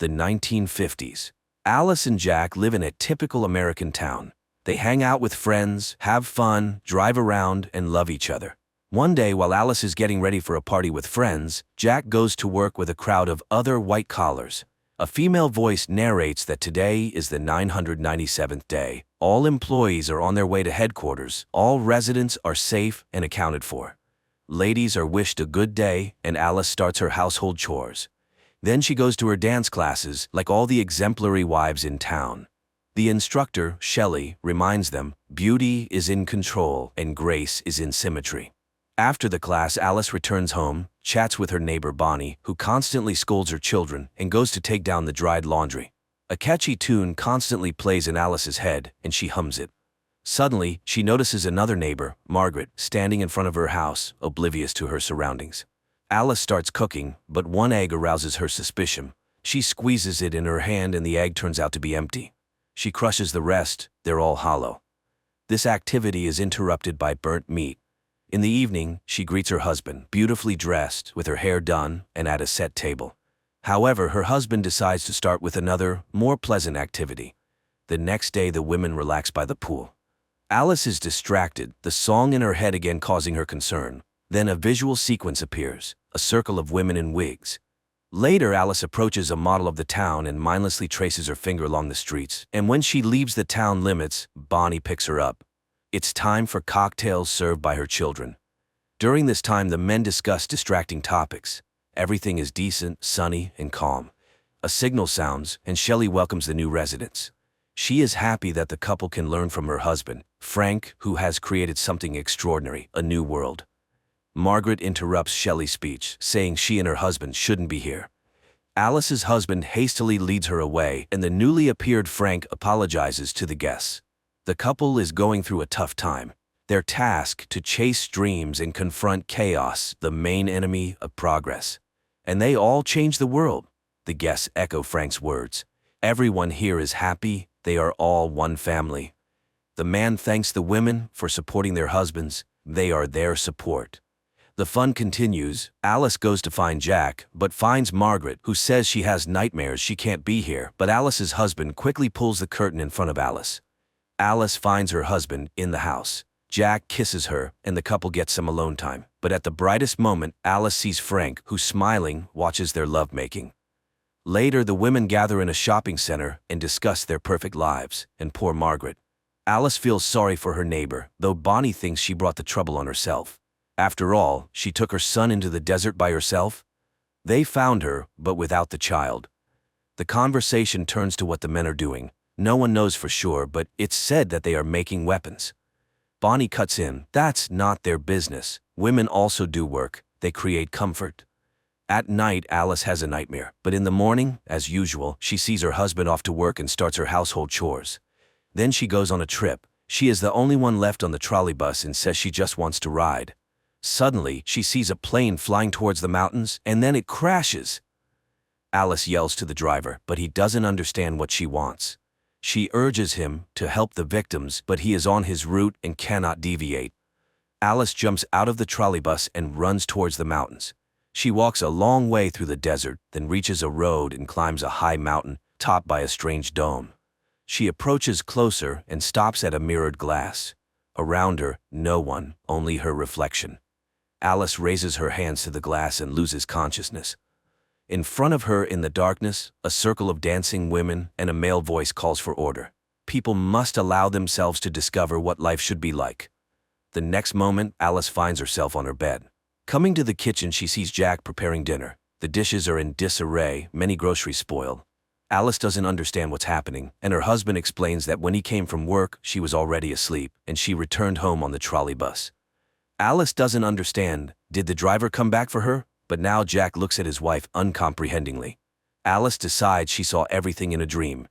The 1950s. Alice and Jack live in a typical American town. They hang out with friends, have fun, drive around, and love each other. One day, while Alice is getting ready for a party with friends, Jack goes to work with a crowd of other white collars. A female voice narrates that today is the 997th day. All employees are on their way to headquarters. All residents are safe and accounted for. Ladies are wished a good day, and Alice starts her household chores. Then she goes to her dance classes, like all the exemplary wives in town. The instructor, Shelley, reminds them, beauty is in control and grace is in symmetry. After the class, Alice returns home, chats with her neighbor Bonnie, who constantly scolds her children, and goes to take down the dried laundry. A catchy tune constantly plays in Alice's head, and she hums it. Suddenly, she notices another neighbor, Margaret, standing in front of her house, oblivious to her surroundings. Alice starts cooking, but one egg arouses her suspicion. She squeezes it in her hand and the egg turns out to be empty. She crushes the rest, they're all hollow. This activity is interrupted by burnt meat. In the evening, she greets her husband, beautifully dressed, with her hair done, and at a set table. However, her husband decides to start with another, more pleasant activity. The next day, the women relax by the pool. Alice is distracted, the song in her head again causing her concern. Then a visual sequence appears, a circle of women in wigs. Later, Alice approaches a model of the town and mindlessly traces her finger along the streets. And when she leaves the town limits, Bonnie picks her up. It's time for cocktails served by her children. During this time, the men discuss distracting topics. Everything is decent, sunny, and calm. A signal sounds, and Shelley welcomes the new residents. She is happy that the couple can learn from her husband, Frank, who has created something extraordinary, a new world. Margaret interrupts Shelley's speech, saying she and her husband shouldn't be here. Alice's husband hastily leads her away, and the newly appeared Frank apologizes to the guests. The couple is going through a tough time. They're tasked to chase dreams and confront chaos, the main enemy of progress. And they all change the world. The guests echo Frank's words. Everyone here is happy, they are all one family. The man thanks the women for supporting their husbands, they are their support. The fun continues. Alice goes to find Jack, but finds Margaret, who says she has nightmares she can't be here, but Alice's husband quickly pulls the curtain in front of Alice. Alice finds her husband in the house. Jack kisses her, and the couple gets some alone time. But at the brightest moment, Alice sees Frank, who, smiling, watches their lovemaking. Later, the women gather in a shopping center and discuss their perfect lives, and poor Margaret. Alice feels sorry for her neighbor, though Bonnie thinks she brought the trouble on herself. After all, she took her son into the desert by herself. They found her, but without the child. The conversation turns to what the men are doing. No one knows for sure, but it's said that they are making weapons. Bonnie cuts in. That's not their business. Women also do work. They create comfort. At night, Alice has a nightmare, but in the morning, as usual, she sees her husband off to work and starts her household chores. Then she goes on a trip. She is the only one left on the trolley bus and says she just wants to ride. Suddenly, she sees a plane flying towards the mountains, and then it crashes. Alice yells to the driver, but he doesn't understand what she wants. She urges him to help the victims, but he is on his route and cannot deviate. Alice jumps out of the trolleybus and runs towards the mountains. She walks a long way through the desert, then reaches a road and climbs a high mountain, topped by a strange dome. She approaches closer and stops at a mirrored glass. Around her, no one, only her reflection. Alice raises her hands to the glass and loses consciousness. In front of her in the darkness, a circle of dancing women and a male voice calls for order. People must allow themselves to discover what life should be like. The next moment, Alice finds herself on her bed. Coming to the kitchen, she sees Jack preparing dinner. The dishes are in disarray, many groceries spoiled. Alice doesn't understand what's happening, and her husband explains that when he came from work, she was already asleep, and she returned home on the trolley bus. Alice doesn't understand. Did the driver come back for her? But now Jack looks at his wife uncomprehendingly. Alice decides she saw everything in a dream.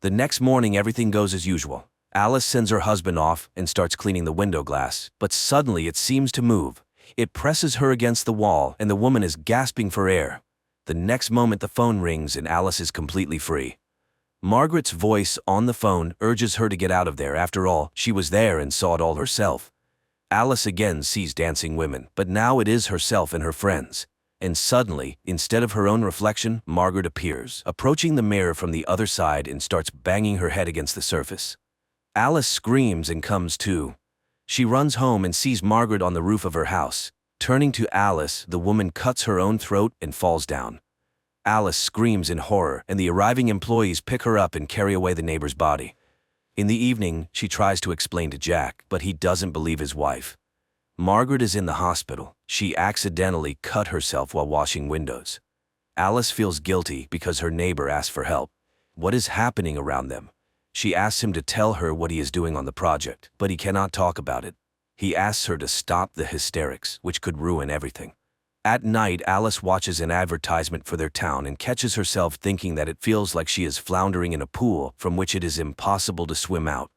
The next morning, everything goes as usual. Alice sends her husband off and starts cleaning the window glass, but suddenly it seems to move. It presses her against the wall, and the woman is gasping for air. The next moment, the phone rings and Alice is completely free. Margaret's voice on the phone urges her to get out of there. After all, she was there and saw it all herself. Alice again sees dancing women, but now it is herself and her friends. and suddenly, instead of her own reflection, Margaret appears, approaching the mirror from the other side and starts banging her head against the surface. Alice screams and comes to. She runs home and sees Margaret on the roof of her house. Turning to Alice, the woman cuts her own throat and falls down. Alice screams in horror, and the arriving employees pick her up and carry away the neighbor's body. In the evening, she tries to explain to Jack, but he doesn't believe his wife. Margaret is in the hospital. She accidentally cut herself while washing windows. Alice feels guilty because her neighbor asked for help. What is happening around them? She asks him to tell her what he is doing on the project, but he cannot talk about it. He asks her to stop the hysterics, which could ruin everything. At night, Alice watches an advertisement for their town and catches herself thinking that it feels like she is floundering in a pool from which it is impossible to swim out.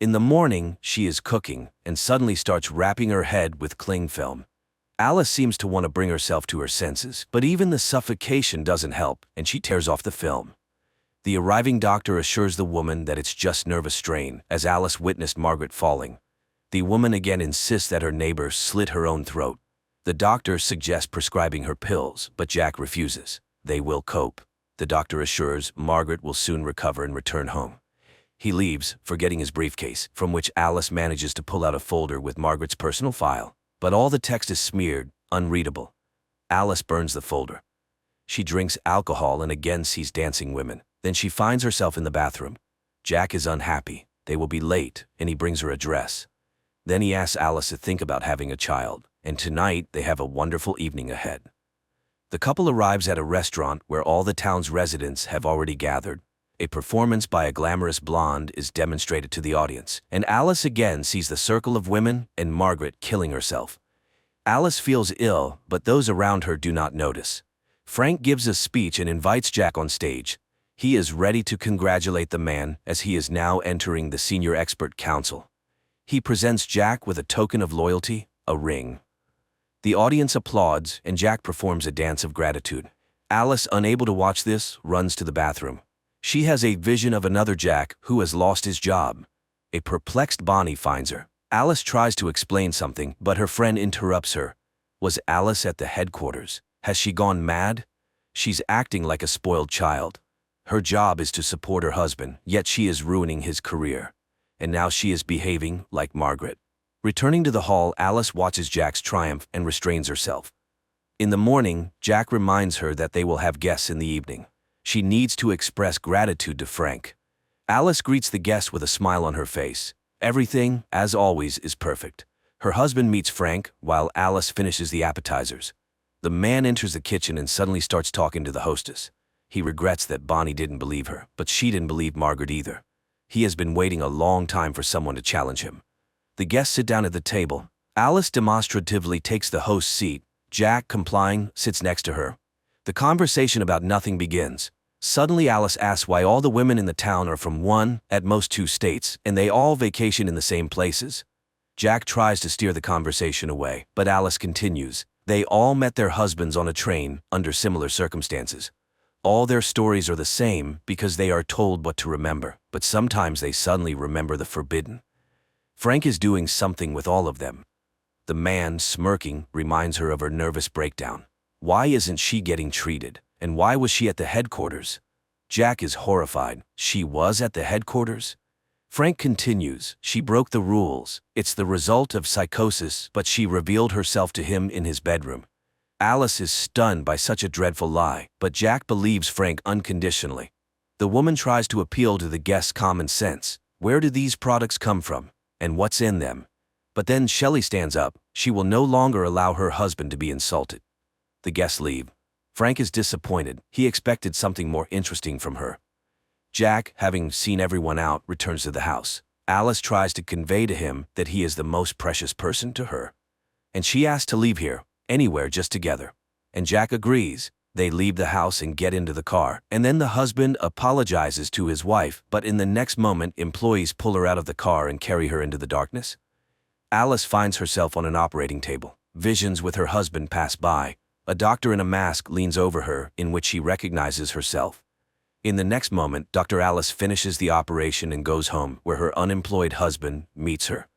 In the morning, she is cooking and suddenly starts wrapping her head with cling film. Alice seems to want to bring herself to her senses, but even the suffocation doesn't help, and she tears off the film. The arriving doctor assures the woman that it's just nervous strain, as Alice witnessed Margaret falling. The woman again insists that her neighbor slit her own throat. The doctor suggests prescribing her pills, but Jack refuses. They will cope. The doctor assures Margaret will soon recover and return home. He leaves, forgetting his briefcase, from which Alice manages to pull out a folder with Margaret's personal file. But all the text is smeared, unreadable. Alice burns the folder. She drinks alcohol and again sees dancing women. Then she finds herself in the bathroom. Jack is unhappy. They will be late, and he brings her a dress. Then he asks Alice to think about having a child, and tonight they have a wonderful evening ahead. The couple arrives at a restaurant where all the town's residents have already gathered. A performance by a glamorous blonde is demonstrated to the audience, and Alice again sees the circle of women and Margaret killing herself. Alice feels ill, but those around her do not notice. Frank gives a speech and invites Jack on stage. He is ready to congratulate the man as he is now entering the senior expert council. He presents Jack with a token of loyalty, a ring. The audience applauds, and Jack performs a dance of gratitude. Alice, unable to watch this, runs to the bathroom. She has a vision of another Jack who has lost his job. A perplexed Bonnie finds her. Alice tries to explain something, but her friend interrupts her. Was Alice at the headquarters? Has she gone mad? She's acting like a spoiled child. Her job is to support her husband, yet she is ruining his career. And now she is behaving like Margaret. Returning to the hall, Alice watches Jack's triumph and restrains herself. In the morning, Jack reminds her that they will have guests in the evening. She needs to express gratitude to Frank. Alice greets the guests with a smile on her face. Everything, as always, is perfect. Her husband meets Frank while Alice finishes the appetizers. The man enters the kitchen and suddenly starts talking to the hostess. He regrets that Bonnie didn't believe her, but she didn't believe Margaret either. He has been waiting a long time for someone to challenge him. The guests sit down at the table. Alice demonstratively takes the host's seat. Jack, complying, sits next to her. The conversation about nothing begins. Suddenly Alice asks why all the women in the town are from one, at most two states, and they all vacation in the same places. Jack tries to steer the conversation away, but Alice continues. They all met their husbands on a train, under similar circumstances. All their stories are the same because they are told what to remember, but sometimes they suddenly remember the forbidden. Frank is doing something with all of them. The man, smirking, reminds her of her nervous breakdown. Why isn't she getting treated? And why was she at the headquarters? Jack is horrified. She was at the headquarters? Frank continues. She broke the rules. It's the result of psychosis, but she revealed herself to him in his bedroom. Alice is stunned by such a dreadful lie, but Jack believes Frank unconditionally. The woman tries to appeal to the guests' common sense. Where do these products come from? And what's in them? But then Shelley stands up. She will no longer allow her husband to be insulted. The guests leave. Frank is disappointed. He expected something more interesting from her. Jack, having seen everyone out, returns to the house. Alice tries to convey to him that he is the most precious person to her. And she asks to leave here, anywhere, just together. And Jack agrees. They leave the house and get into the car, and then the husband apologizes to his wife, but in the next moment employees pull her out of the car and carry her into the darkness. Alice finds herself on an operating table. Visions with her husband pass by. A doctor in a mask leans over her, in which she recognizes herself. In the next moment, Dr. Alice finishes the operation and goes home, where her unemployed husband meets her.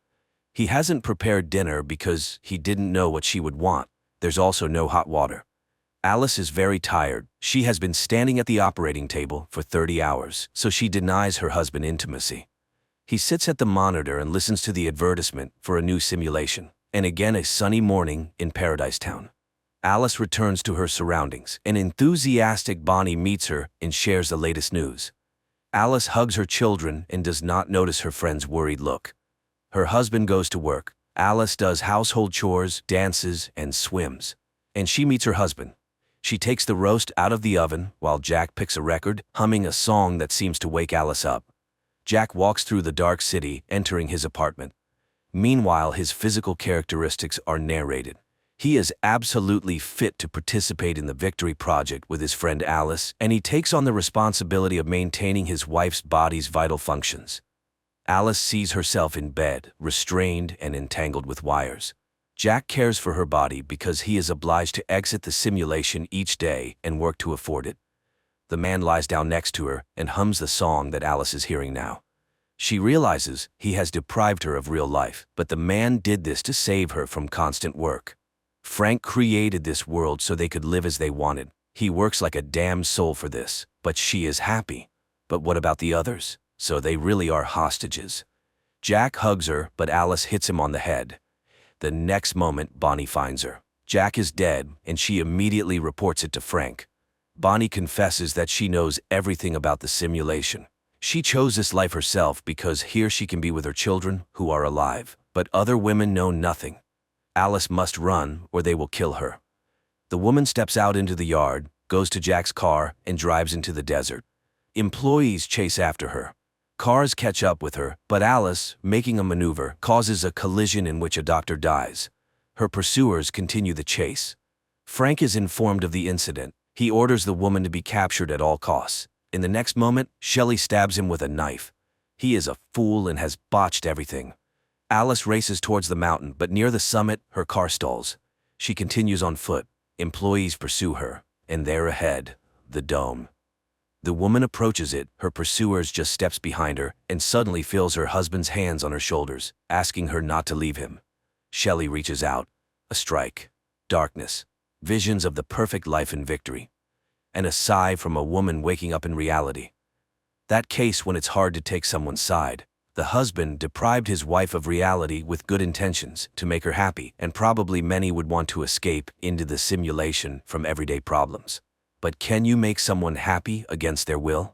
He hasn't prepared dinner because he didn't know what she would want. There's also no hot water. Alice is very tired. She has been standing at the operating table for 30 hours, so she denies her husband intimacy. He sits at the monitor and listens to the advertisement for a new simulation. And again, a sunny morning in Paradise Town. Alice returns to her surroundings. An enthusiastic Bonnie meets her and shares the latest news. Alice hugs her children and does not notice her friend's worried look. Her husband goes to work. Alice does household chores, dances, and swims. And she meets her husband. She takes the roast out of the oven while Jack picks a record, humming a song that seems to wake Alice up. Jack walks through the dark city, entering his apartment. Meanwhile, his physical characteristics are narrated. He is absolutely fit to participate in the Victory Project with his friend Alice, and he takes on the responsibility of maintaining his wife's body's vital functions. Alice sees herself in bed, restrained and entangled with wires. Jack cares for her body because he is obliged to exit the simulation each day and work to afford it. The man lies down next to her and hums the song that Alice is hearing now. She realizes he has deprived her of real life, but the man did this to save her from constant work. Frank created this world so they could live as they wanted. He works like a damned soul for this, but she is happy. But what about the others? So they really are hostages. Jack hugs her, but Alice hits him on the head. The next moment, Bonnie finds her. Jack is dead, and she immediately reports it to Frank. Bonnie confesses that she knows everything about the simulation. She chose this life herself because here she can be with her children, who are alive. But other women know nothing. Alice must run, or they will kill her. The woman steps out into the yard, goes to Jack's car, and drives into the desert. Employees chase after her. Cars catch up with her, but Alice, making a maneuver, causes a collision in which a doctor dies. Her pursuers continue the chase. Frank is informed of the incident. He orders the woman to be captured at all costs. In the next moment, Shelley stabs him with a knife. He is a fool and has botched everything. Alice races towards the mountain, but near the summit, her car stalls. She continues on foot. Employees pursue her, and there ahead, the dome. The woman approaches it, her pursuers just steps behind her, and suddenly feels her husband's hands on her shoulders, asking her not to leave him. Shelley reaches out. A strike. Darkness. Visions of the perfect life and victory. And a sigh from a woman waking up in reality. That case when it's hard to take someone's side. The husband deprived his wife of reality with good intentions to make her happy, and probably many would want to escape into the simulation from everyday problems. But can you make someone happy against their will?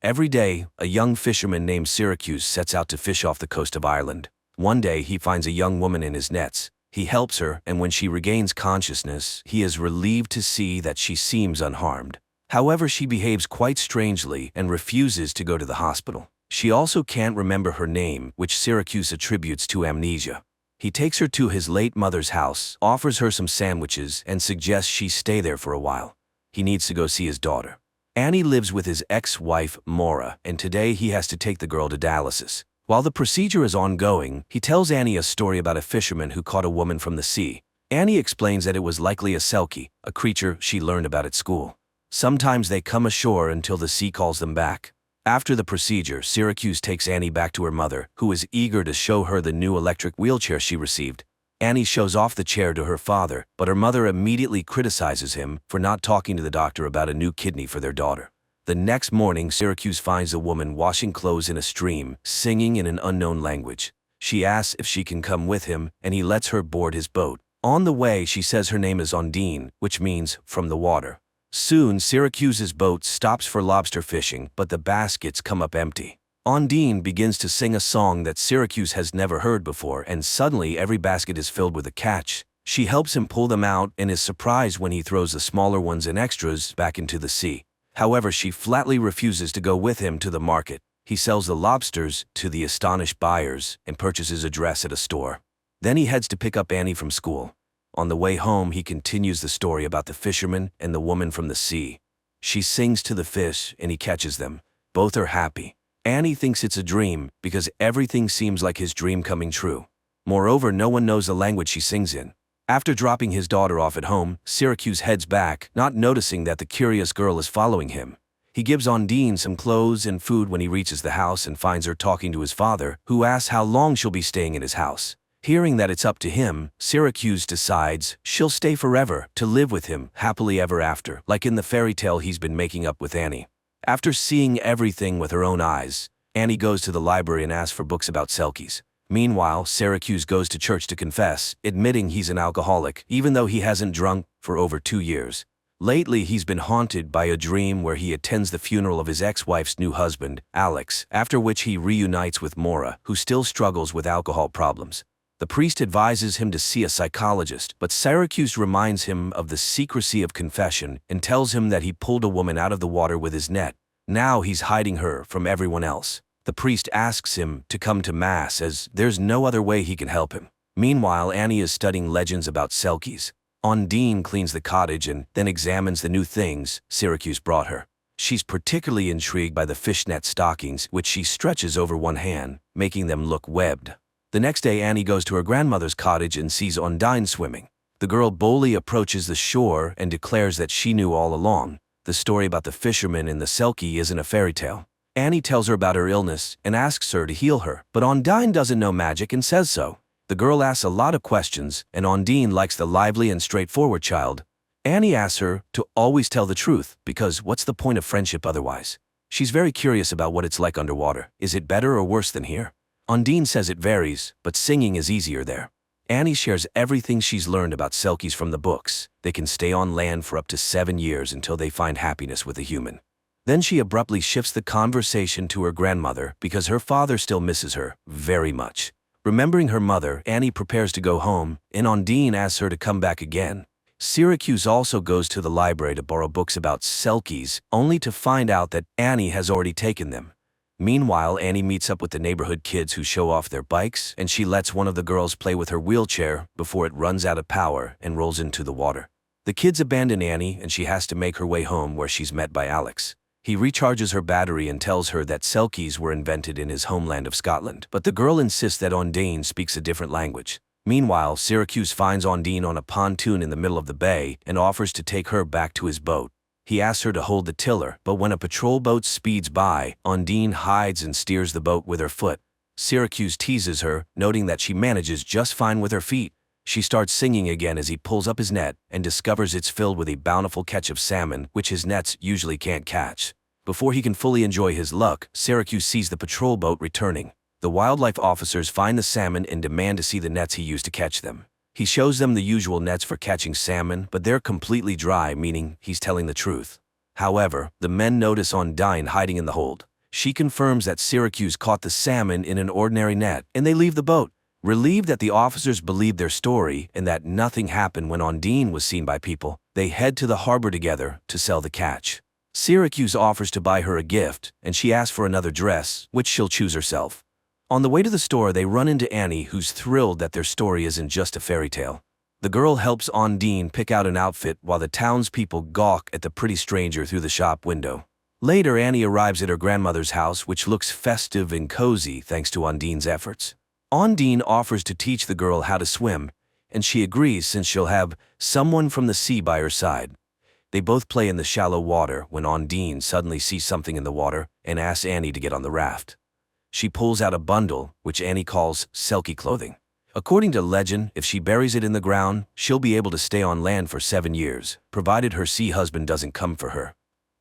Every day, a young fisherman named Syracuse sets out to fish off the coast of Ireland. One day, he finds a young woman in his nets. He helps her, and when she regains consciousness, he is relieved to see that she seems unharmed. However, she behaves quite strangely and refuses to go to the hospital. She also can't remember her name, which Syracuse attributes to amnesia. He takes her to his late mother's house, offers her some sandwiches, and suggests she stay there for a while. He needs to go see his daughter. Annie lives with his ex-wife, Maura, and today he has to take the girl to dialysis. While the procedure is ongoing, he tells Annie a story about a fisherman who caught a woman from the sea. Annie explains that it was likely a selkie, a creature she learned about at school. Sometimes they come ashore until the sea calls them back. After the procedure, Syracuse takes Annie back to her mother, who is eager to show her the new electric wheelchair she received. Annie shows off the chair to her father, but her mother immediately criticizes him for not talking to the doctor about a new kidney for their daughter. The next morning, Syracuse finds a woman washing clothes in a stream, singing in an unknown language. She asks if she can come with him, and he lets her board his boat. On the way, she says her name is Ondine, which means from the water. Soon, Syracuse's boat stops for lobster fishing, but the baskets come up empty. Ondine begins to sing a song that Syracuse has never heard before, and suddenly every basket is filled with a catch. She helps him pull them out and is surprised when he throws the smaller ones and extras back into the sea. However, she flatly refuses to go with him to the market. He sells the lobsters to the astonished buyers and purchases a dress at a store. Then he heads to pick up Annie from school. On the way home, he continues the story about the fisherman and the woman from the sea. She sings to the fish, and he catches them. Both are happy. Annie thinks it's a dream because everything seems like his dream coming true. Moreover, no one knows the language she sings in. After dropping his daughter off at home, Syracuse heads back, not noticing that the curious girl is following him. He gives Ondine some clothes and food when he reaches the house and finds her talking to his father, who asks how long she'll be staying in his house. Hearing that it's up to him, Syracuse decides she'll stay forever to live with him happily ever after, like in the fairy tale he's been making up with Annie. After seeing everything with her own eyes, Annie goes to the library and asks for books about selkies. Meanwhile, Syracuse goes to church to confess, admitting he's an alcoholic, even though he hasn't drunk for over 2 years. Lately, he's been haunted by a dream where he attends the funeral of his ex-wife's new husband, Alex, after which he reunites with Maura, who still struggles with alcohol problems. The priest advises him to see a psychologist, but Syracuse reminds him of the secrecy of confession and tells him that he pulled a woman out of the water with his net. Now he's hiding her from everyone else. The priest asks him to come to Mass as there's no other way he can help him. Meanwhile, Annie is studying legends about selkies. Ondine cleans the cottage and then examines the new things Syracuse brought her. She's particularly intrigued by the fishnet stockings, which she stretches over one hand, making them look webbed. The next day, Annie goes to her grandmother's cottage and sees Ondine swimming. The girl boldly approaches the shore and declares that she knew all along. The story about the fisherman and the selkie isn't a fairy tale. Annie tells her about her illness and asks her to heal her, but Ondine doesn't know magic and says so. The girl asks a lot of questions, and Ondine likes the lively and straightforward child. Annie asks her to always tell the truth, because what's the point of friendship otherwise? She's very curious about what it's like underwater. Is it better or worse than here? Ondine says it varies, but singing is easier there. Annie shares everything she's learned about selkies from the books. They can stay on land for up to 7 years until they find happiness with a human. Then she abruptly shifts the conversation to her grandmother because her father still misses her very much. Remembering her mother, Annie prepares to go home, and Ondine asks her to come back again. Syracuse also goes to the library to borrow books about selkies, only to find out that Annie has already taken them. Meanwhile, Annie meets up with the neighborhood kids who show off their bikes, and she lets one of the girls play with her wheelchair before it runs out of power and rolls into the water. The kids abandon Annie, and she has to make her way home where she's met by Alex. He recharges her battery and tells her that selkies were invented in his homeland of Scotland, but the girl insists that Ondine speaks a different language. Meanwhile, Syracuse finds Ondine on a pontoon in the middle of the bay and offers to take her back to his boat. He asks her to hold the tiller, but when a patrol boat speeds by, Ondine hides and steers the boat with her foot. Syracuse teases her, noting that she manages just fine with her feet. She starts singing again as he pulls up his net and discovers it's filled with a bountiful catch of salmon, which his nets usually can't catch. Before he can fully enjoy his luck, Syracuse sees the patrol boat returning. The wildlife officers find the salmon and demand to see the nets he used to catch them. He shows them the usual nets for catching salmon, but they're completely dry, meaning he's telling the truth. However, the men notice Ondine hiding in the hold. She confirms that Syracuse caught the salmon in an ordinary net, and they leave the boat. Relieved that the officers believe their story and that nothing happened when Ondine was seen by people, they head to the harbor together to sell the catch. Syracuse offers to buy her a gift, and she asks for another dress, which she'll choose herself. On the way to the store, they run into Annie, who's thrilled that their story isn't just a fairy tale. The girl helps Ondine pick out an outfit while the townspeople gawk at the pretty stranger through the shop window. Later, Annie arrives at her grandmother's house, which looks festive and cozy thanks to Ondine's efforts. Ondine offers to teach the girl how to swim, and she agrees since she'll have someone from the sea by her side. They both play in the shallow water when Ondine suddenly sees something in the water and asks Annie to get on the raft. She pulls out a bundle, which Annie calls selkie clothing. According to legend, if she buries it in the ground, she'll be able to stay on land for 7 years, provided her sea husband doesn't come for her.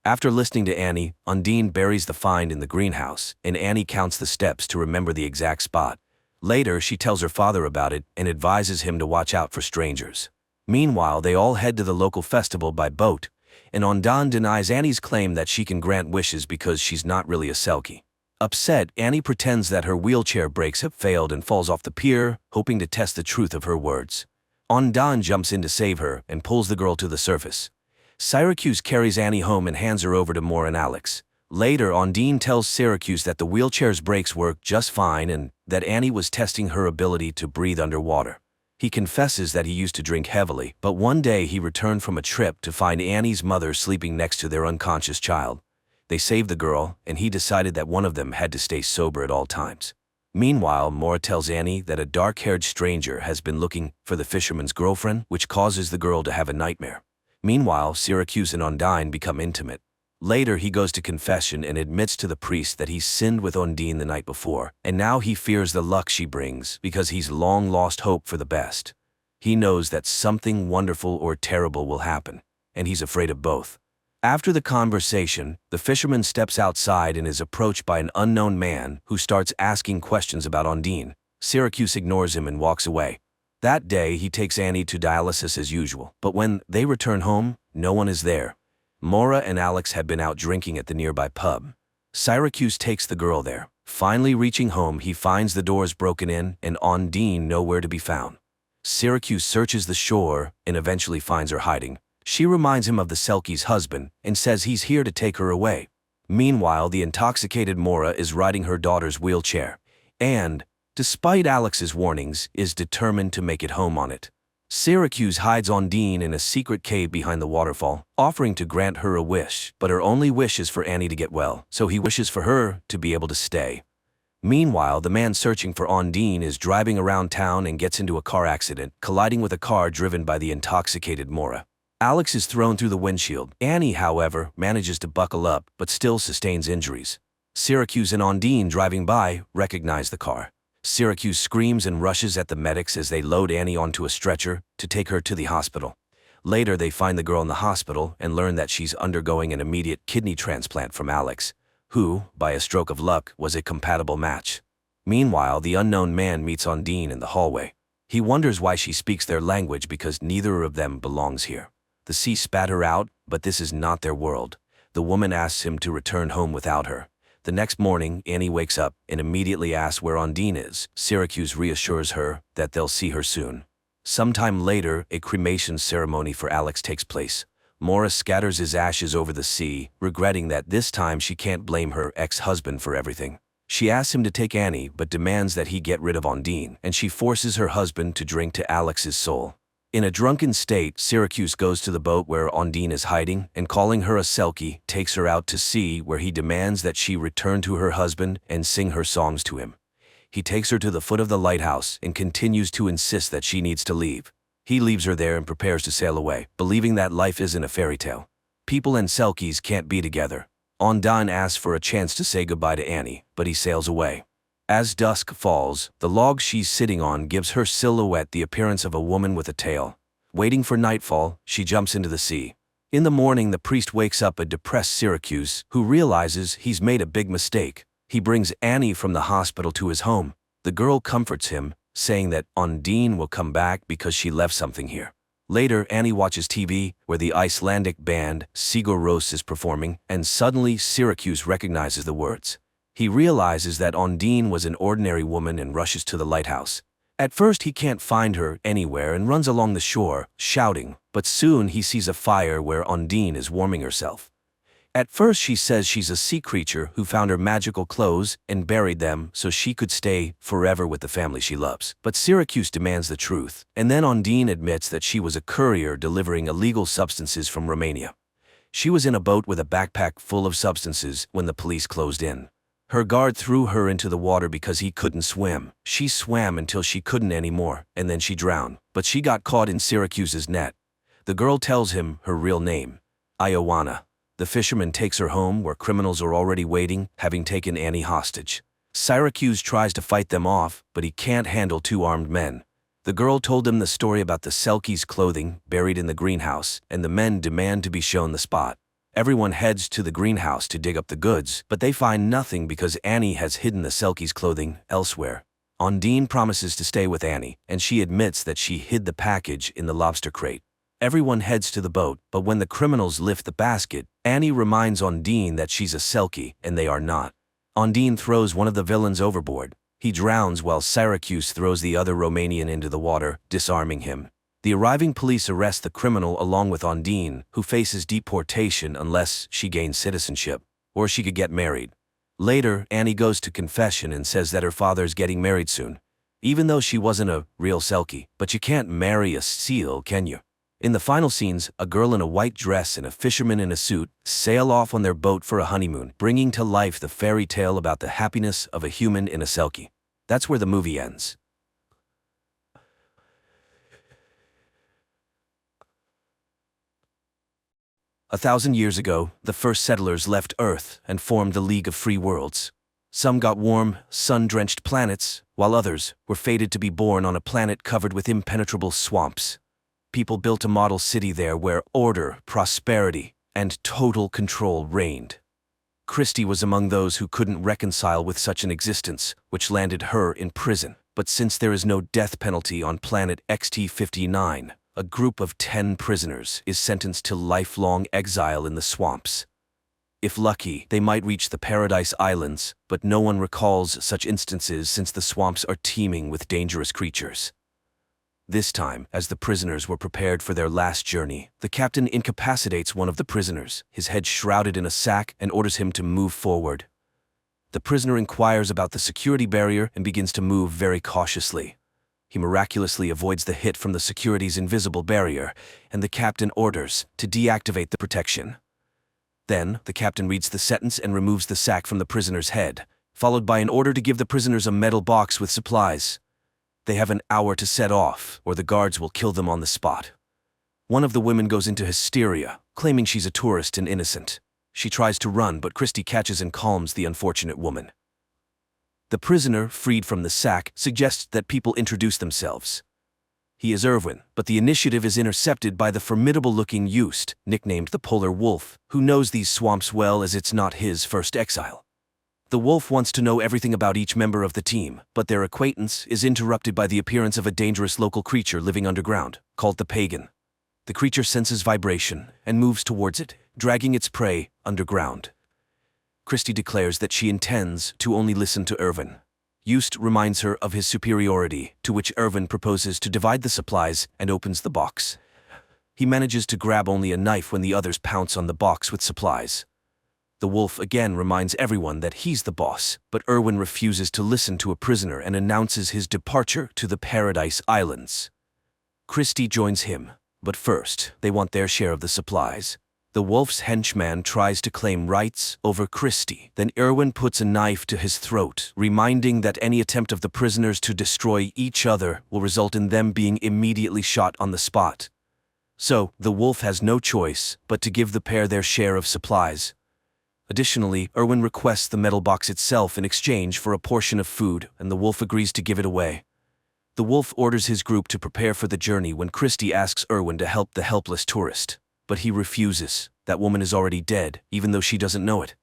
After listening to Annie, Ondine buries the find in the greenhouse, and Annie counts the steps to remember the exact spot. Later, she tells her father about it and advises him to watch out for strangers. Meanwhile, they all head to the local festival by boat, and Ondine denies Annie's claim that she can grant wishes because she's not really a selkie. Upset, Annie pretends that her wheelchair brakes have failed and falls off the pier, hoping to test the truth of her words. Ondine jumps in to save her and pulls the girl to the surface. Syracuse carries Annie home and hands her over to Maura and Alex. Later, Ondine tells Syracuse that the wheelchair's brakes work just fine and that Annie was testing her ability to breathe underwater. He confesses that he used to drink heavily, but one day he returned from a trip to find Annie's mother sleeping next to their unconscious child. They saved the girl, and he decided that one of them had to stay sober at all times. Meanwhile, Maura tells Annie that a dark-haired stranger has been looking for the fisherman's girlfriend, which causes the girl to have a nightmare. Meanwhile, Syracuse and Ondine become intimate. Later, he goes to confession and admits to the priest that he sinned with Ondine the night before, and now he fears the luck she brings because he's long lost hope for the best. He knows that something wonderful or terrible will happen, and he's afraid of both. After the conversation, the fisherman steps outside and is approached by an unknown man who starts asking questions about Ondine. Syracuse ignores him and walks away. That day, he takes Annie to dialysis as usual, but when they return home, no one is there. Maura and Alex had been out drinking at the nearby pub. Syracuse takes the girl there. Finally reaching home, he finds the doors broken in and Ondine nowhere to be found. Syracuse searches the shore and eventually finds her hiding. She reminds him of the Selkie's husband and says he's here to take her away. Meanwhile, the intoxicated Maura is riding her daughter's wheelchair and, despite Alex's warnings, is determined to make it home on it. Syracuse hides Ondine in a secret cave behind the waterfall, offering to grant her a wish, but her only wish is for Annie to get well, so he wishes for her to be able to stay. Meanwhile, the man searching for Ondine is driving around town and gets into a car accident, colliding with a car driven by the intoxicated Maura. Alex is thrown through the windshield. Annie, however, manages to buckle up, but still sustains injuries. Syracuse and Ondine, driving by, recognize the car. Syracuse screams and rushes at the medics as they load Annie onto a stretcher to take her to the hospital. Later, they find the girl in the hospital and learn that she's undergoing an immediate kidney transplant from Alex, who, by a stroke of luck, was a compatible match. Meanwhile, the unknown man meets Ondine in the hallway. He wonders why she speaks their language because neither of them belongs here. The sea spat her out, but this is not their world. The woman asks him to return home without her. The next morning, Annie wakes up and immediately asks where Ondine is. Syracuse reassures her that they'll see her soon. Sometime later, a cremation ceremony for Alex takes place. Maura scatters his ashes over the sea, regretting that this time she can't blame her ex-husband for everything. She asks him to take Annie, but demands that he get rid of Ondine, and she forces her husband to drink to Alex's soul. In a drunken state, Syracuse goes to the boat where Ondine is hiding and, calling her a Selkie, takes her out to sea where he demands that she return to her husband and sing her songs to him. He takes her to the foot of the lighthouse and continues to insist that she needs to leave. He leaves her there and prepares to sail away, believing that life isn't a fairy tale. People and Selkies can't be together. Ondine asks for a chance to say goodbye to Annie, but he sails away. As dusk falls, the log she's sitting on gives her silhouette the appearance of a woman with a tail. Waiting for nightfall, she jumps into the sea. In the morning, the priest wakes up a depressed Syracuse, who realizes he's made a big mistake. He brings Annie from the hospital to his home. The girl comforts him, saying that Ondine will come back because she left something here. Later, Annie watches TV, where the Icelandic band Sigur Rós is performing, and suddenly Syracuse recognizes the words. He realizes that Ondine was an ordinary woman and rushes to the lighthouse. At first, he can't find her anywhere and runs along the shore, shouting, but soon he sees a fire where Ondine is warming herself. At first, she says she's a sea creature who found her magical clothes and buried them so she could stay forever with the family she loves. But Syracuse demands the truth, and then Ondine admits that she was a courier delivering illegal substances from Romania. She was in a boat with a backpack full of substances when the police closed in. Her guard threw her into the water because he couldn't swim. She swam until she couldn't anymore, and then she drowned. But she got caught in Syracuse's net. The girl tells him her real name, Ioana. The fisherman takes her home where criminals are already waiting, having taken Annie hostage. Syracuse tries to fight them off, but he can't handle two armed men. The girl told him the story about the Selkie's clothing buried in the greenhouse, and the men demand to be shown the spot. Everyone heads to the greenhouse to dig up the goods, but they find nothing because Annie has hidden the Selkie's clothing elsewhere. Ondine promises to stay with Annie, and she admits that she hid the package in the lobster crate. Everyone heads to the boat, but when the criminals lift the basket, Annie reminds Ondine that she's a Selkie, and they are not. Ondine throws one of the villains overboard. He drowns while Syracuse throws the other Romanian into the water, disarming him. The arriving police arrest the criminal along with Ondine, who faces deportation unless she gains citizenship, or she could get married. Later, Annie goes to confession and says that her father's getting married soon, even though she wasn't a real Selkie. But you can't marry a seal, can you? In the final scenes, a girl in a white dress and a fisherman in a suit sail off on their boat for a honeymoon, bringing to life the fairy tale about the happiness of a human in a Selkie. That's where the movie ends. 1,000 years ago, the first settlers left Earth and formed the League of Free Worlds. Some got warm, sun-drenched planets, while others were fated to be born on a planet covered with impenetrable swamps. People built a model city there where order, prosperity, and total control reigned. Christie was among those who couldn't reconcile with such an existence, which landed her in prison. But since there is no death penalty on planet XT-59, a group of 10 prisoners is sentenced to lifelong exile in the swamps. If lucky, they might reach the Paradise Islands, but no one recalls such instances since the swamps are teeming with dangerous creatures. This time, as the prisoners were prepared for their last journey, the captain incapacitates one of the prisoners, his head shrouded in a sack, and orders him to move forward. The prisoner inquires about the security barrier and begins to move very cautiously. He miraculously avoids the hit from the security's invisible barrier, and the captain orders to deactivate the protection. Then, the captain reads the sentence and removes the sack from the prisoner's head, followed by an order to give the prisoners a metal box with supplies. They have an hour to set off, or the guards will kill them on the spot. One of the women goes into hysteria, claiming she's a tourist and innocent. She tries to run, but Christie catches and calms the unfortunate woman. The prisoner, freed from the sack, suggests that people introduce themselves. He is Irwin, but the initiative is intercepted by the formidable-looking Youst, nicknamed the Polar Wolf, who knows these swamps well as it's not his first exile. The wolf wants to know everything about each member of the team, but their acquaintance is interrupted by the appearance of a dangerous local creature living underground, called the Pagan. The creature senses vibration and moves towards it, dragging its prey underground. Christie declares that she intends to only listen to Irwin. Youst reminds her of his superiority, to which Irwin proposes to divide the supplies and opens the box. He manages to grab only a knife when the others pounce on the box with supplies. The wolf again reminds everyone that he's the boss, but Irwin refuses to listen to a prisoner and announces his departure to the Paradise Islands. Christie joins him, but first, they want their share of the supplies. The wolf's henchman tries to claim rights over Christie. Then Irwin puts a knife to his throat, reminding that any attempt of the prisoners to destroy each other will result in them being immediately shot on the spot. So, the wolf has no choice but to give the pair their share of supplies. Additionally, Irwin requests the metal box itself in exchange for a portion of food, and the wolf agrees to give it away. The wolf orders his group to prepare for the journey when Christie asks Irwin to help the helpless tourist. But he refuses. That woman is already dead, even though she doesn't know it.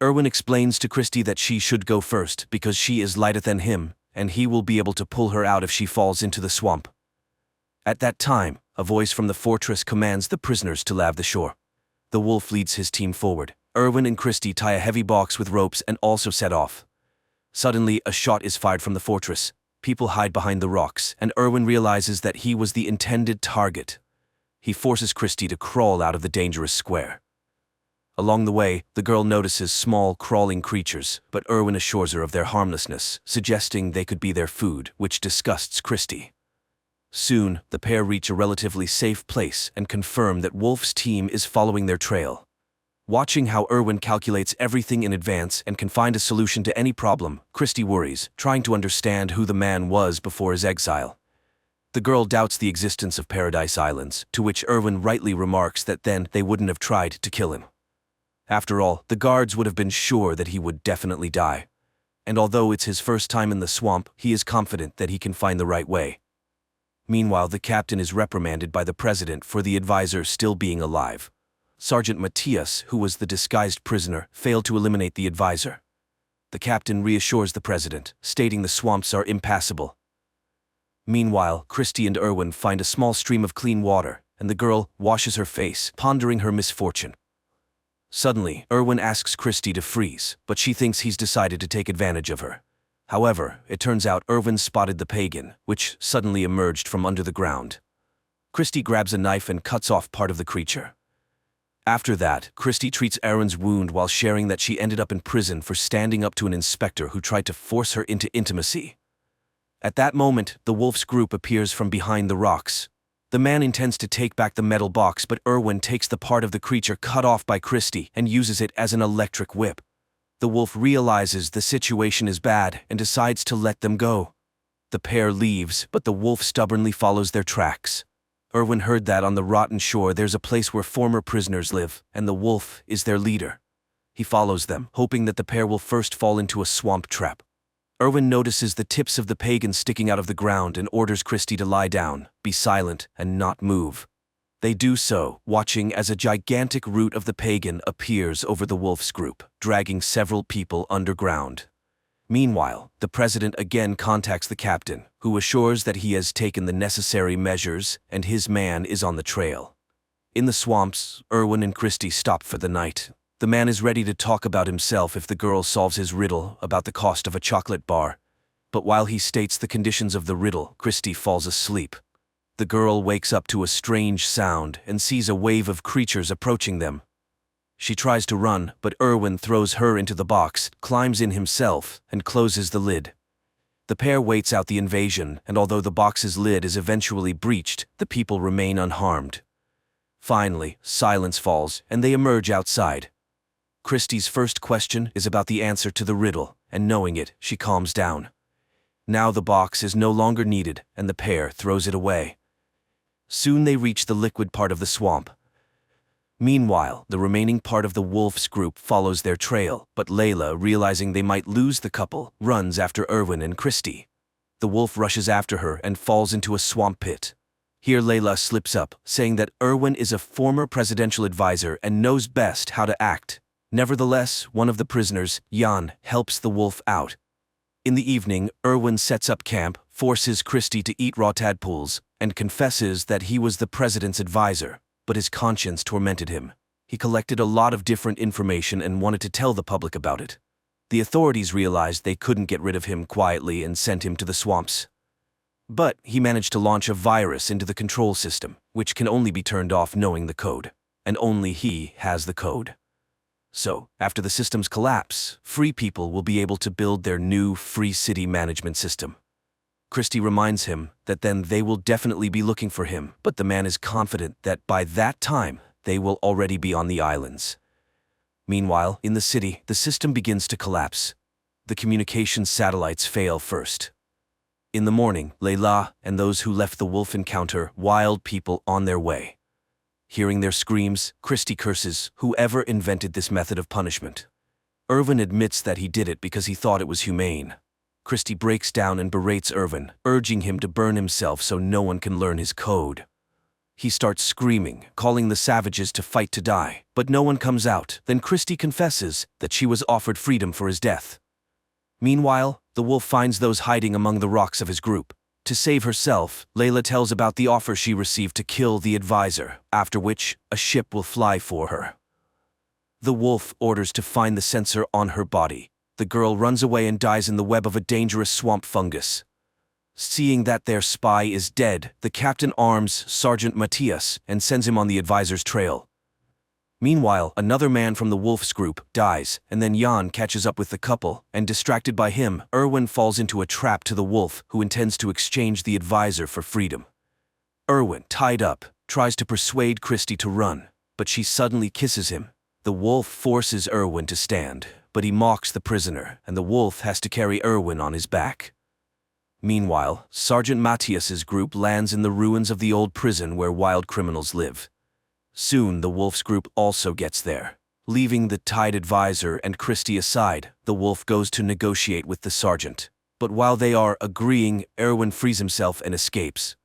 Irwin explains to Christie that she should go first because she is lighter than him, and he will be able to pull her out if she falls into the swamp. At that time, a voice from the fortress commands the prisoners to lave the shore. The wolf leads his team forward. Irwin and Christie tie a heavy box with ropes and also set off. Suddenly, a shot is fired from the fortress. People hide behind the rocks, and Irwin realizes that he was the intended target. He forces Christie to crawl out of the dangerous square. Along the way, the girl notices small, crawling creatures, but Irwin assures her of their harmlessness, suggesting they could be their food, which disgusts Christie. Soon, the pair reach a relatively safe place and confirm that Wolf's team is following their trail. Watching how Irwin calculates everything in advance and can find a solution to any problem, Christie worries, trying to understand who the man was before his exile. The girl doubts the existence of Paradise Islands, to which Irwin rightly remarks that then they wouldn't have tried to kill him. After all, the guards would have been sure that he would definitely die. And although it's his first time in the swamp, he is confident that he can find the right way. Meanwhile, the captain is reprimanded by the president for the advisor still being alive. Sergeant Matthias, who was the disguised prisoner, failed to eliminate the advisor. The captain reassures the president, stating the swamps are impassable. Meanwhile, Christie and Irwin find a small stream of clean water, and the girl washes her face, pondering her misfortune. Suddenly, Irwin asks Christie to freeze, but she thinks he's decided to take advantage of her. However, it turns out Irwin spotted the Pagan, which suddenly emerged from under the ground. Christie grabs a knife and cuts off part of the creature. After that, Christie treats Irwin's wound while sharing that she ended up in prison for standing up to an inspector who tried to force her into intimacy. At that moment, the wolf's group appears from behind the rocks. The man intends to take back the metal box, but Irwin takes the part of the creature cut off by Christie and uses it as an electric whip. The wolf realizes the situation is bad and decides to let them go. The pair leaves, but the wolf stubbornly follows their tracks. Erwin heard that on the rotten shore there's a place where former prisoners live, and the wolf is their leader. He follows them, hoping that the pair will first fall into a swamp trap. Erwin notices the tips of the pagan sticking out of the ground and orders Christy to lie down, be silent, and not move. They do so, watching as a gigantic root of the pagan appears over the wolf's group, dragging several people underground. Meanwhile, the president again contacts the captain, who assures that he has taken the necessary measures and his man is on the trail. In the swamps, Erwin and Christy stop for the night. The man is ready to talk about himself if the girl solves his riddle about the cost of a chocolate bar. But while he states the conditions of the riddle, Christy falls asleep. The girl wakes up to a strange sound and sees a wave of creatures approaching them. She tries to run, but Erwin throws her into the box, climbs in himself, and closes the lid. The pair waits out the invasion, and although the box's lid is eventually breached, the people remain unharmed. Finally, silence falls, and they emerge outside. Christy's first question is about the answer to the riddle, and knowing it, she calms down. Now the box is no longer needed, and the pair throws it away. Soon they reach the liquid part of the swamp. Meanwhile, the remaining part of the wolf's group follows their trail, but Layla, realizing they might lose the couple, runs after Erwin and Christy. The wolf rushes after her and falls into a swamp pit. Here Layla slips up, saying that Erwin is a former presidential advisor and knows best how to act. Nevertheless, one of the prisoners, Jan, helps the wolf out. In the evening, Erwin sets up camp, forces Christy to eat raw tadpoles, and confesses that he was the president's advisor, but his conscience tormented him. He collected a lot of different information and wanted to tell the public about it. The authorities realized they couldn't get rid of him quietly and sent him to the swamps. But he managed to launch a virus into the control system, which can only be turned off knowing the code, and only he has the code. So, after the system's collapse, free people will be able to build their new free city management system. Christy reminds him that then they will definitely be looking for him, but the man is confident that by that time, they will already be on the islands. Meanwhile, in the city, the system begins to collapse. The communication satellites fail first. In the morning, Layla and those who left the wolf encounter wild people on their way. Hearing their screams, Christy curses whoever invented this method of punishment. Erwin admits that he did it because he thought it was humane. Christy breaks down and berates Erwin, urging him to burn himself so no one can learn his code. He starts screaming, calling the savages to fight to die, but no one comes out. Then Christy confesses that she was offered freedom for his death. Meanwhile, the wolf finds those hiding among the rocks of his group. To save herself, Layla tells about the offer she received to kill the advisor, after which a ship will fly for her. The wolf orders to find the sensor on her body. The girl runs away and dies in the web of a dangerous swamp fungus. Seeing that their spy is dead, the captain arms Sergeant Matthias and sends him on the advisor's trail. Meanwhile, another man from the wolf's group dies, and then Jan catches up with the couple, and distracted by him, Erwin falls into a trap to the wolf, who intends to exchange the advisor for freedom. Erwin, tied up, tries to persuade Christy to run, but she suddenly kisses him. The wolf forces Erwin to stand, but he mocks the prisoner, and the wolf has to carry Erwin on his back. Meanwhile, Sergeant Matthias's group lands in the ruins of the old prison where wild criminals live. Soon, the wolf's group also gets there. Leaving the tied advisor and Christy aside, the wolf goes to negotiate with the sergeant. But while they are agreeing, Erwin frees himself and escapes.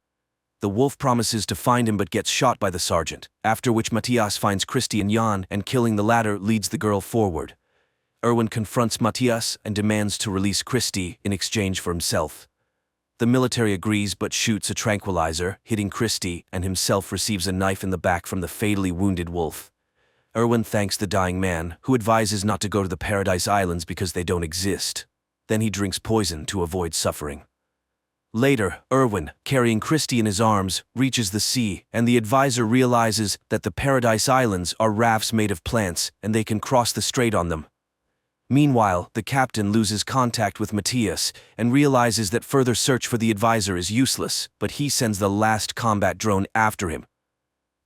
The wolf promises to find him but gets shot by the sergeant, after which Matthias finds Christy and Jan, and killing the latter leads the girl forward. Erwin confronts Matthias and demands to release Christy in exchange for himself. The military agrees but shoots a tranquilizer, hitting Christy, and himself receives a knife in the back from the fatally wounded wolf. Erwin thanks the dying man, who advises not to go to the Paradise Islands because they don't exist. Then he drinks poison to avoid suffering. Later, Erwin, carrying Christy in his arms, reaches the sea, and the advisor realizes that the Paradise Islands are rafts made of plants, and they can cross the strait on them. Meanwhile, the captain loses contact with Matthias and realizes that further search for the advisor is useless, but he sends the last combat drone after him.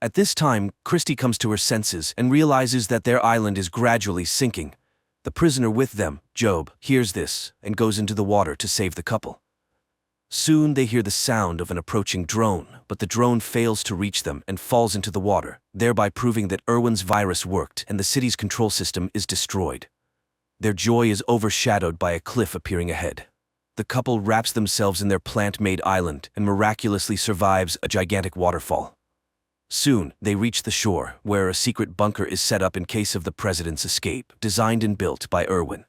At this time, Christy comes to her senses and realizes that their island is gradually sinking. The prisoner with them, Job, hears this and goes into the water to save the couple. Soon they hear the sound of an approaching drone, but the drone fails to reach them and falls into the water, thereby proving that Erwin's virus worked and the city's control system is destroyed. Their joy is overshadowed by a cliff appearing ahead. The couple wraps themselves in their plant-made island and miraculously survives a gigantic waterfall. Soon, they reach the shore, where a secret bunker is set up in case of the president's escape, designed and built by Erwin.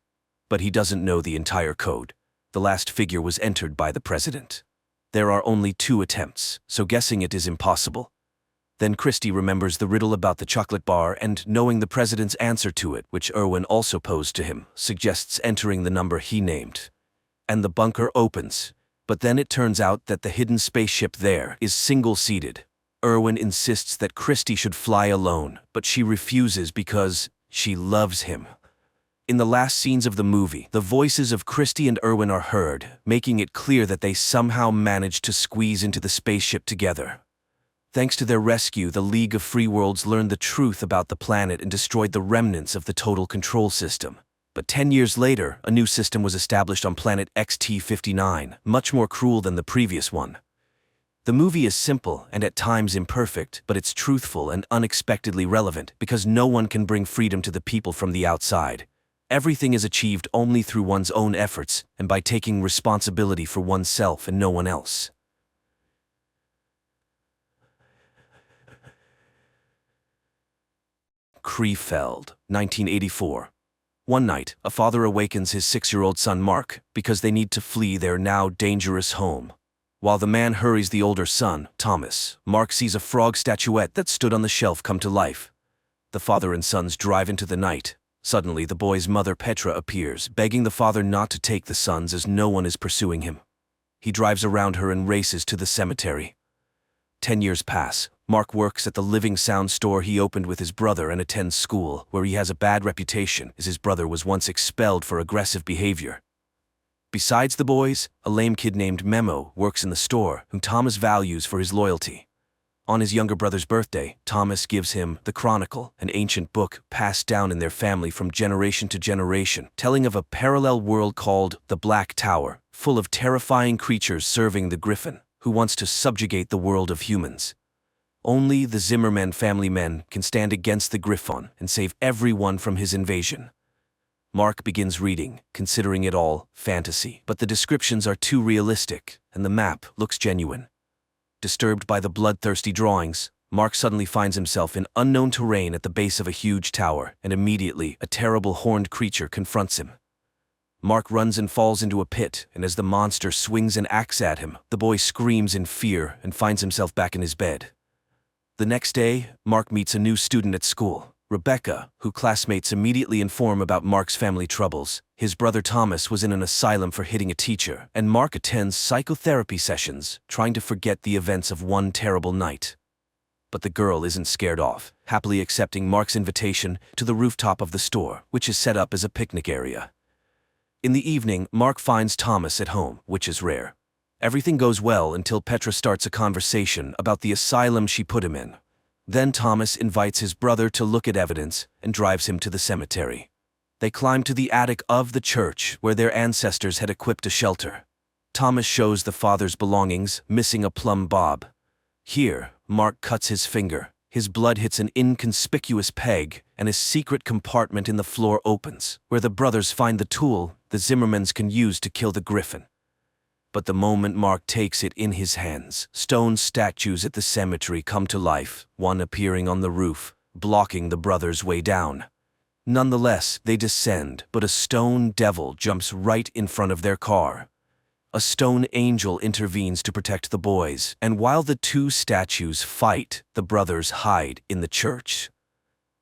But he doesn't know the entire code. The last figure was entered by the president. There are only 2 attempts, so guessing it is impossible. Then Christy remembers the riddle about the chocolate bar and, knowing the president's answer to it, which Erwin also posed to him, suggests entering the number he named. And the bunker opens. But then it turns out that the hidden spaceship there is single-seated. Erwin insists that Christy should fly alone, but she refuses because she loves him. In the last scenes of the movie, the voices of Christy and Erwin are heard, making it clear that they somehow managed to squeeze into the spaceship together. Thanks to their rescue, the League of Free Worlds learned the truth about the planet and destroyed the remnants of the total control system. But 10 years later, a new system was established on planet XT-59, much more cruel than the previous one. The movie is simple and at times imperfect, but it's truthful and unexpectedly relevant because no one can bring freedom to the people from the outside. Everything is achieved only through one's own efforts and by taking responsibility for oneself and no one else. Krefeld, 1984. One night, a father awakens his 6-year-old son Mark because they need to flee their now dangerous home. While the man hurries the older son, Thomas, Mark sees a frog statuette that stood on the shelf come to life. The father and sons drive into the night. Suddenly, the boy's mother Petra appears, begging the father not to take the sons as no one is pursuing him. He drives around her and races to the cemetery. 10 years pass. Mark works at the living sound store he opened with his brother and attends school, where he has a bad reputation as his brother was once expelled for aggressive behavior. Besides the boys, a lame kid named Memo works in the store, whom Thomas values for his loyalty. On his younger brother's birthday, Thomas gives him the Chronicle, an ancient book passed down in their family from generation to generation, telling of a parallel world called the Black Tower, full of terrifying creatures serving the Griffin, who wants to subjugate the world of humans. Only the Zimmerman family men can stand against the Griffon and save everyone from his invasion. Mark begins reading, considering it all fantasy, but the descriptions are too realistic, and the map looks genuine. Disturbed by the bloodthirsty drawings, Mark suddenly finds himself in unknown terrain at the base of a huge tower, and immediately a terrible horned creature confronts him. Mark runs and falls into a pit, and as the monster swings an axe at him, the boy screams in fear and finds himself back in his bed. The next day, Mark meets a new student at school, Rebecca, who classmates immediately inform about Mark's family troubles. His brother Thomas was in an asylum for hitting a teacher, and Mark attends psychotherapy sessions, trying to forget the events of one terrible night. But the girl isn't scared off, happily accepting Mark's invitation to the rooftop of the store, which is set up as a picnic area. In the evening, Mark finds Thomas at home, which is rare. Everything goes well until Petra starts a conversation about the asylum she put him in. Then Thomas invites his brother to look at evidence and drives him to the cemetery. They climb to the attic of the church where their ancestors had equipped a shelter. Thomas shows the father's belongings, missing a plumb bob. Here, Mark cuts his finger. His blood hits an inconspicuous peg, and a secret compartment in the floor opens, where the brothers find the tool the Zimmermans can use to kill the Griffin. But the moment Mark takes it in his hands, stone statues at the cemetery come to life, one appearing on the roof, blocking the brothers' way down. Nonetheless, they descend, but a stone devil jumps right in front of their car. A stone angel intervenes to protect the boys, and while the two statues fight, the brothers hide in the church.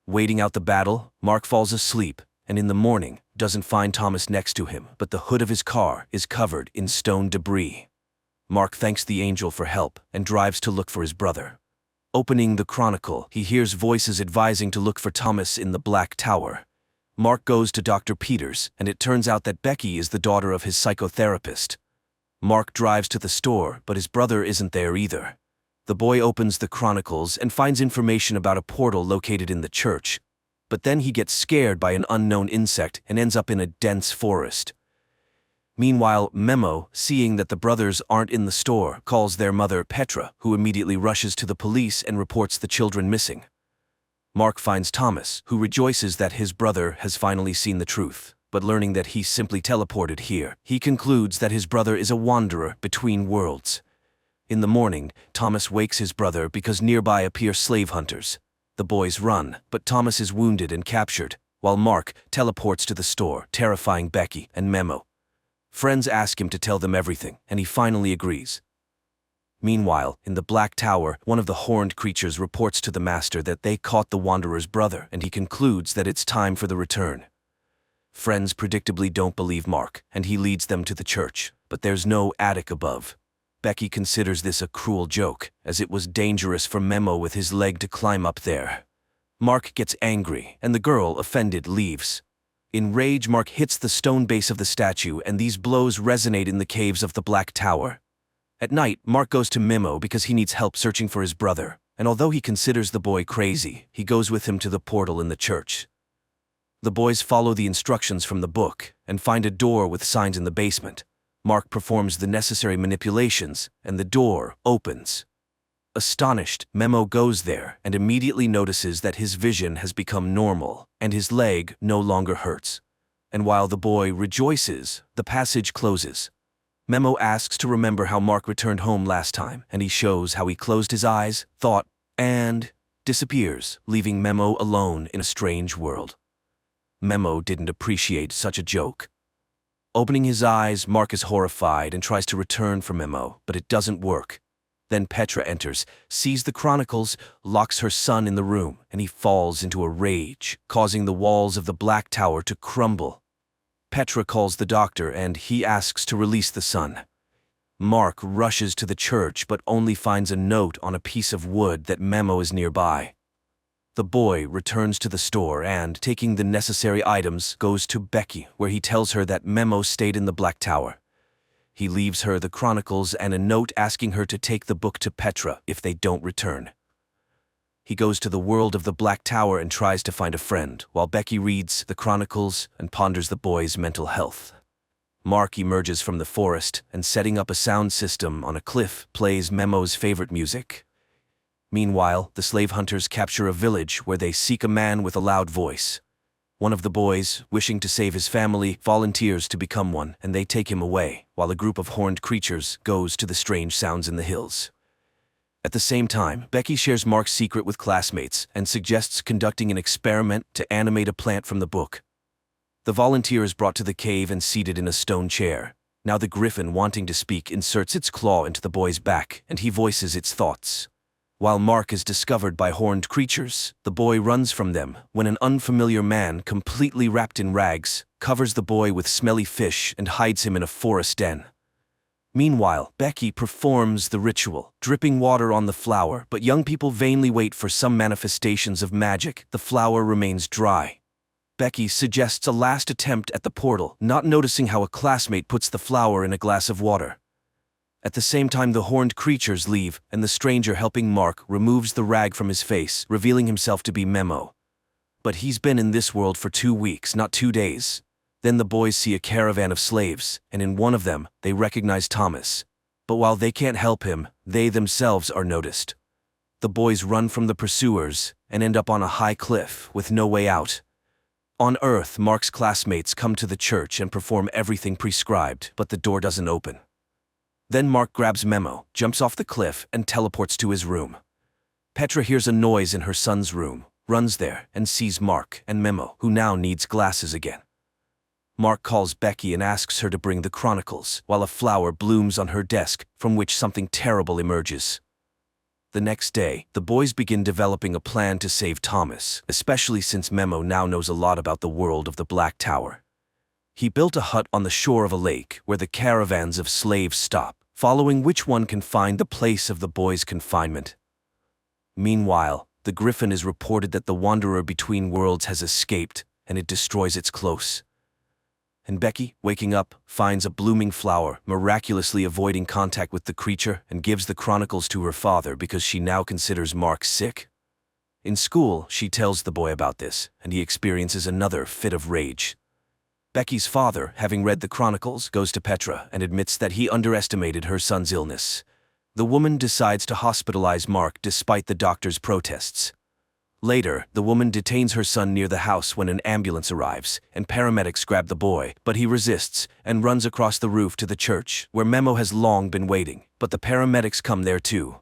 Waiting out the battle, Mark falls asleep, and in the morning, doesn't find Thomas next to him, but the hood of his car is covered in stone debris. Mark thanks the angel for help and drives to look for his brother. Opening the Chronicle, he hears voices advising to look for Thomas in the Black Tower. Mark goes to Dr. Peters, and it turns out that Becky is the daughter of his psychotherapist. Mark drives to the store, but his brother isn't there either. The boy opens the Chronicles and finds information about a portal located in the church, but then he gets scared by an unknown insect and ends up in a dense forest. Meanwhile, Memo, seeing that the brothers aren't in the store, calls their mother, Petra, who immediately rushes to the police and reports the children missing. Mark finds Thomas, who rejoices that his brother has finally seen the truth, but learning that he simply teleported here, he concludes that his brother is a wanderer between worlds. In the morning, Thomas wakes his brother because nearby appear slave hunters. The boys run, but Thomas is wounded and captured, while Mark teleports to the store, terrifying Becky and Memo. Friends ask him to tell them everything, and he finally agrees. Meanwhile, in the Black Tower, one of the horned creatures reports to the master that they caught the Wanderer's brother, and he concludes that it's time for the return. Friends predictably don't believe Mark, and he leads them to the church, but there's no attic above. Becky considers this a cruel joke, as it was dangerous for Memo with his leg to climb up there. Mark gets angry, and the girl, offended, leaves. In rage, Mark hits the stone base of the statue, and these blows resonate in the caves of the Black Tower. At night, Mark goes to Memo because he needs help searching for his brother, and although he considers the boy crazy, he goes with him to the portal in the church. The boys follow the instructions from the book and find a door with signs in the basement. Mark performs the necessary manipulations, and the door opens. Astonished, Memo goes there and immediately notices that his vision has become normal, and his leg no longer hurts. And while the boy rejoices, the passage closes. Memo asks to remember how Mark returned home last time, and he shows how he closed his eyes, thought, and disappears, leaving Memo alone in a strange world. Memo didn't appreciate such a joke. Opening his eyes, Mark is horrified and tries to return for Memo, but it doesn't work. Then Petra enters, sees the chronicles, locks her son in the room, and he falls into a rage, causing the walls of the Black Tower to crumble. Petra calls the doctor, and he asks to release the son. Mark rushes to the church but only finds a note on a piece of wood that Memo is nearby. The boy returns to the store and, taking the necessary items, goes to Becky, where he tells her that Memo stayed in the Black Tower. He leaves her the chronicles and a note asking her to take the book to Petra if they don't return. He goes to the world of the Black Tower and tries to find a friend, while Becky reads the chronicles and ponders the boy's mental health. Mark emerges from the forest and, setting up a sound system on a cliff, plays Memo's favorite music. Meanwhile, the slave hunters capture a village where they seek a man with a loud voice. One of the boys, wishing to save his family, volunteers to become one, and they take him away, while a group of horned creatures goes to the strange sounds in the hills. At the same time, Becky shares Mark's secret with classmates and suggests conducting an experiment to animate a plant from the book. The volunteer is brought to the cave and seated in a stone chair. Now the griffin, wanting to speak, inserts its claw into the boy's back, and he voices its thoughts. While Mark is discovered by horned creatures, the boy runs from them when an unfamiliar man, completely wrapped in rags, covers the boy with smelly fish and hides him in a forest den. Meanwhile, Becky performs the ritual, dripping water on the flower, but young people vainly wait for some manifestations of magic. The flower remains dry. Becky suggests a last attempt at the portal, not noticing how a classmate puts the flower in a glass of water. At the same time, the horned creatures leave, and the stranger helping Mark removes the rag from his face, revealing himself to be Memo. But he's been in this world for 2 weeks, not 2 days. Then the boys see a caravan of slaves, and in one of them, they recognize Thomas. But while they can't help him, they themselves are noticed. The boys run from the pursuers and end up on a high cliff with no way out. On Earth, Mark's classmates come to the church and perform everything prescribed, but the door doesn't open. Then Mark grabs Memo, jumps off the cliff, and teleports to his room. Petra hears a noise in her son's room, runs there, and sees Mark and Memo, who now needs glasses again. Mark calls Becky and asks her to bring the chronicles, while a flower blooms on her desk, from which something terrible emerges. The next day, the boys begin developing a plan to save Thomas, especially since Memo now knows a lot about the world of the Black Tower. He built a hut on the shore of a lake where the caravans of slaves stop, following which one can find the place of the boys' confinement. Meanwhile, the griffin is reported that the wanderer between worlds has escaped, and it destroys its close. And Becky, waking up, finds a blooming flower, miraculously avoiding contact with the creature, and gives the chronicles to her father because she now considers Mark sick. In school, she tells the boy about this, and he experiences another fit of rage. Becky's father, having read the chronicles, goes to Petra and admits that he underestimated her son's illness. The woman decides to hospitalize Mark despite the doctor's protests. Later, the woman detains her son near the house when an ambulance arrives, and paramedics grab the boy, but he resists and runs across the roof to the church, where Memo has long been waiting, but the paramedics come there too.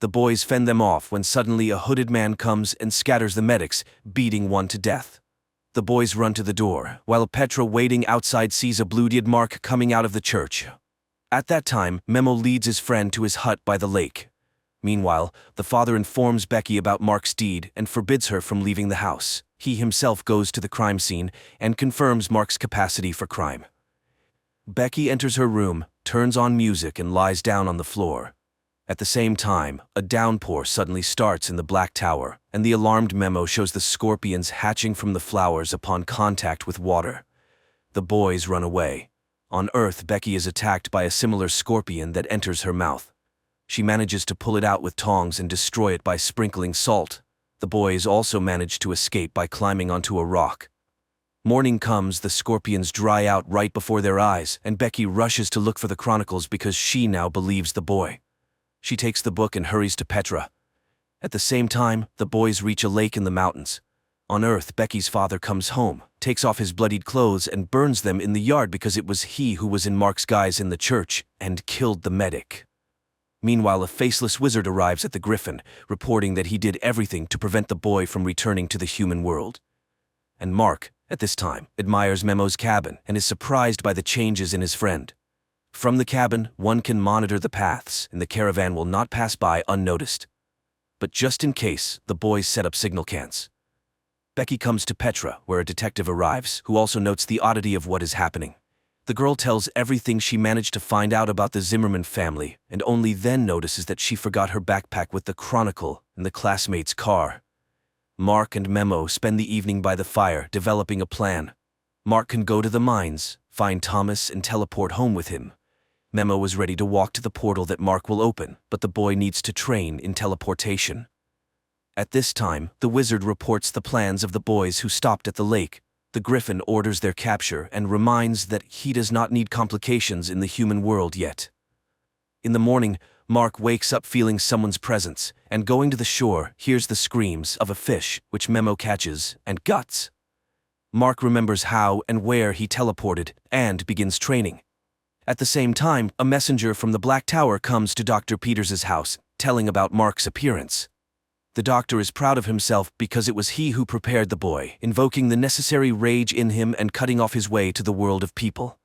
The boys fend them off when suddenly a hooded man comes and scatters the medics, beating one to death. The boys run to the door, while Petra waiting outside sees a bloodied Mark coming out of the church. At that time, Memo leads his friend to his hut by the lake. Meanwhile, the father informs Becky about Mark's deed and forbids her from leaving the house. He himself goes to the crime scene and confirms Mark's capacity for crime. Becky enters her room, turns on music and lies down on the floor. At the same time, a downpour suddenly starts in the Black Tower, and the alarmed Memo shows the scorpions hatching from the flowers upon contact with water. The boys run away. On Earth, Becky is attacked by a similar scorpion that enters her mouth. She manages to pull it out with tongs and destroy it by sprinkling salt. The boys also manage to escape by climbing onto a rock. Morning comes, the scorpions dry out right before their eyes, and Becky rushes to look for the chronicles because she now believes the boy. She takes the book and hurries to Petra. At the same time, the boys reach a lake in the mountains. On Earth, Becky's father comes home, takes off his bloodied clothes and burns them in the yard because it was he who was in Mark's guise in the church and killed the medic. Meanwhile, a faceless wizard arrives at the Griffin, reporting that he did everything to prevent the boy from returning to the human world. And Mark, at this time, admires Memo's cabin and is surprised by the changes in his friend. From the cabin, one can monitor the paths, and the caravan will not pass by unnoticed. But just in case, the boys set up signal cans. Becky comes to Petra, where a detective arrives, who also notes the oddity of what is happening. The girl tells everything she managed to find out about the Zimmerman family, and only then notices that she forgot her backpack with the chronicle and the classmate's car. Mark and Memo spend the evening by the fire, developing a plan. Mark can go to the mines, find Thomas, and teleport home with him. Memo is ready to walk to the portal that Mark will open, but the boy needs to train in teleportation. At this time, the wizard reports the plans of the boys who stopped at the lake. The Griffin orders their capture and reminds that he does not need complications in the human world yet. In the morning, Mark wakes up feeling someone's presence, and going to the shore, hears the screams of a fish, which Memo catches, and guts. Mark remembers how and where he teleported, and begins training. At the same time, a messenger from the Black Tower comes to Dr. Peters's house, telling about Mark's appearance. The doctor is proud of himself because it was he who prepared the boy, invoking the necessary rage in him and cutting off his way to the world of people.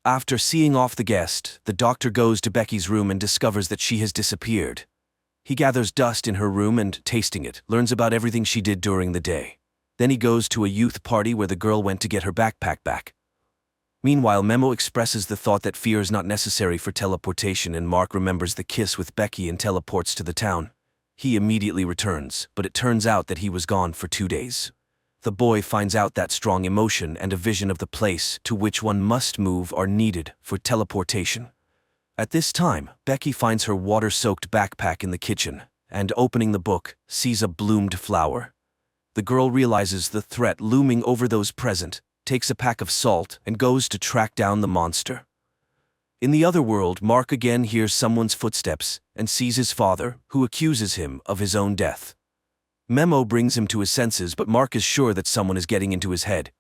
After seeing off the guest, the doctor goes to Becky's room and discovers that she has disappeared. He gathers dust in her room and, tasting it, learns about everything she did during the day. Then he goes to a youth party where the girl went to get her backpack back. Meanwhile, Memo expresses the thought that fear is not necessary for teleportation, and Mark remembers the kiss with Becky and teleports to the town. He immediately returns, but it turns out that he was gone for 2 days. The boy finds out that strong emotion and a vision of the place to which one must move are needed for teleportation. At this time, Becky finds her water-soaked backpack in the kitchen, and opening the book, sees a bloomed flower. The girl realizes the threat looming over those present, takes a pack of salt, and goes to track down the monster. In the other world, Mark again hears someone's footsteps and sees his father, who accuses him of his own death. Memo brings him to his senses, but Mark is sure that someone is getting into his head.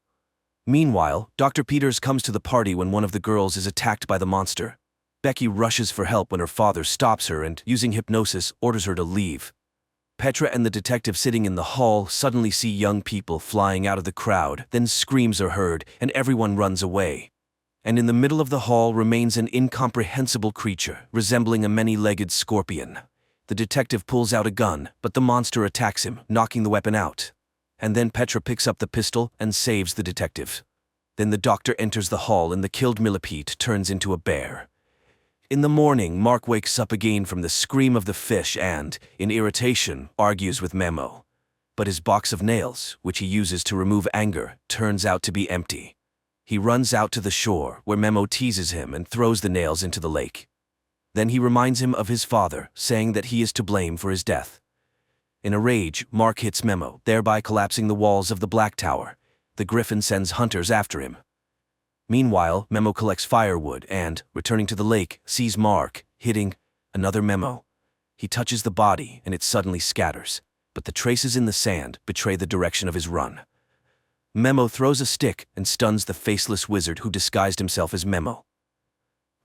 Meanwhile, Dr. Peters comes to the party when one of the girls is attacked by the monster. Becky rushes for help when her father stops her and, using hypnosis, orders her to leave. Petra and the detective sitting in the hall suddenly see young people flying out of the crowd, then screams are heard, and everyone runs away. And in the middle of the hall remains an incomprehensible creature, resembling a many-legged scorpion. The detective pulls out a gun, but the monster attacks him, knocking the weapon out. And then Petra picks up the pistol and saves the detective. Then the doctor enters the hall and the killed millipede turns into a bear. In the morning, Mark wakes up again from the scream of the fish and, in irritation, argues with Memo. But his box of nails, which he uses to remove anger, turns out to be empty. He runs out to the shore, where Memo teases him and throws the nails into the lake. Then he reminds him of his father, saying that he is to blame for his death. In a rage, Mark hits Memo, thereby collapsing the walls of the Black Tower. The Griffin sends hunters after him. Meanwhile, Memo collects firewood and, returning to the lake, sees Mark hitting another Memo. He touches the body and it suddenly scatters, but the traces in the sand betray the direction of his run. Memo throws a stick and stuns the faceless wizard who disguised himself as Memo.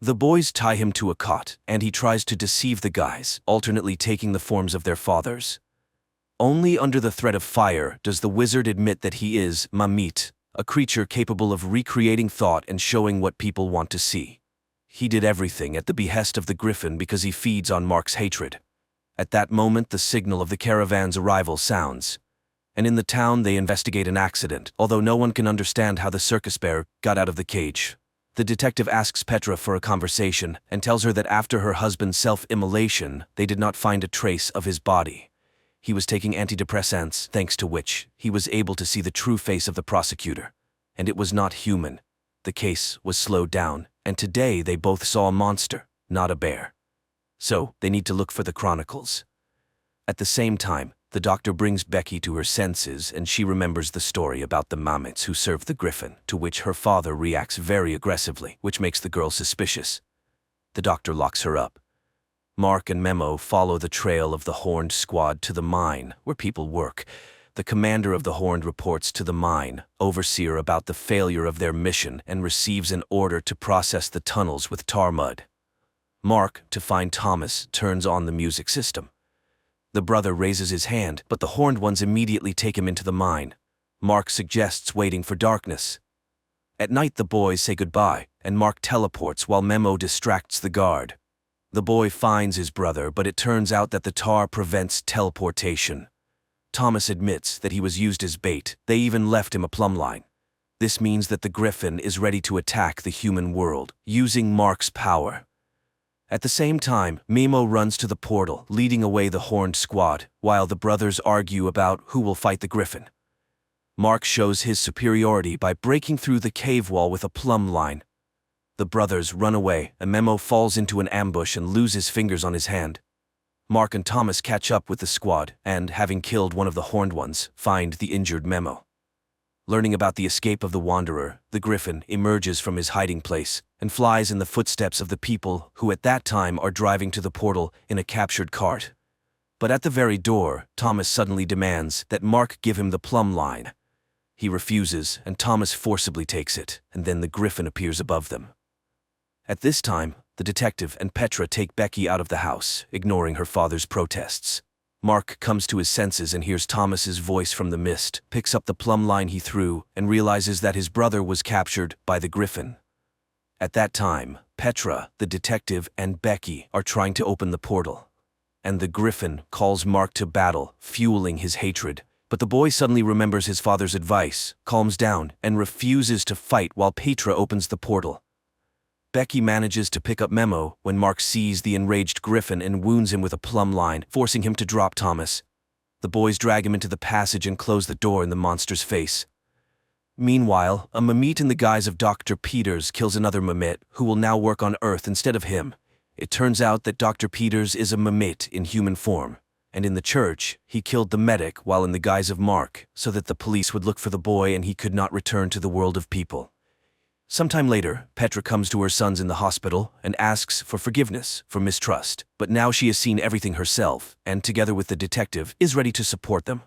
The boys tie him to a cot, and he tries to deceive the guys, alternately taking the forms of their fathers. Only under the threat of fire does the wizard admit that he is Mermaid, a creature capable of recreating thought and showing what people want to see. He did everything at the behest of the griffin because he feeds on Mark's hatred. At that moment, the signal of the caravan's arrival sounds, and in the town they investigate an accident, although no one can understand how the circus bear got out of the cage. The detective asks Petra for a conversation and tells her that after her husband's self-immolation, they did not find a trace of his body. He was taking antidepressants, thanks to which he was able to see the true face of the prosecutor. And it was not human. The case was slowed down, and today they both saw a monster, not a bear. So, they need to look for the chronicles. At the same time, the doctor brings Becky to her senses and she remembers the story about the Mermaids who served the griffin, to which her father reacts very aggressively, which makes the girl suspicious. The doctor locks her up. Mark and Memo follow the trail of the Horned squad to the mine, where people work. The commander of the Horned reports to the mine overseer about the failure of their mission and receives an order to process the tunnels with tar mud. Mark, to find Thomas, turns on the music system. The brother raises his hand, but the Horned ones immediately take him into the mine. Mark suggests waiting for darkness. At night the boys say goodbye, and Mark teleports while Memo distracts the guard. The boy finds his brother, but it turns out that the tar prevents teleportation. Thomas admits that he was used as bait. They even left him a plumb line. This means that the griffin is ready to attack the human world, using Mark's power. At the same time, Memo runs to the portal, leading away the Horned squad, while the brothers argue about who will fight the griffin. Mark shows his superiority by breaking through the cave wall with a plumb line. The brothers run away, and Memo falls into an ambush and loses fingers on his hand. Mark and Thomas catch up with the squad, and, having killed one of the Horned ones, find the injured Memo. Learning about the escape of the Wanderer, the griffin emerges from his hiding place and flies in the footsteps of the people who at that time are driving to the portal in a captured cart. But at the very door, Thomas suddenly demands that Mark give him the plumb line. He refuses, and Thomas forcibly takes it, and then the griffin appears above them. At this time, the detective and Petra take Becky out of the house, ignoring her father's protests. Mark comes to his senses and hears Thomas's voice from the mist, picks up the plumb line he threw, and realizes that his brother was captured by the griffin. At that time, Petra, the detective, and Becky are trying to open the portal. And the griffin calls Mark to battle, fueling his hatred. But the boy suddenly remembers his father's advice, calms down, and refuses to fight while Petra opens the portal. Becky manages to pick up Memo when Mark sees the enraged griffin and wounds him with a plumb line, forcing him to drop Thomas. The boys drag him into the passage and close the door in the monster's face. Meanwhile, a Mermaid in the guise of Dr. Peters kills another Mermaid who will now work on Earth instead of him. It turns out that Dr. Peters is a Mermaid in human form, and in the church, he killed the medic while in the guise of Mark, so that the police would look for the boy and he could not return to the world of people. Sometime later, Petra comes to her sons in the hospital and asks for forgiveness for mistrust, but now she has seen everything herself and, together with the detective, is ready to support them.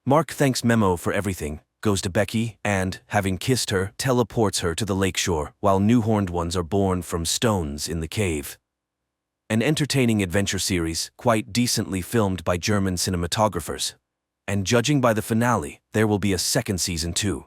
Mark thanks Memo for everything, goes to Becky, and, having kissed her, teleports her to the lakeshore, while new Horned ones are born from stones in the cave. An entertaining adventure series, quite decently filmed by German cinematographers. And judging by the finale, there will be a second season too.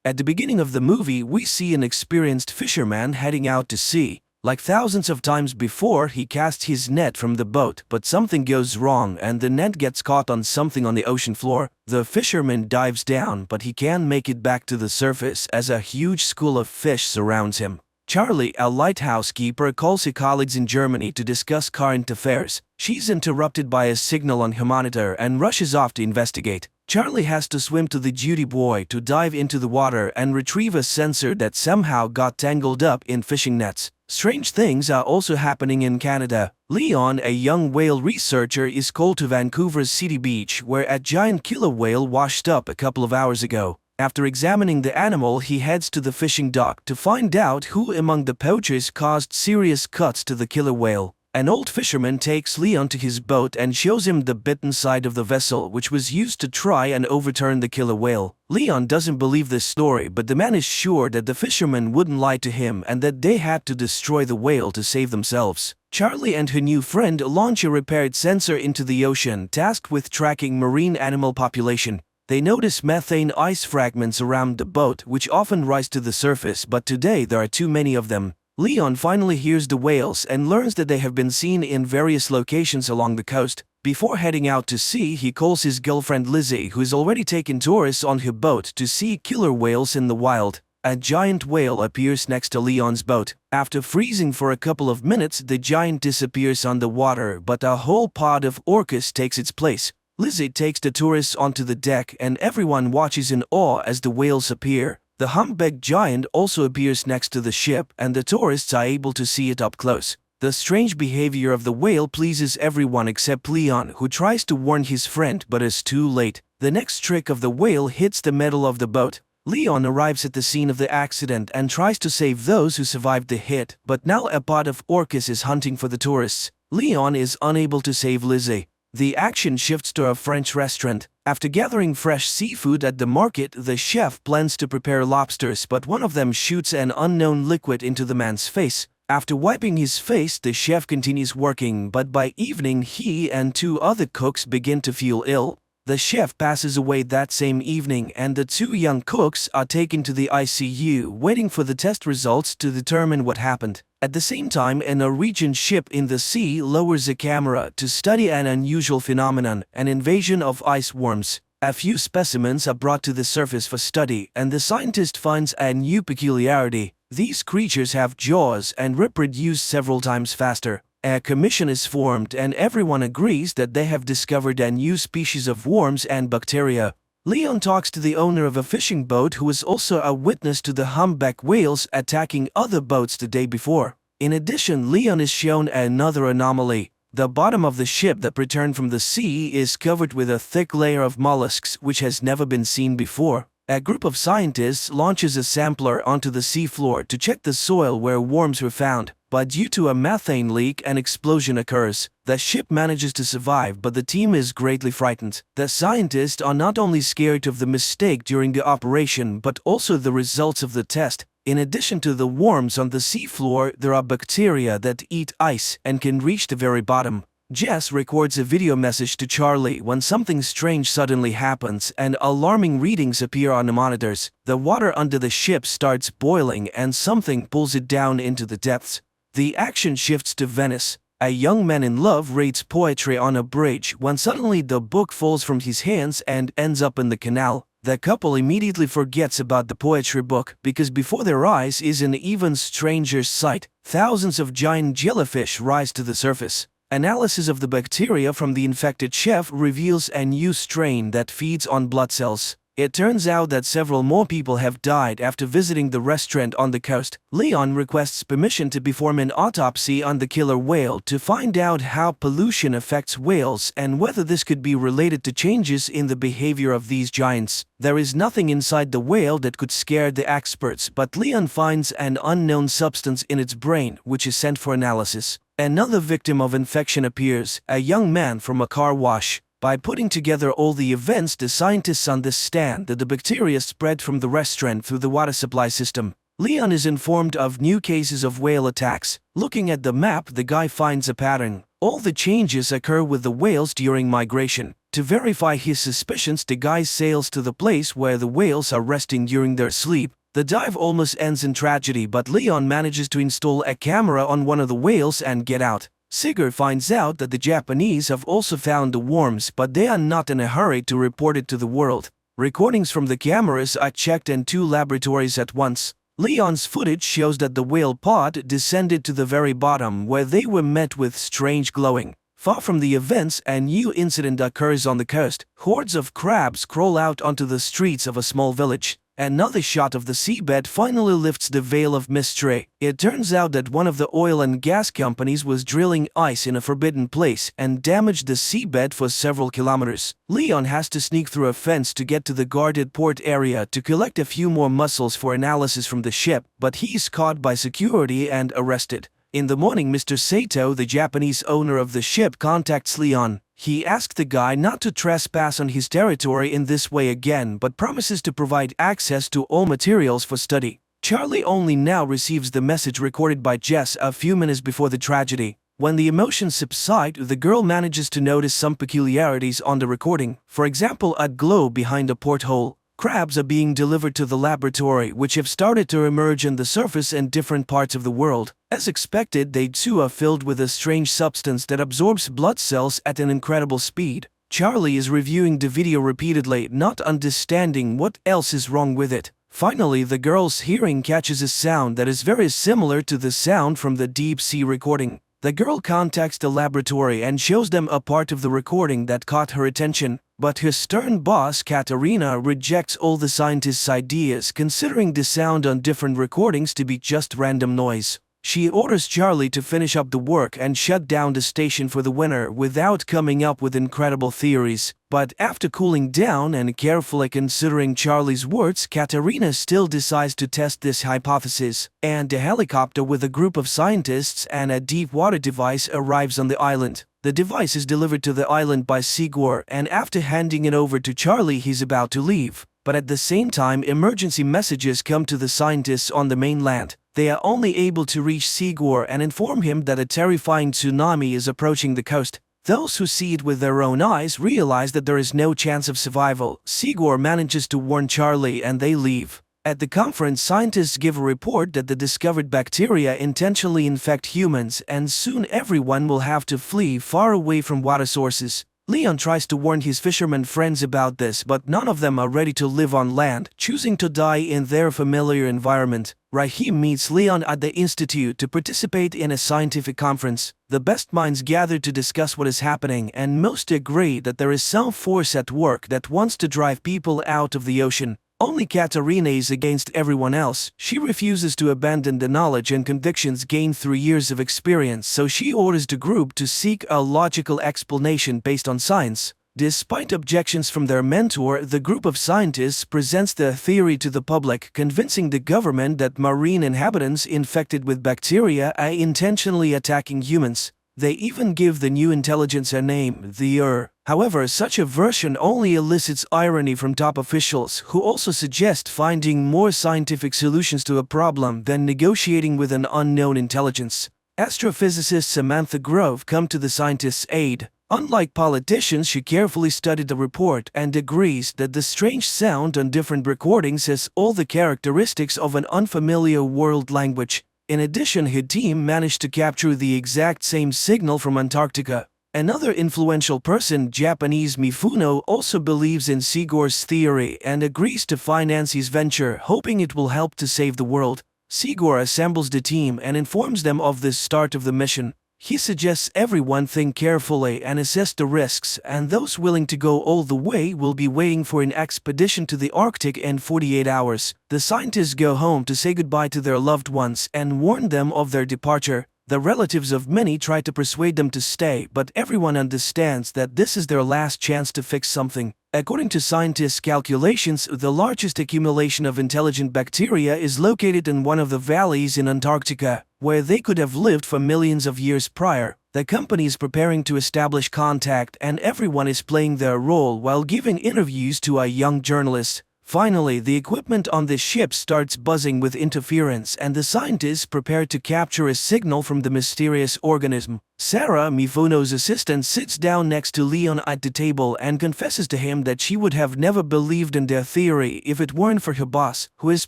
At the beginning of the movie, we see an experienced fisherman heading out to sea. Like thousands of times before, he casts his net from the boat, but something goes wrong and the net gets caught on something on the ocean floor. The fisherman dives down, but he can't make it back to the surface as a huge school of fish surrounds him. Charlie, a lighthouse keeper, calls her colleagues in Germany to discuss current affairs. She's interrupted by a signal on her monitor and rushes off to investigate. Charlie has to swim to the duty boy to dive into the water and retrieve a sensor that somehow got tangled up in fishing nets. Strange things are also happening in Canada. Leon, a young whale researcher, is called to Vancouver's City Beach, where a giant killer whale washed up a couple of hours ago. After examining the animal, he heads to the fishing dock to find out who among the poachers caused serious cuts to the killer whale. An old fisherman takes Leon to his boat and shows him the bitten side of the vessel which was used to try and overturn the killer whale. Leon doesn't believe this story, but the man is sure that the fisherman wouldn't lie to him and that they had to destroy the whale to save themselves. Charlie and her new friend launch a repaired sensor into the ocean, tasked with tracking marine animal population. They notice methane ice fragments around the boat, which often rise to the surface, but today there are too many of them. Leon finally hears the whales and learns that they have been seen in various locations along the coast. Before heading out to sea, he calls his girlfriend Lizzie, who has already taken tourists on her boat to see killer whales in the wild. A giant whale appears next to Leon's boat. After freezing for a couple of minutes, the giant disappears underwater, but a whole pod of orcas takes its place. Lizzie takes the tourists onto the deck and everyone watches in awe as the whales appear. The humpback giant also appears next to the ship and the tourists are able to see it up close. The strange behavior of the whale pleases everyone except Leon, who tries to warn his friend but is too late. The next trick of the whale hits the metal of the boat. Leon arrives at the scene of the accident and tries to save those who survived the hit, but now a pod of orcas is hunting for the tourists. Leon is unable to save Lizzie. The action shifts to a French restaurant. After gathering fresh seafood at the market, the chef plans to prepare lobsters, but one of them shoots an unknown liquid into the man's face. After wiping his face, the chef continues working, but by evening he and two other cooks begin to feel ill. The chef passes away that same evening and the two young cooks are taken to the ICU, waiting for the test results to determine what happened. At the same time, a Norwegian ship in the sea lowers a camera to study an unusual phenomenon, an invasion of ice worms. A few specimens are brought to the surface for study, and the scientist finds a new peculiarity. These creatures have jaws and reproduce several times faster. A commission is formed and everyone agrees that they have discovered a new species of worms and bacteria. Leon talks to the owner of a fishing boat who was also a witness to the humpback whales attacking other boats the day before. In addition, Leon is shown another anomaly. The bottom of the ship that returned from the sea is covered with a thick layer of mollusks which has never been seen before. A group of scientists launches a sampler onto the seafloor to check the soil where worms were found, but due to a methane leak, an explosion occurs. The ship manages to survive, but the team is greatly frightened. The scientists are not only scared of the mistake during the operation, but also the results of the test. In addition to the worms on the seafloor, there are bacteria that eat ice and can reach the very bottom. Jess records a video message to Charlie when something strange suddenly happens and alarming readings appear on the monitors. The water under the ship starts boiling and something pulls it down into the depths. The action shifts to Venice. A young man in love reads poetry on a bridge when suddenly the book falls from his hands and ends up in the canal. The couple immediately forgets about the poetry book because before their eyes is an even stranger sight. Thousands of giant jellyfish rise to the surface. Analysis of the bacteria from the infected chef reveals a new strain that feeds on blood cells. It turns out that several more people have died after visiting the restaurant on the coast. Leon requests permission to perform an autopsy on the killer whale to find out how pollution affects whales and whether this could be related to changes in the behavior of these giants. There is nothing inside the whale that could scare the experts, but Leon finds an unknown substance in its brain, which is sent for analysis. Another victim of infection appears, a young man from a car wash. By putting together all the events, the scientists understand that the bacteria spread from the restaurant through the water supply system. Leon is informed of new cases of whale attacks. Looking at the map, the guy finds a pattern. All the changes occur with the whales during migration. To verify his suspicions, the guy sails to the place where the whales are resting during their sleep. The dive almost ends in tragedy, but Leon manages to install a camera on one of the whales and get out. Sigurd finds out that the Japanese have also found the worms, but they are not in a hurry to report it to the world. Recordings from the cameras are checked in 2 laboratories at once. Leon's footage shows that the whale pod descended to the very bottom, where they were met with strange glowing. Far from the events, a new incident occurs on the coast. Hordes of crabs crawl out onto the streets of a small village. Another shot of the seabed finally lifts the veil of mystery. It turns out that one of the oil and gas companies was drilling ice in a forbidden place and damaged the seabed for several kilometers. Leon has to sneak through a fence to get to the guarded port area to collect a few more mussels for analysis from the ship, but he's caught by security and arrested. In the morning, Mr. Sato, the Japanese owner of the ship, contacts Leon. He asks the guy not to trespass on his territory in this way again, but promises to provide access to all materials for study. Charlie only now receives the message recorded by Jess a few minutes before the tragedy. When the emotions subside, the girl manages to notice some peculiarities on the recording. For example, a glow behind a porthole. Crabs are being delivered to the laboratory, which have started to emerge on the surface in different parts of the world. As expected, they too are filled with a strange substance that absorbs blood cells at an incredible speed. Charlie is reviewing the video repeatedly, not understanding what else is wrong with it. Finally, the girl's hearing catches a sound that is very similar to the sound from the deep-sea recording. The girl contacts the laboratory and shows them a part of the recording that caught her attention, but her stern boss, Katerina, rejects all the scientists' ideas, considering the sound on different recordings to be just random noise. She orders Charlie to finish up the work and shut down the station for the winter without coming up with incredible theories. But after cooling down and carefully considering Charlie's words, Katerina still decides to test this hypothesis, and a helicopter with a group of scientists and a deep water device arrives on the island. The device is delivered to the island by Sigor, and after handing it over to Charlie, he's about to leave. But at the same time, emergency messages come to the scientists on the mainland. They are only able to reach Sigor and inform him that a terrifying tsunami is approaching the coast. Those who see it with their own eyes realize that there is no chance of survival. Sigor manages to warn Charlie and they leave. At the conference, scientists give a report that the discovered bacteria intentionally infect humans, and soon everyone will have to flee far away from water sources. Leon tries to warn his fishermen friends about this, but none of them are ready to live on land, choosing to die in their familiar environment. Rahim meets Leon at the institute to participate in a scientific conference. The best minds gather to discuss what is happening, and most agree that there is some force at work that wants to drive people out of the ocean. Only Katerina is against everyone else. She refuses to abandon the knowledge and convictions gained through years of experience, so she orders the group to seek a logical explanation based on science. Despite objections from their mentor, the group of scientists presents their theory to the public, convincing the government that marine inhabitants infected with bacteria are intentionally attacking humans. They even give the new intelligence a name, the However, such a version only elicits irony from top officials, who also suggest finding more scientific solutions to a problem than negotiating with an unknown intelligence. Astrophysicist Samantha Grove comes to the scientists' aid. Unlike politicians, she carefully studied the report and agrees that the strange sound on different recordings has all the characteristics of an unfamiliar world language. In addition, her team managed to capture the exact same signal from Antarctica. Another influential person, Japanese Mifuno, also believes in Sigor's theory and agrees to finance his venture, hoping it will help to save the world. Sigor assembles the team and informs them of the start of the mission. He suggests everyone think carefully and assess the risks, and those willing to go all the way will be waiting for an expedition to the Arctic in 48 hours. The scientists go home to say goodbye to their loved ones and warn them of their departure. The relatives of many try to persuade them to stay, but everyone understands that this is their last chance to fix something. According to scientists' calculations, the largest accumulation of intelligent bacteria is located in one of the valleys in Antarctica, where they could have lived for millions of years prior. The company is preparing to establish contact, and everyone is playing their role while giving interviews to a young journalist. Finally, the equipment on the ship starts buzzing with interference, and the scientists prepare to capture a signal from the mysterious organism. Sarah, Mifuno's assistant, sits down next to Leon at the table and confesses to him that she would have never believed in their theory if it weren't for her boss, who has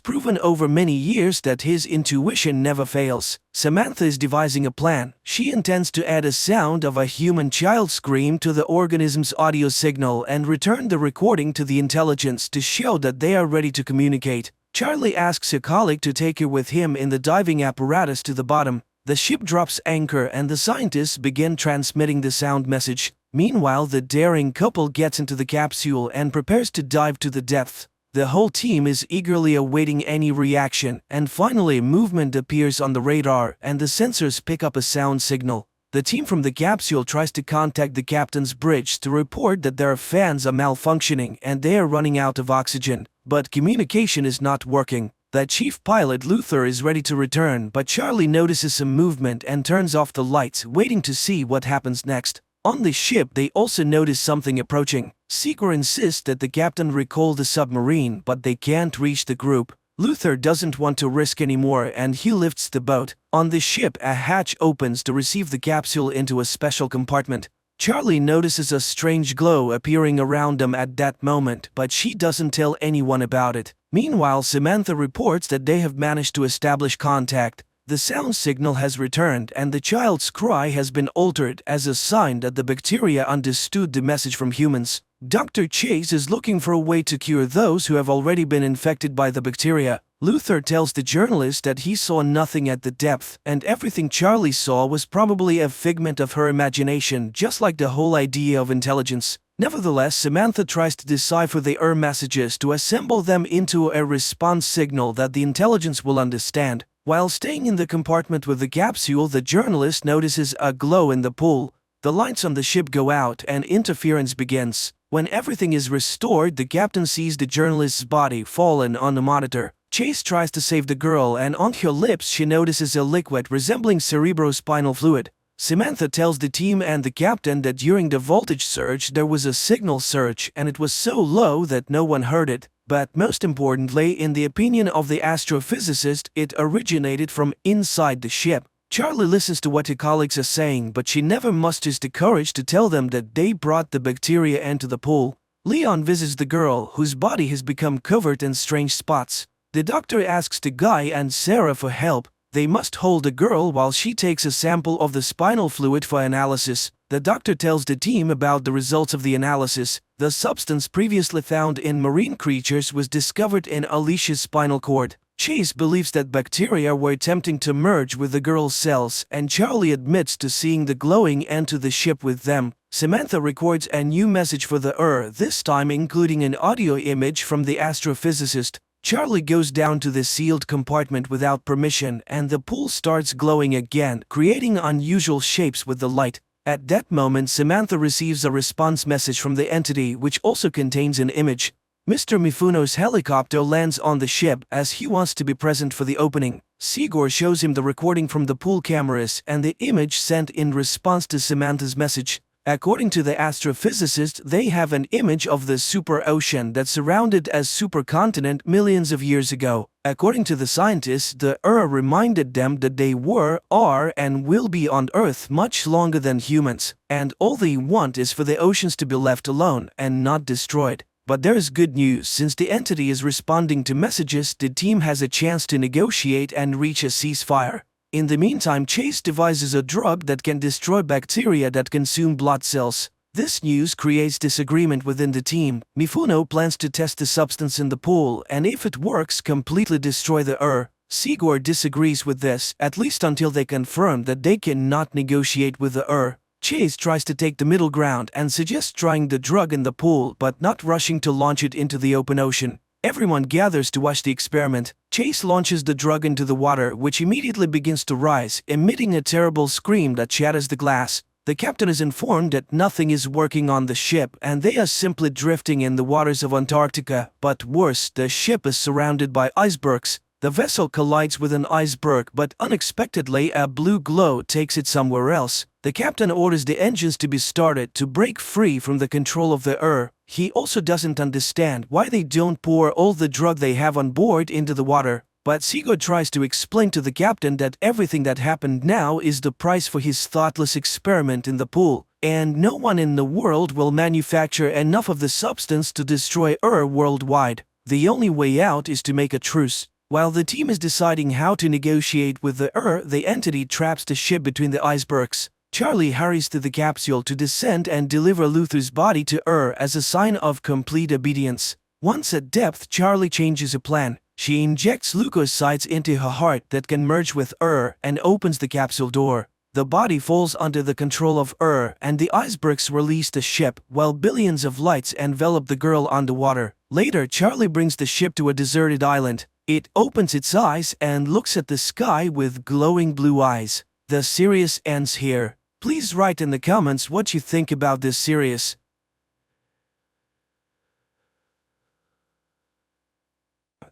proven over many years that his intuition never fails. Samantha is devising a plan. She intends to add a sound of a human child scream to the organism's audio signal and return the recording to the intelligence to show that they are ready to communicate. Charlie asks her colleague to take her with him in the diving apparatus to the bottom. The ship drops anchor and the scientists begin transmitting the sound message. Meanwhile, the daring couple gets into the capsule and prepares to dive to the depths. The whole team is eagerly awaiting any reaction, and finally movement appears on the radar and the sensors pick up a sound signal. The team from the capsule tries to contact the captain's bridge to report that their fans are malfunctioning and they are running out of oxygen, but communication is not working. The chief pilot Luther is ready to return, but Charlie notices some movement and turns off the lights, waiting to see what happens next. On the ship, they also notice something approaching. Sigor insists that the captain recall the submarine, but they can't reach the group. Luther doesn't want to risk anymore and he lifts the boat. On the ship, a hatch opens to receive the capsule into a special compartment. Charlie notices a strange glow appearing around them at that moment, but she doesn't tell anyone about it. Meanwhile, Samantha reports that they have managed to establish contact. The sound signal has returned and the child's cry has been altered as a sign that the bacteria understood the message from humans. Dr. Chase is looking for a way to cure those who have already been infected by the bacteria. Luther tells the journalist that he saw nothing at the depth, and everything Charlie saw was probably a figment of her imagination, just like the whole idea of intelligence. Nevertheless, Samantha tries to decipher the messages to assemble them into a response signal that the intelligence will understand. While staying in the compartment with the capsule, the journalist notices a glow in the pool. The lights on the ship go out and interference begins. When everything is restored, the captain sees the journalist's body fallen on the monitor. Chase tries to save the girl, and on her lips she notices a liquid resembling cerebrospinal fluid. Samantha tells the team and the captain that during the voltage surge there was a signal surge and it was so low that no one heard it. But most importantly, in the opinion of the astrophysicist, it originated from inside the ship. Charlie listens to what her colleagues are saying, but she never musters the courage to tell them that they brought the bacteria into the pool. Leon visits the girl, whose body has become covered in strange spots. The doctor asks the guy and Sarah for help. They must hold the girl while she takes a sample of the spinal fluid for analysis. The doctor tells the team about the results of the analysis. The substance previously found in marine creatures was discovered in Alicia's spinal cord. Chase believes that bacteria were attempting to merge with the girl's cells, and Charlie admits to seeing the glowing enter the ship with them. Samantha records a new message for the this time including an audio image from the astrophysicist. Charlie goes down to the sealed compartment without permission, and the pool starts glowing again, creating unusual shapes with the light. At that moment, Samantha receives a response message from the entity, which also contains an image. Mr. Mifuno's helicopter lands on the ship as he wants to be present for the opening. Sigor shows him the recording from the pool cameras and the image sent in response to Samantha's message. According to the astrophysicist, they have an image of the super ocean that surrounded a supercontinent millions of years ago. According to the scientists, the reminded them that they were, are, and will be on Earth much longer than humans, and all they want is for the oceans to be left alone and not destroyed. But there is good news. Since the entity is responding to messages, the team has a chance to negotiate and reach a ceasefire. In the meantime, Chase devises a drug that can destroy bacteria that consume blood cells. This news creates disagreement within the team. Mifuno plans to test the substance in the pool and if it works, completely destroy the Sigor disagrees with this, at least until they confirm that they cannot negotiate with the Chase tries to take the middle ground and suggests trying the drug in the pool but not rushing to launch it into the open ocean. Everyone gathers to watch the experiment. Chase launches the drug into the water, which immediately begins to rise, emitting a terrible scream that shatters the glass. The captain is informed that nothing is working on the ship and they are simply drifting in the waters of Antarctica. But worse, the ship is surrounded by icebergs. The vessel collides with an iceberg, but unexpectedly a blue glow takes it somewhere else. The captain orders the engines to be started to break free from the control of the He also doesn't understand why they don't pour all the drug they have on board into the water. But Sigurd tries to explain to the captain that everything that happened now is the price for his thoughtless experiment in the pool, and no one in the world will manufacture enough of the substance to destroy worldwide. The only way out is to make a truce. While the team is deciding how to negotiate with the entity traps the ship between the icebergs. Charlie hurries to the capsule to descend and deliver Luther's body to as a sign of complete obedience. Once at depth, Charlie changes her plan. She injects leukocytes into her heart that can merge with and opens the capsule door. The body falls under the control of and the icebergs release the ship, while billions of lights envelop the girl underwater. Later, Charlie brings the ship to a deserted island. It opens its eyes and looks at the sky with glowing blue eyes. The series ends here. Please write in the comments what you think about this series.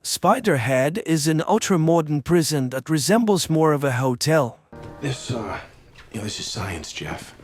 Spiderhead is an ultra-modern prison that resembles more of a hotel. This is science, Jeff.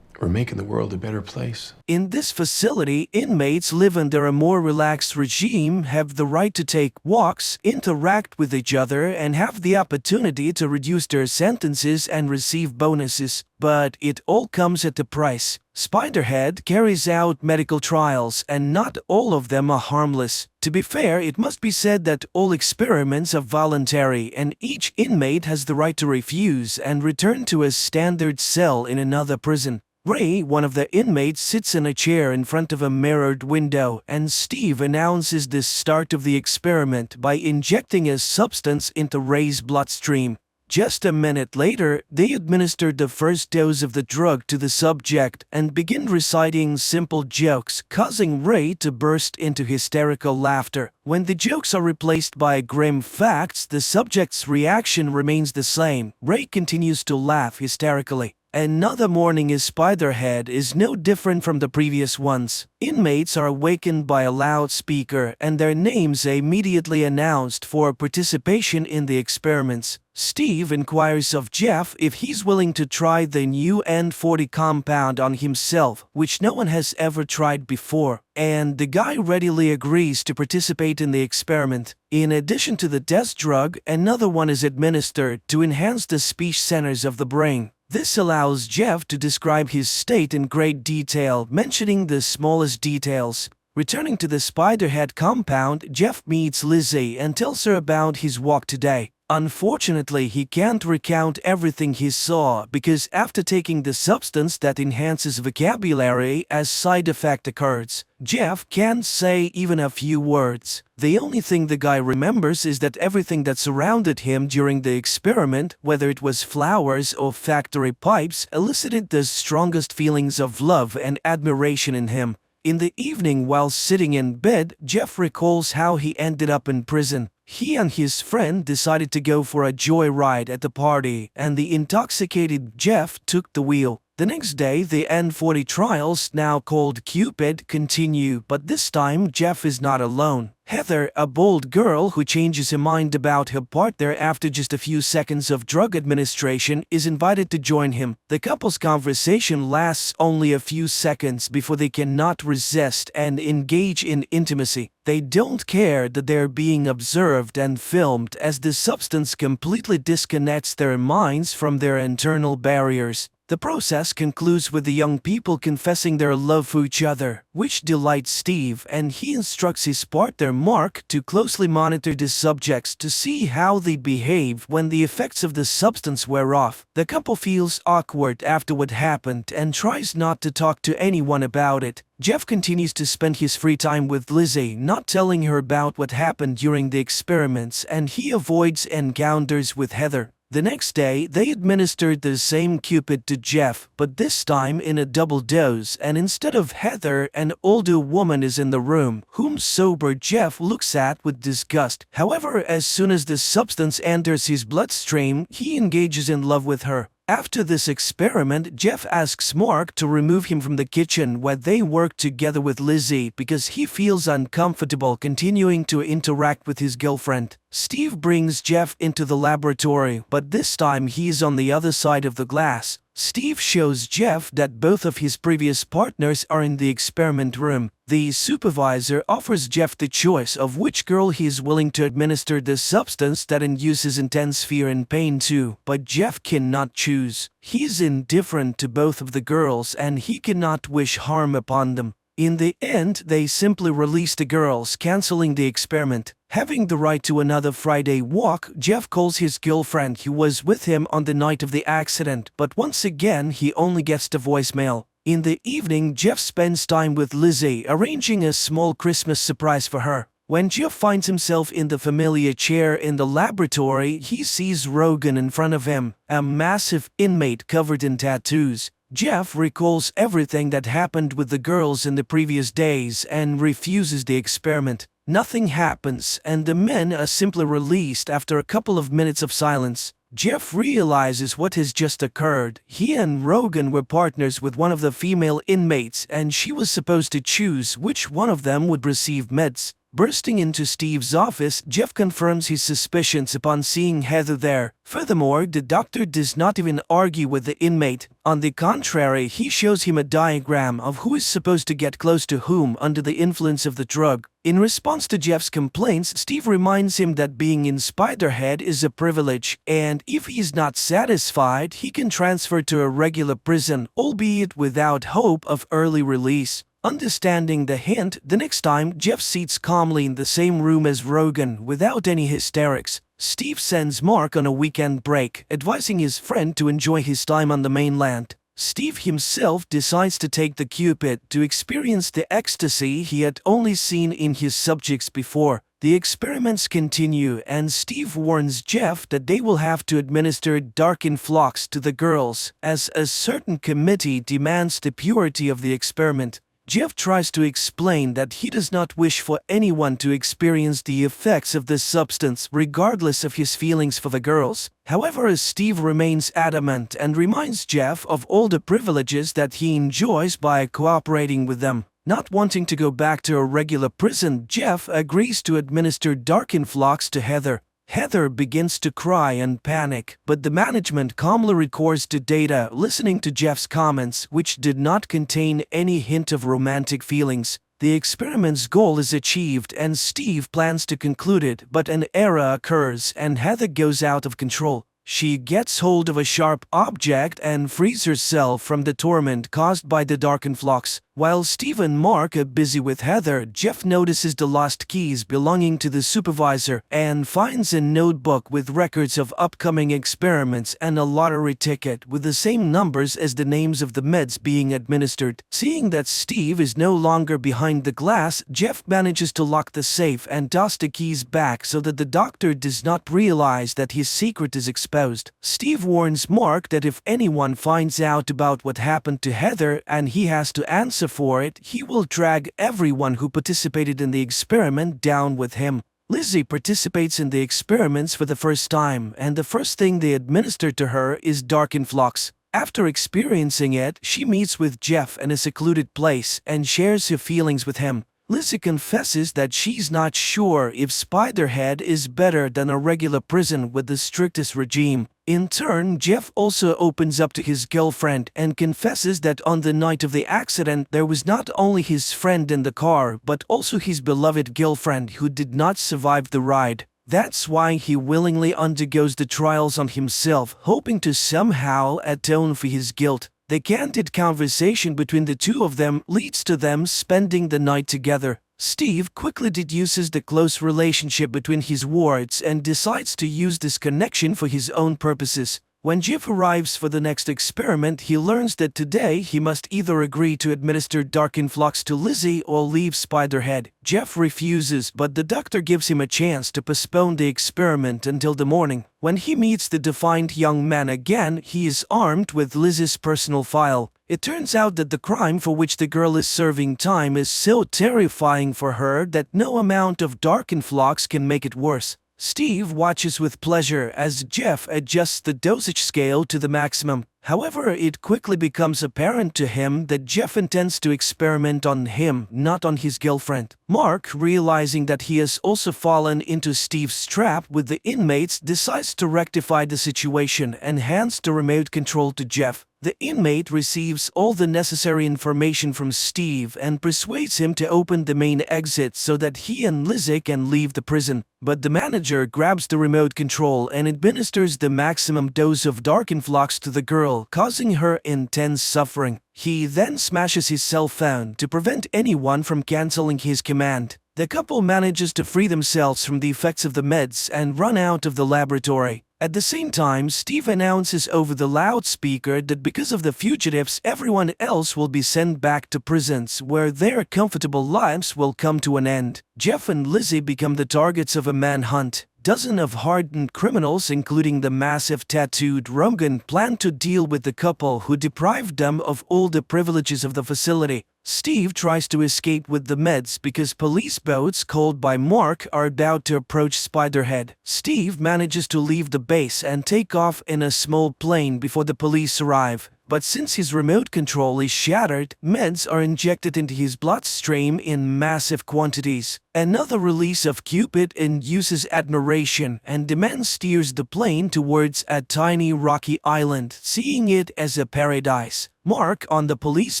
We're making the world a better place. In this facility, inmates live under a more relaxed regime, have the right to take walks, interact with each other, and have the opportunity to reduce their sentences and receive bonuses. But it all comes at a price. Spiderhead carries out medical trials, and not all of them are harmless. To be fair, it must be said that all experiments are voluntary, and each inmate has the right to refuse and return to a standard cell in another prison. Ray, one of the inmates, sits in a chair in front of a mirrored window, and Steve announces the start of the experiment by injecting a substance into Ray's bloodstream. Just a minute later, they administered the first dose of the drug to the subject and begin reciting simple jokes, causing Ray to burst into hysterical laughter. When the jokes are replaced by grim facts, the subject's reaction remains the same. Ray continues to laugh hysterically. Another morning in Spiderhead is no different from the previous ones. Inmates are awakened by a loudspeaker and their names immediately announced for participation in the experiments. Steve inquires of Jeff if he's willing to try the new N40 compound on himself, which no one has ever tried before, and the guy readily agrees to participate in the experiment. In addition to the test drug, another one is administered to enhance the speech centers of the brain. This allows Jeff to describe his state in great detail, mentioning the smallest details. Returning to the Spiderhead compound, Jeff meets Lizzie and tells her about his walk today. Unfortunately, he can't recount everything he saw because after taking the substance that enhances vocabulary, a side effect occurs. Jeff can't say even a few words. The only thing the guy remembers is that everything that surrounded him during the experiment, whether it was flowers or factory pipes, elicited the strongest feelings of love and admiration in him. In the evening, while sitting in bed, Jeff recalls how he ended up in prison. He and his friend decided to go for a joyride at the party, and the intoxicated Jeff took the wheel. The next day, the N40 trials, now called Cupid, continue, but this time Jeff is not alone. Heather, a bold girl who changes her mind about her partner after just a few seconds of drug administration, is invited to join him. The couple's conversation lasts only a few seconds before they cannot resist and engage in intimacy. They don't care that they're being observed and filmed, as the substance completely disconnects their minds from their internal barriers. The process concludes with the young people confessing their love for each other, which delights Steve, and he instructs his partner Mark to closely monitor the subjects to see how they behave when the effects of the substance wear off. The couple feels awkward after what happened and tries not to talk to anyone about it. Jeff continues to spend his free time with Lizzie, not telling her about what happened during the experiments, and he avoids encounters with Heather. The next day, they administered the same Cupid to Jeff, but this time in a double dose, and instead of Heather, an older woman is in the room, whom sober Jeff looks at with disgust. However, as soon as the substance enters his bloodstream, he engages in love with her. After this experiment, Jeff asks Mark to remove him from the kitchen where they work together with Lizzie because he feels uncomfortable continuing to interact with his girlfriend. Steve brings Jeff into the laboratory, but this time he is on the other side of the glass. Steve shows Jeff that both of his previous partners are in the experiment room. The supervisor offers Jeff the choice of which girl he is willing to administer the substance that induces intense fear and pain to, but Jeff cannot choose. He is indifferent to both of the girls and he cannot wish harm upon them. In the end, they simply release the girls, canceling the experiment. Having the right to another Friday walk, Jeff calls his girlfriend who was with him on the night of the accident, but once again he only gets the voicemail. In the evening, Jeff spends time with Lizzie, arranging a small Christmas surprise for her. When Jeff finds himself in the familiar chair in the laboratory, he sees Rogan in front of him, a massive inmate covered in tattoos. Jeff recalls everything that happened with the girls in the previous days and refuses the experiment. Nothing happens, and the men are simply released after a couple of minutes of silence. Jeff realizes what has just occurred. He and Rogan were partners with one of the female inmates, and she was supposed to choose which one of them would receive meds. Bursting into Steve's office, Jeff confirms his suspicions upon seeing Heather there. Furthermore, the doctor does not even argue with the inmate. On the contrary, he shows him a diagram of who is supposed to get close to whom under the influence of the drug. In response to Jeff's complaints, Steve reminds him that being in Spiderhead is a privilege, and if he is not satisfied, he can transfer to a regular prison, albeit without hope of early release. Understanding the hint, the next time Jeff sits calmly in the same room as Rogan without any hysterics. Steve sends Mark on a weekend break, advising his friend to enjoy his time on the mainland. Steve himself decides to take the Cupid to experience the ecstasy he had only seen in his subjects before. The experiments continue, and Steve warns Jeff that they will have to administer dark influx to the girls, as a certain committee demands the purity of the experiment. Jeff tries to explain that he does not wish for anyone to experience the effects of this substance regardless of his feelings for the girls. However, Steve remains adamant and reminds Jeff of all the privileges that he enjoys by cooperating with them. Not wanting to go back to a regular prison, Jeff agrees to administer dark influx to Heather. Heather begins to cry and panic, but the management calmly records the data, listening to Jeff's comments, which did not contain any hint of romantic feelings. The experiment's goal is achieved and Steve plans to conclude it, but an error occurs and Heather goes out of control. She gets hold of a sharp object and frees herself from the torment caused by the dark influx. While Steve and Mark are busy with Heather, Jeff notices the lost keys belonging to the supervisor and finds a notebook with records of upcoming experiments and a lottery ticket with the same numbers as the names of the meds being administered. Seeing that Steve is no longer behind the glass, Jeff manages to lock the safe and toss the keys back so that the doctor does not realize that his secret is exposed. Steve warns Mark that if anyone finds out about what happened to Heather and he has to answer for it, he will drag everyone who participated in the experiment down with him. Lizzie participates in the experiments for the first time, and the first thing they administer to her is dark influx. After experiencing it, she meets with Jeff in a secluded place and shares her feelings with him. Lizzie confesses that she's not sure if Spiderhead is better than a regular prison with the strictest regime. In turn, Jeff also opens up to his girlfriend and confesses that on the night of the accident there was not only his friend in the car but also his beloved girlfriend who did not survive the ride. That's why he willingly undergoes the trials on himself, hoping to somehow atone for his guilt. The candid conversation between the two of them leads to them spending the night together. Steve quickly deduces the close relationship between his wards and decides to use this connection for his own purposes. When Jeff arrives for the next experiment, he learns that today he must either agree to administer dark influx to Lizzie or leave Spiderhead. Jeff refuses, but the doctor gives him a chance to postpone the experiment until the morning. When he meets the defiant young man again, he is armed with Lizzie's personal file. It turns out that the crime for which the girl is serving time is so terrifying for her that no amount of dark influx can make it worse. Steve watches with pleasure as Jeff adjusts the dosage scale to the maximum. However, it quickly becomes apparent to him that Jeff intends to experiment on him, not on his girlfriend. Mark, realizing that he has also fallen into Steve's trap with the inmates, decides to rectify the situation and hands the remote control to Jeff. The inmate receives all the necessary information from Steve and persuades him to open the main exit so that he and Lizzie can leave the prison. But the manager grabs the remote control and administers the maximum dose of dark influx to the girl, causing her intense suffering. He then smashes his cell phone to prevent anyone from canceling his command. The couple manages to free themselves from the effects of the meds and run out of the laboratory. At the same time, Steve announces over the loudspeaker that because of the fugitives, everyone else will be sent back to prisons where their comfortable lives will come to an end. Jeff and Lizzie become the targets of a manhunt. Dozens of hardened criminals, including the massive tattooed Rogan, plan to deal with the couple who deprived them of all the privileges of the facility. Steve tries to escape with the meds because police boats called by Mark are about to approach Spiderhead. Steve manages to leave the base and take off in a small plane before the police arrive. But since his remote control is shattered, meds are injected into his bloodstream in massive quantities. Another release of Cupid induces admiration, and the man steers the plane towards a tiny rocky island, seeing it as a paradise. Mark, on the police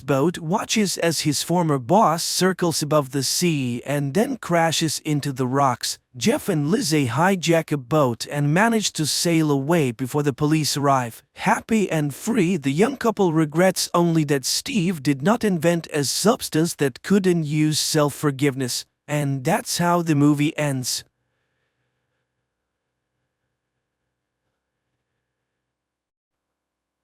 boat, watches as his former boss circles above the sea and then crashes into the rocks. Jeff and Lizzie hijack a boat and manage to sail away before the police arrive. Happy and free, the young couple regrets only that Steve did not invent a substance that could induce self-forgiveness. And that's how the movie ends.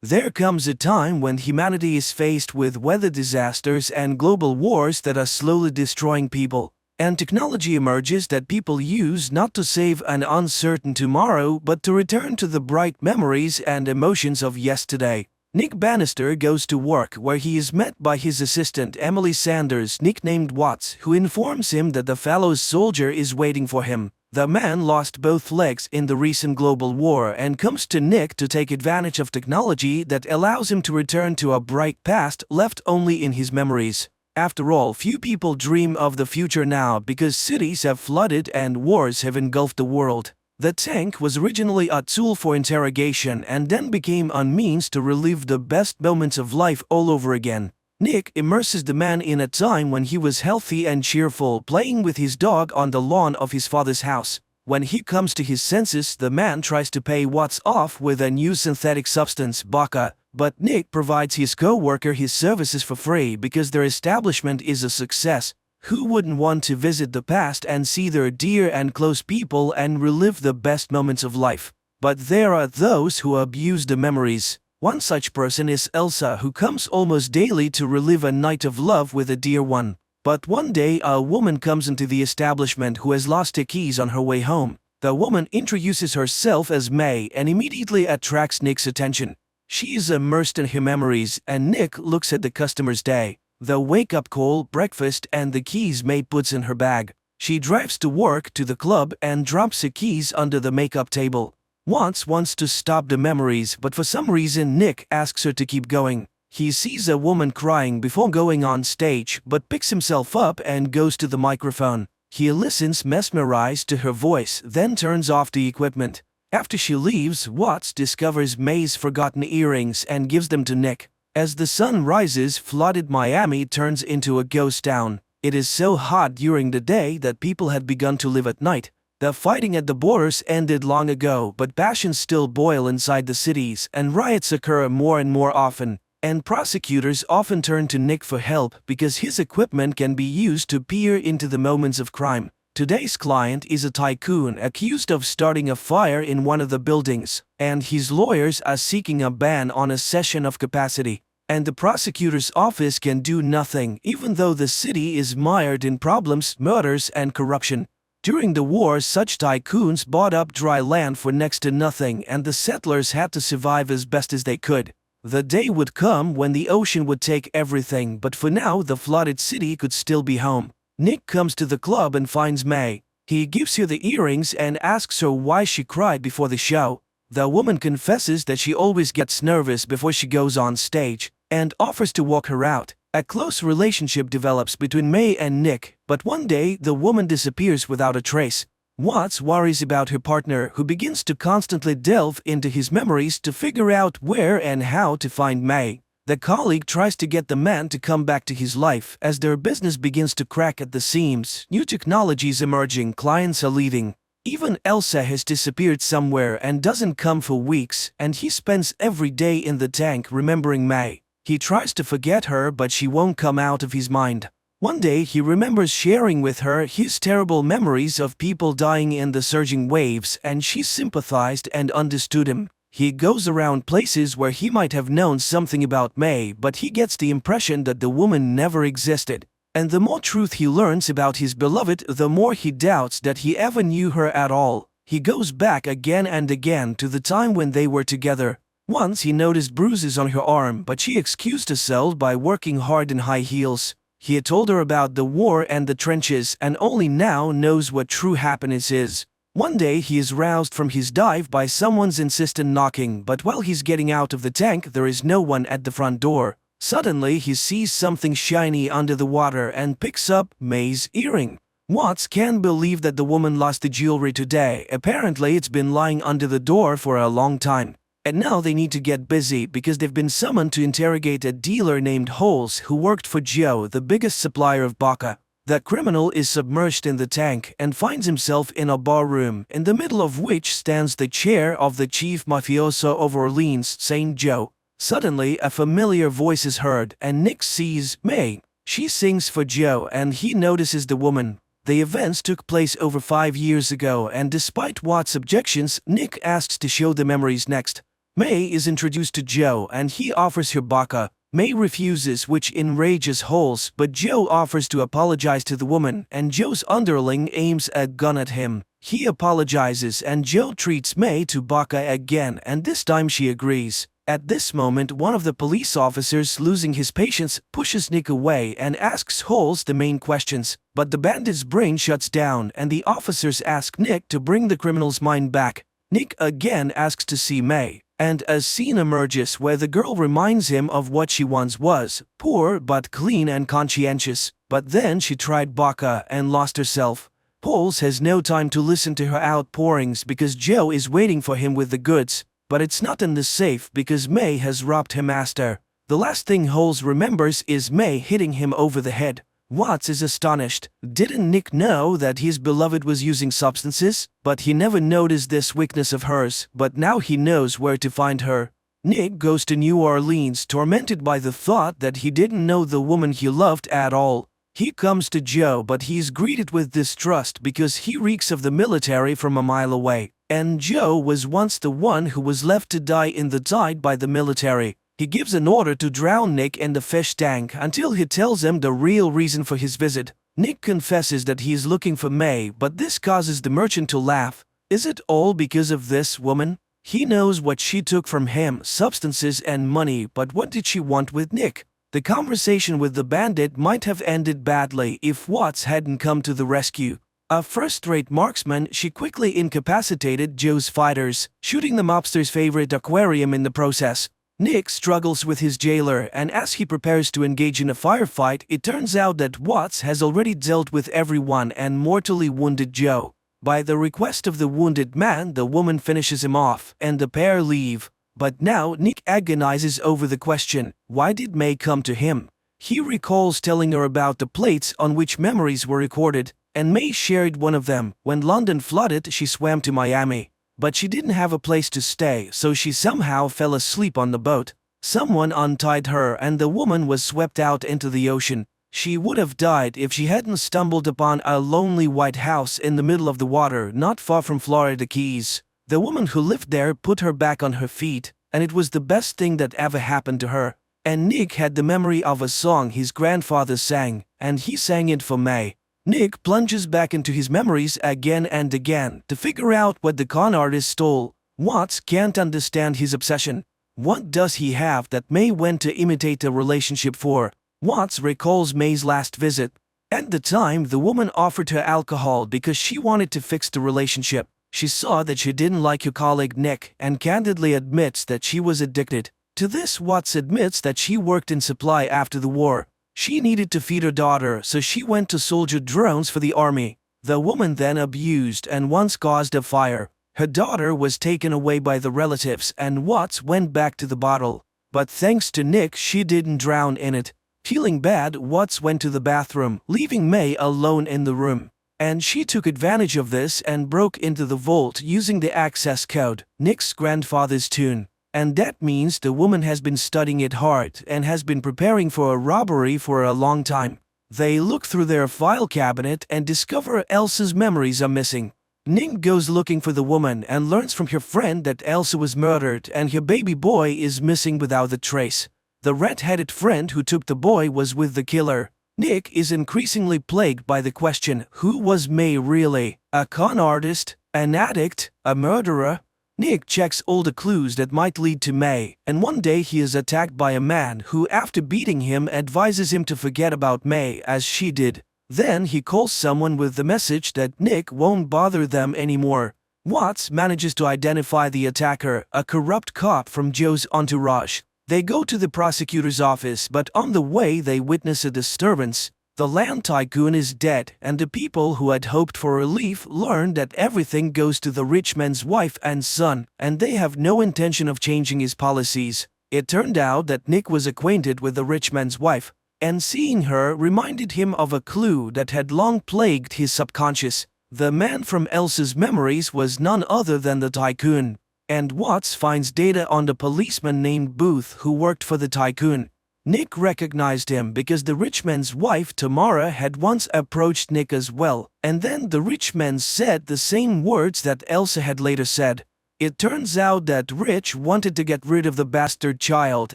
There comes a time when humanity is faced with weather disasters and global wars that are slowly destroying people. And technology emerges that people use not to save an uncertain tomorrow, but to return to the bright memories and emotions of yesterday. Nick Bannister goes to work where he is met by his assistant Emily Sanders, nicknamed Watts, who informs him that the fellow soldier is waiting for him. The man lost both legs in the recent global war and comes to Nick to take advantage of technology that allows him to return to a bright past left only in his memories. After all, few people dream of the future now because cities have flooded and wars have engulfed the world. The tank was originally a tool for interrogation and then became a means to relive the best moments of life all over again. Nick immerses the man in a time when he was healthy and cheerful, playing with his dog on the lawn of his father's house. When he comes to his senses, the man tries to pay Watts off with a new synthetic substance, Baka, but Nick provides his co-worker his services for free because their establishment is a success. Who wouldn't want to visit the past and see their dear and close people and relive the best moments of life? But there are those who abuse the memories. One such person is Elsa, who comes almost daily to relive a night of love with a dear one. But one day a woman comes into the establishment who has lost her keys on her way home. The woman introduces herself as May and immediately attracts Nick's attention. She is immersed in her memories, and Nick looks at the customer's day, the wake-up call, breakfast, and the keys May puts in her bag. She drives to work, to the club, and drops her keys under the makeup table. Watts wants to stop the memories, but for some reason Nick asks her to keep going. He sees a woman crying before going on stage, but picks himself up and goes to the microphone. He listens mesmerized to her voice, then turns off the equipment. After she leaves, Watts discovers May's forgotten earrings and gives them to Nick. As the sun rises, flooded Miami turns into a ghost town. It is so hot during the day that people had begun to live at night. The fighting at the borders ended long ago, but passions still boil inside the cities, and riots occur more and more often. And prosecutors often turn to Nick for help because his equipment can be used to peer into the moments of crime. Today's client is a tycoon accused of starting a fire in one of the buildings, and his lawyers are seeking a ban on a cession of capacity. And the prosecutor's office can do nothing, even though the city is mired in problems, murders, and corruption. During the war, such tycoons bought up dry land for next to nothing, and the settlers had to survive as best as they could. The day would come when the ocean would take everything, but for now the flooded city could still be home. Nick comes to the club and finds May. He gives her the earrings and asks her why she cried before the show. The woman confesses that she always gets nervous before she goes on stage, and offers to walk her out. A close relationship develops between May and Nick, but one day the woman disappears without a trace. Watts worries about her partner, who begins to constantly delve into his memories to figure out where and how to find May. The colleague tries to get the man to come back to his life as their business begins to crack at the seams. New technologies emerging, clients are leaving. Even Elsa has disappeared somewhere and doesn't come for weeks, and he spends every day in the tank remembering May. He tries to forget her, but she won't come out of his mind. One day he remembers sharing with her his terrible memories of people dying in the surging waves, and she sympathized and understood him. He goes around places where he might have known something about May, but he gets the impression that the woman never existed. And the more truth he learns about his beloved, the more he doubts that he ever knew her at all. He goes back again and again to the time when they were together. Once he noticed bruises on her arm, but she excused herself by working hard in high heels. He had told her about the war and the trenches and only now knows what true happiness is. One day he is roused from his dive by someone's insistent knocking, but while he's getting out of the tank there is no one at the front door. Suddenly he sees something shiny under the water and picks up May's earring. Watts can't believe that the woman lost the jewelry today. Apparently it's been lying under the door for a long time. And now they need to get busy because they've been summoned to interrogate a dealer named Holes who worked for Joe, the biggest supplier of vodka. The criminal is submerged in the tank and finds himself in a bar room, in the middle of which stands the chair of the chief mafioso of Orleans, St. Joe. Suddenly, a familiar voice is heard, and Nick sees May. She sings for Joe, and he notices the woman. The events took place over 5 years ago, and despite Watt's objections, Nick asks to show the memories next. May is introduced to Joe, and he offers her vodka. May refuses, which enrages Holes, but Joe offers to apologize to the woman, and Joe's underling aims a gun at him. He apologizes, and Joe treats May to vodka again, and this time she agrees. At this moment, one of the police officers, losing his patience, pushes Nick away and asks Holes the main questions, but the bandit's brain shuts down, and the officers ask Nick to bring the criminal's mind back. Nick again asks to see May, and a scene emerges where the girl reminds him of what she once was, poor but clean and conscientious, but then she tried vodka and lost herself. Holes has no time to listen to her outpourings because Joe is waiting for him with the goods, but it's not in the safe because May has robbed her master. The last thing Holes remembers is May hitting him over the head. Watts is astonished. Didn't Nick know that his beloved was using substances? But he never noticed this weakness of hers, but now he knows where to find her. Nick goes to New Orleans, tormented by the thought that he didn't know the woman he loved at all. He comes to Joe, but he's greeted with distrust because he reeks of the military from a mile away. And Joe was once the one who was left to die in the tide by the military. He gives an order to drown Nick in the fish tank until he tells him the real reason for his visit. Nick confesses that he is looking for May, but this causes the merchant to laugh. Is it all because of this woman? He knows what she took from him, substances and money, but what did she want with Nick? The conversation with the bandit might have ended badly if Watts hadn't come to the rescue. A first-rate marksman, she quickly incapacitated Joe's fighters, shooting the mobster's favorite aquarium in the process. Nick struggles with his jailer, and as he prepares to engage in a firefight, it turns out that Watts has already dealt with everyone and mortally wounded Joe. By the request of the wounded man, the woman finishes him off, and the pair leave. But now Nick agonizes over the question, why did May come to him? He recalls telling her about the plates on which memories were recorded, and May shared one of them. When London flooded, she swam to Miami. But she didn't have a place to stay, so she somehow fell asleep on the boat. Someone untied her and the woman was swept out into the ocean. She would have died if she hadn't stumbled upon a lonely white house in the middle of the water not far from Florida Keys. The woman who lived there put her back on her feet, and it was the best thing that ever happened to her. And Nick had the memory of a song his grandfather sang, and he sang it for May. Nick plunges back into his memories again and again to figure out what the con artist stole. Watts can't understand his obsession. What does he have that May went to imitate a relationship for? Watts recalls May's last visit. At the time, the woman offered her alcohol because she wanted to fix the relationship. She saw that she didn't like her colleague Nick and candidly admits that she was addicted. To this, Watts admits that she worked in supply after the war. She needed to feed her daughter, so she went to soldier drones for the army. The woman then abused and once caused a fire. Her daughter was taken away by the relatives and Watts went back to the bottle. But thanks to Nick, she didn't drown in it. Feeling bad, Watts went to the bathroom, leaving May alone in the room. And she took advantage of this and broke into the vault using the access code, Nick's grandfather's tune. And that means the woman has been studying it hard and has been preparing for a robbery for a long time. They look through their file cabinet and discover Elsa's memories are missing. Nick goes looking for the woman and learns from her friend that Elsa was murdered and her baby boy is missing without a trace. The red-headed friend who took the boy was with the killer. Nick is increasingly plagued by the question, who was May really? A con artist, an addict, a murderer. Nick checks all the clues that might lead to May, and one day he is attacked by a man who, after beating him, advises him to forget about May as she did. Then he calls someone with the message that Nick won't bother them anymore. Watts manages to identify the attacker, a corrupt cop from Joe's entourage. They go to the prosecutor's office, but on the way they witness a disturbance. The land tycoon is dead, and the people who had hoped for relief learn that everything goes to the rich man's wife and son, and they have no intention of changing his policies. It turned out that Nick was acquainted with the rich man's wife, and seeing her reminded him of a clue that had long plagued his subconscious. The man from Elsa's memories was none other than the tycoon, and Watts finds data on the policeman named Booth who worked for the tycoon. Nick recognized him because the rich man's wife Tamara had once approached Nick as well, and then the rich man said the same words that Elsa had later said. It turns out that Rich wanted to get rid of the bastard child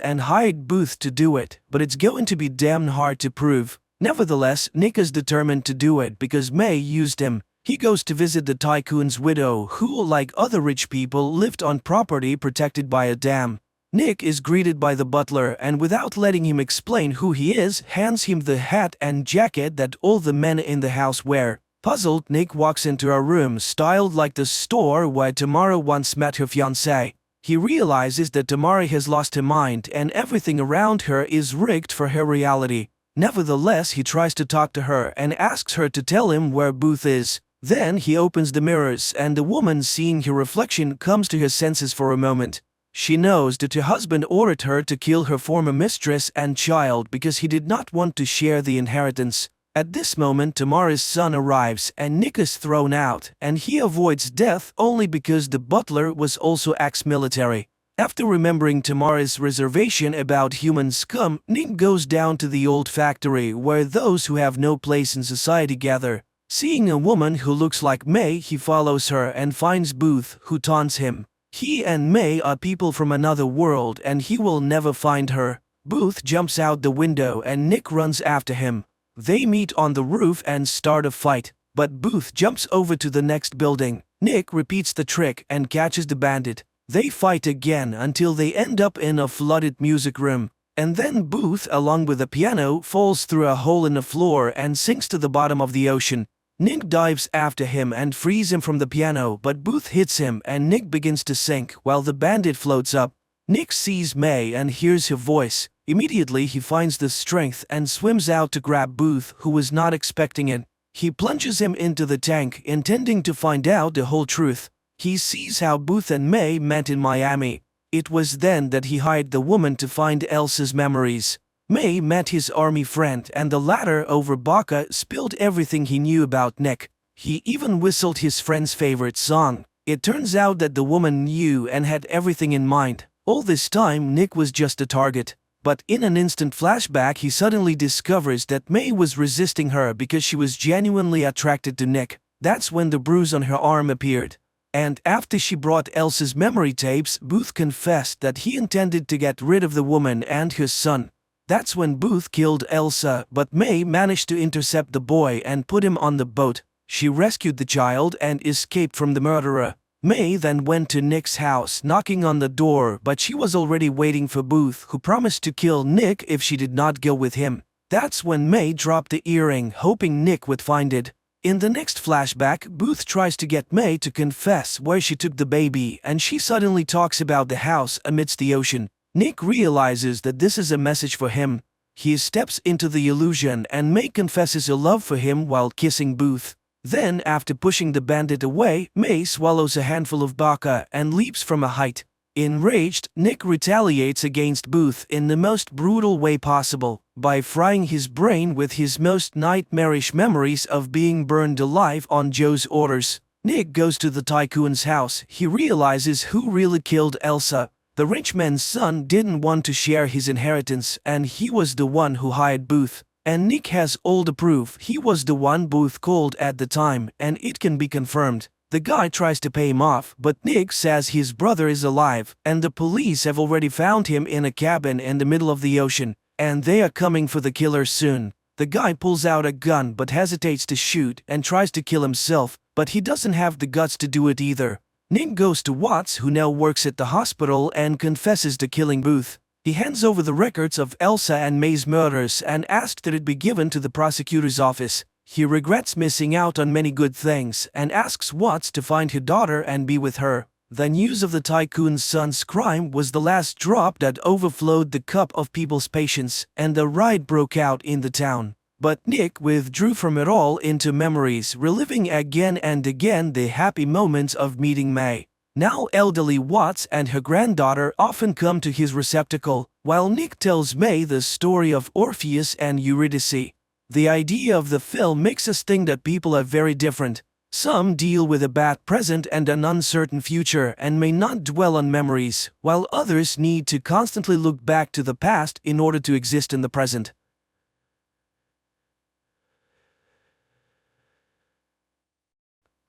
and hired Booth to do it, but it's going to be damn hard to prove. Nevertheless, Nick is determined to do it because May used him. He goes to visit the tycoon's widow who, like other rich people, lived on property protected by a dam. Nick is greeted by the butler and, without letting him explain who he is, hands him the hat and jacket that all the men in the house wear. Puzzled, Nick walks into a room styled like the store where Tamara once met her fiancé. He realizes that Tamara has lost her mind and everything around her is rigged for her reality. Nevertheless, he tries to talk to her and asks her to tell him where Booth is. Then he opens the mirrors and the woman, seeing her reflection, comes to her senses for a moment. She knows that her husband ordered her to kill her former mistress and child because he did not want to share the inheritance. At this moment, Tamara's son arrives and Nick is thrown out, and he avoids death only because the butler was also ex-military. After remembering Tamara's reservation about human scum, Nick goes down to the old factory where those who have no place in society gather. Seeing a woman who looks like May, he follows her and finds Booth, who taunts him. He and May are people from another world and he will never find her. Booth jumps out the window and Nick runs after him. They meet on the roof and start a fight, but Booth jumps over to the next building. Nick repeats the trick and catches the bandit. They fight again until they end up in a flooded music room. And then Booth, along with the piano, falls through a hole in the floor and sinks to the bottom of the ocean. Nick dives after him and frees him from the piano, but Booth hits him and Nick begins to sink while the bandit floats up. Nick sees May and hears her voice. Immediately he finds the strength and swims out to grab Booth, who was not expecting it. He plunges him into the tank, intending to find out the whole truth. He sees how Booth and May met in Miami. It was then that he hired the woman to find Elsa's memories. May met his army friend and the latter, over vodka, spilled everything he knew about Nick. He even whistled his friend's favorite song. It turns out that the woman knew and had everything in mind. All this time Nick was just a target. But in an instant flashback he suddenly discovers that May was resisting her because she was genuinely attracted to Nick. That's when the bruise on her arm appeared. And after she brought Elsa's memory tapes, Booth confessed that he intended to get rid of the woman and her son. That's when Booth killed Elsa, but May managed to intercept the boy and put him on the boat. She rescued the child and escaped from the murderer. May then went to Nick's house, knocking on the door, but she was already waiting for Booth, who promised to kill Nick if she did not go with him. That's when May dropped the earring, hoping Nick would find it. In the next flashback, Booth tries to get May to confess where she took the baby, and she suddenly talks about the house amidst the ocean. Nick realizes that this is a message for him. He steps into the illusion and May confesses her love for him while kissing Booth. Then, after pushing the bandit away, May swallows a handful of vodka and leaps from a height. Enraged, Nick retaliates against Booth in the most brutal way possible, by frying his brain with his most nightmarish memories of being burned alive on Joe's orders. Nick goes to the tycoon's house. He realizes who really killed Elsa. The rich man's son didn't want to share his inheritance, and he was the one who hired Booth. And Nick has all the proof. He was the one Booth called at the time, and it can be confirmed. The guy tries to pay him off, but Nick says his brother is alive, and the police have already found him in a cabin in the middle of the ocean, and they are coming for the killer soon. The guy pulls out a gun but hesitates to shoot and tries to kill himself. But he doesn't have the guts to do it either. Nick goes to Watts, who now works at the hospital, and confesses to killing Booth. He hands over the records of Elsa and May's murders and asks that it be given to the prosecutor's office. He regrets missing out on many good things and asks Watts to find his daughter and be with her. The news of the tycoon's son's crime was the last drop that overflowed the cup of people's patience, and a riot broke out in the town. But Nick withdrew from it all into memories, reliving again and again the happy moments of meeting May. Now elderly Watts and her granddaughter often come to his receptacle, while Nick tells May the story of Orpheus and Eurydice. The idea of the film makes us think that people are very different. Some deal with a bad present and an uncertain future and may not dwell on memories, while others need to constantly look back to the past in order to exist in the present.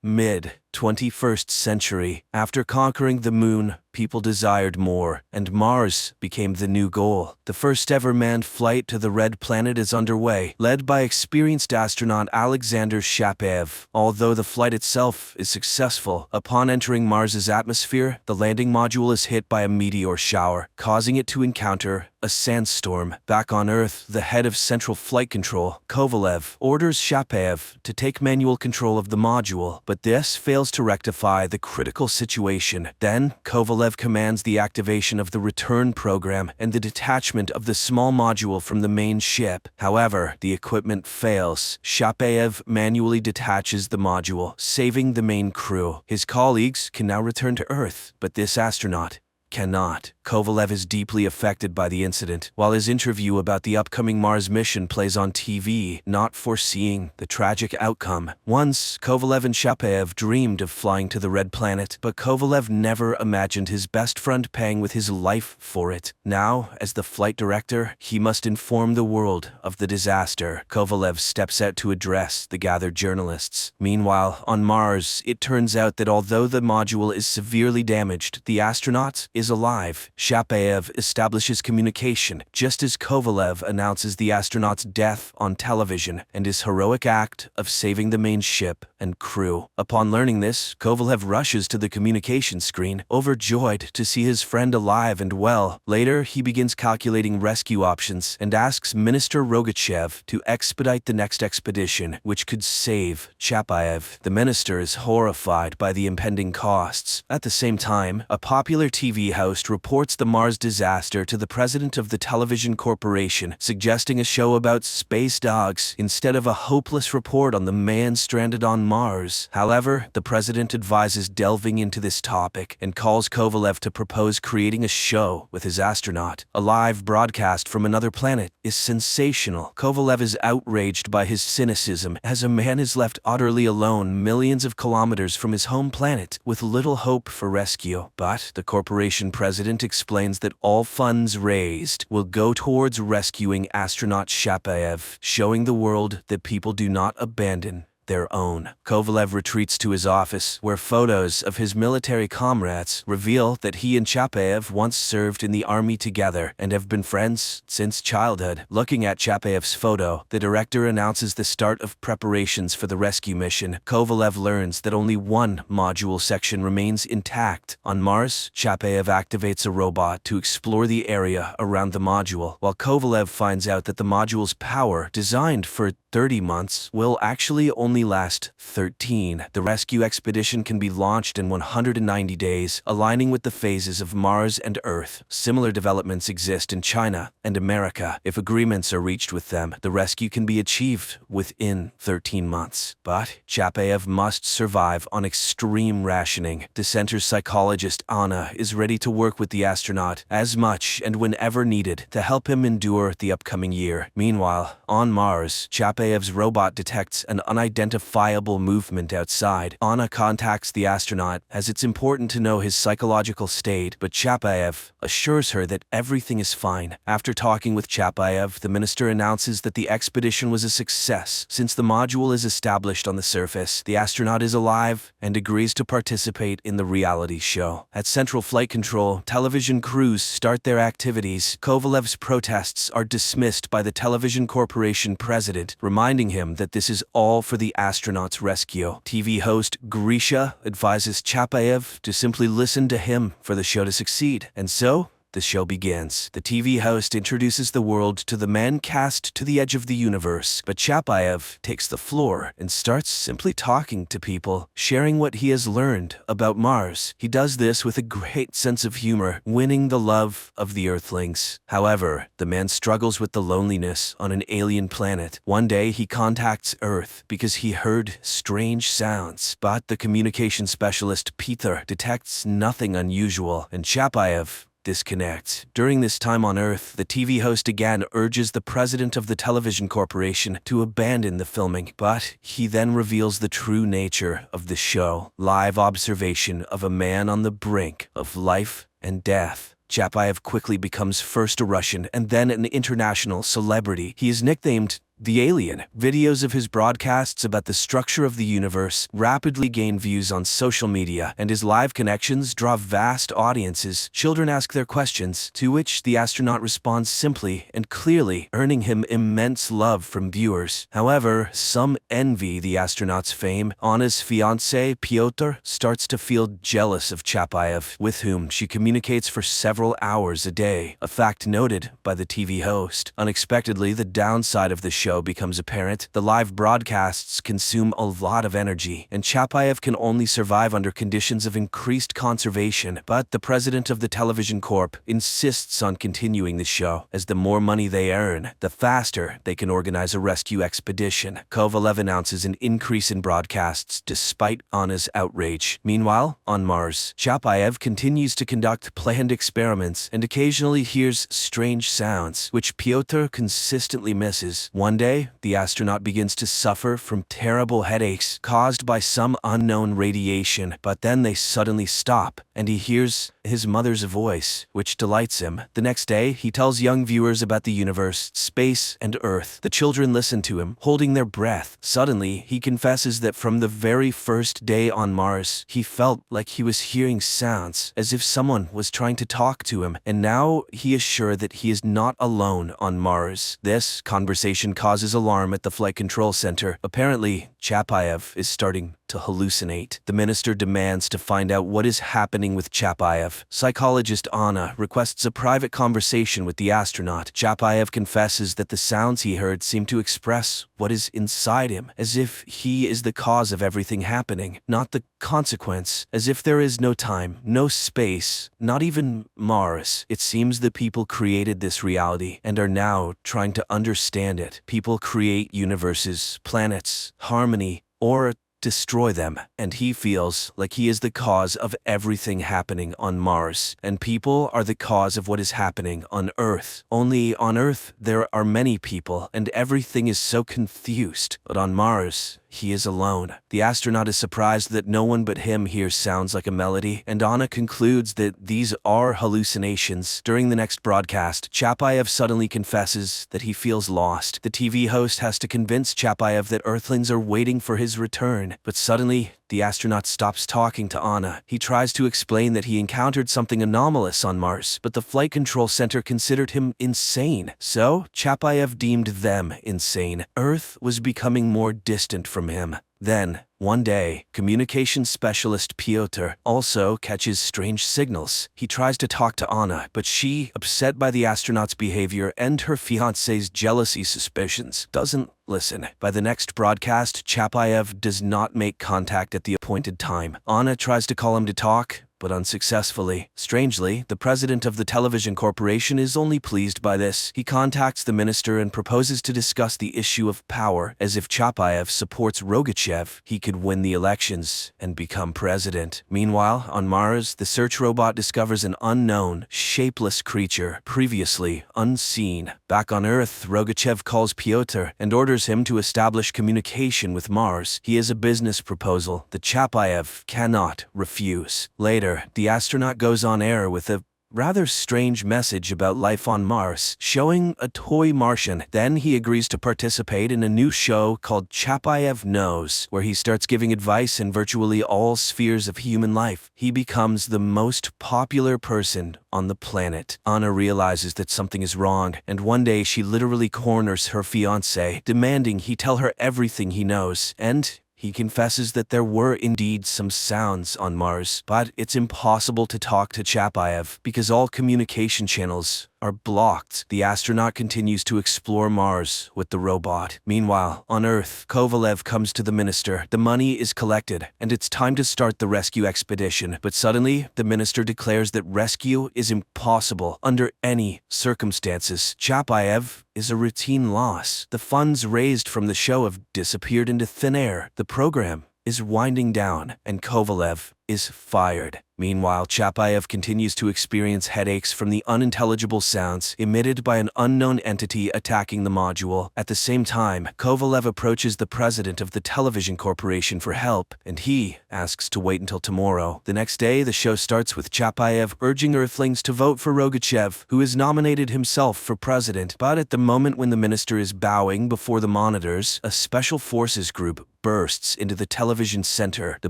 Mid-21st century, after conquering the moon, people desired more, and Mars became the new goal. The first ever manned flight to the Red Planet is underway, led by experienced astronaut Alexander Shapaev. Although the flight itself is successful, upon entering Mars's atmosphere, the landing module is hit by a meteor shower, causing it to encounter a sandstorm. Back on Earth, the head of Central Flight Control, Kovalev, orders Shapaev to take manual control of the module, but this fails to rectify the critical situation. Then, Kovalev commands the activation of the return program and the detachment of the small module from the main ship. However, the equipment fails. Shapaev manually detaches the module, saving the main crew. His colleagues can now return to Earth, but this astronaut cannot. Kovalev is deeply affected by the incident, while his interview about the upcoming Mars mission plays on TV, not foreseeing the tragic outcome. Once, Kovalev and Shapaev dreamed of flying to the Red Planet, but Kovalev never imagined his best friend paying with his life for it. Now, as the flight director, he must inform the world of the disaster. Kovalev steps out to address the gathered journalists. Meanwhile, on Mars, it turns out that although the module is severely damaged, the astronaut is alive. Shapaev establishes communication just as Kovalev announces the astronaut's death on television and his heroic act of saving the main ship and crew. Upon learning this, Kovalev rushes to the communication screen, overjoyed to see his friend alive and well. Later, he begins calculating rescue options and asks Minister Rogachev to expedite the next expedition, which could save Shapaev. The minister is horrified by the impending costs. At the same time, a popular TV host reports the Mars disaster to the president of the television corporation, suggesting a show about space dogs instead of a hopeless report on the man stranded on Mars. However, the president advises delving into this topic and calls Kovalev to propose creating a show with his astronaut. A live broadcast from another planet is sensational. Kovalev is outraged by his cynicism as a man is left utterly alone millions of kilometers from his home planet with little hope for rescue. But the corporation president explains that all funds raised will go towards rescuing astronaut Shapaev, showing the world that people do not abandon their own. Kovalev retreats to his office, where photos of his military comrades reveal that he and Shapaev once served in the army together and have been friends since childhood. Looking at Shapaev's photo, the director announces the start of preparations for the rescue mission. Kovalev learns that only one module section remains intact. On Mars, Shapaev activates a robot to explore the area around the module, while Kovalev finds out that the module's power, designed for 30 months, will actually only last 13. The rescue expedition can be launched in 190 days, aligning with the phases of Mars and Earth. Similar developments exist in China and America. If agreements are reached with them, the rescue can be achieved within 13 months. But Shapaev must survive on extreme rationing. Dissenter psychologist Anna is ready to work with the astronaut as much and whenever needed to help him endure the upcoming year. Meanwhile, on Mars, Shapaev's robot detects an unidentifiable movement outside. Anna contacts the astronaut as it's important to know his psychological state, but Shapaev assures her that everything is fine. After talking with Shapaev, the minister announces that the expedition was a success. Since the module is established on the surface, the astronaut is alive and agrees to participate in the reality show. At Central Flight Control, television crews start their activities. Kovalev's protests are dismissed by the television corporation president, reminding him that this is all for the astronaut's rescue. TV host Grisha advises Chapayev to simply listen to him for the show to succeed. And so, the show begins. The TV host introduces the world to the man cast to the edge of the universe, but Chapayev takes the floor and starts simply talking to people, sharing what he has learned about Mars. He does this with a great sense of humor, winning the love of the Earthlings. However, the man struggles with the loneliness on an alien planet. One day, he contacts Earth because he heard strange sounds, but the communication specialist Peter detects nothing unusual, and Chapayev disconnects. During this time on Earth, the TV host again urges the president of the television corporation to abandon the filming, but he then reveals the true nature of the show. Live observation of a man on the brink of life and death. Chapayev quickly becomes first a Russian and then an international celebrity. He is nicknamed the Alien. Videos of his broadcasts about the structure of the universe rapidly gain views on social media, and his live connections draw vast audiences. Children ask their questions, to which the astronaut responds simply and clearly, earning him immense love from viewers. However, some envy the astronaut's fame. Anna's fiancé, Pyotr, starts to feel jealous of Chapayev, with whom she communicates for several hours a day, a fact noted by the TV host. Unexpectedly, the downside of the show becomes apparent. The live broadcasts consume a lot of energy, and Chapayev can only survive under conditions of increased conservation. But the president of the television corp insists on continuing the show, as the more money they earn, the faster they can organize a rescue expedition. Kovalev announces an increase in broadcasts despite Anna's outrage. Meanwhile, on Mars, Chapayev continues to conduct planned experiments and occasionally hears strange sounds, which Pyotr consistently misses. One day, the astronaut begins to suffer from terrible headaches caused by some unknown radiation, but then they suddenly stop, and he hears his mother's voice, which delights him. The next day, he tells young viewers about the universe, space, and Earth. The children listen to him, holding their breath. Suddenly, he confesses that from the very first day on Mars, he felt like he was hearing sounds, as if someone was trying to talk to him, and now he is sure that he is not alone on Mars. This conversation causes alarm at the flight control center. Apparently, Chapayev is starting to hallucinate. The minister demands to find out what is happening with Chapayev. Psychologist Anna requests a private conversation with the astronaut. Chapayev confesses that the sounds he heard seem to express what is inside him, as if he is the cause of everything happening, not the consequence, as if there is no time, no space, not even Mars. It seems the people created this reality and are now trying to understand it. People create universes, planets, harmony, or destroy them, and he feels like he is the cause of everything happening on Mars, and people are the cause of what is happening on Earth. Only on Earth there are many people, and everything is so confused, but on Mars, he is alone. The astronaut is surprised that no one but him hears sounds like a melody, and Anna concludes that these are hallucinations. During the next broadcast, Chapayev suddenly confesses that he feels lost. The TV host has to convince Chapayev that Earthlings are waiting for his return, but suddenly, the astronaut stops talking to Anna. He tries to explain that he encountered something anomalous on Mars, but the flight control center considered him insane. So, Chapayev deemed them insane. Earth was becoming more distant from him. Then, one day, communication specialist Pyotr also catches strange signals. He tries to talk to Anna, but she, upset by the astronaut's behavior and her fiancé's jealousy suspicions, doesn't listen. By the next broadcast, Chapayev does not make contact at the appointed time. Anna tries to call him to talk, but unsuccessfully. Strangely, the president of the television corporation is only pleased by this. He contacts the minister and proposes to discuss the issue of power, as if Chapayev supports Rogachev, he could win the elections and become president. Meanwhile, on Mars, the search robot discovers an unknown, shapeless creature, previously unseen. Back on Earth, Rogachev calls Pyotr and orders him to establish communication with Mars. He has a business proposal that Chapayev cannot refuse. Later, the astronaut goes on air with a rather strange message about life on Mars, showing a toy Martian. Then he agrees to participate in a new show called Chapayev Knows, where he starts giving advice in virtually all spheres of human life. He becomes the most popular person on the planet. Anna realizes that something is wrong, and one day she literally corners her fiancé, demanding he tell her everything he knows, and he confesses that there were indeed some sounds on Mars, but it's impossible to talk to Chapayev because all communication channels are blocked. The astronaut continues to explore Mars with the robot. Meanwhile, on Earth, Kovalev comes to the minister. The money is collected, and it's time to start the rescue expedition. But suddenly, the minister declares that rescue is impossible under any circumstances. Chapayev is a routine loss. The funds raised from the show have disappeared into thin air. The program is winding down, and Kovalev is fired. Meanwhile, Chapayev continues to experience headaches from the unintelligible sounds emitted by an unknown entity attacking the module. At the same time, Kovalev approaches the president of the television corporation for help, and he asks to wait until tomorrow. The next day, the show starts with Chapayev urging Earthlings to vote for Rogachev, who has nominated himself for president. But at the moment when the minister is bowing before the monitors, a special forces group bursts into the television center. The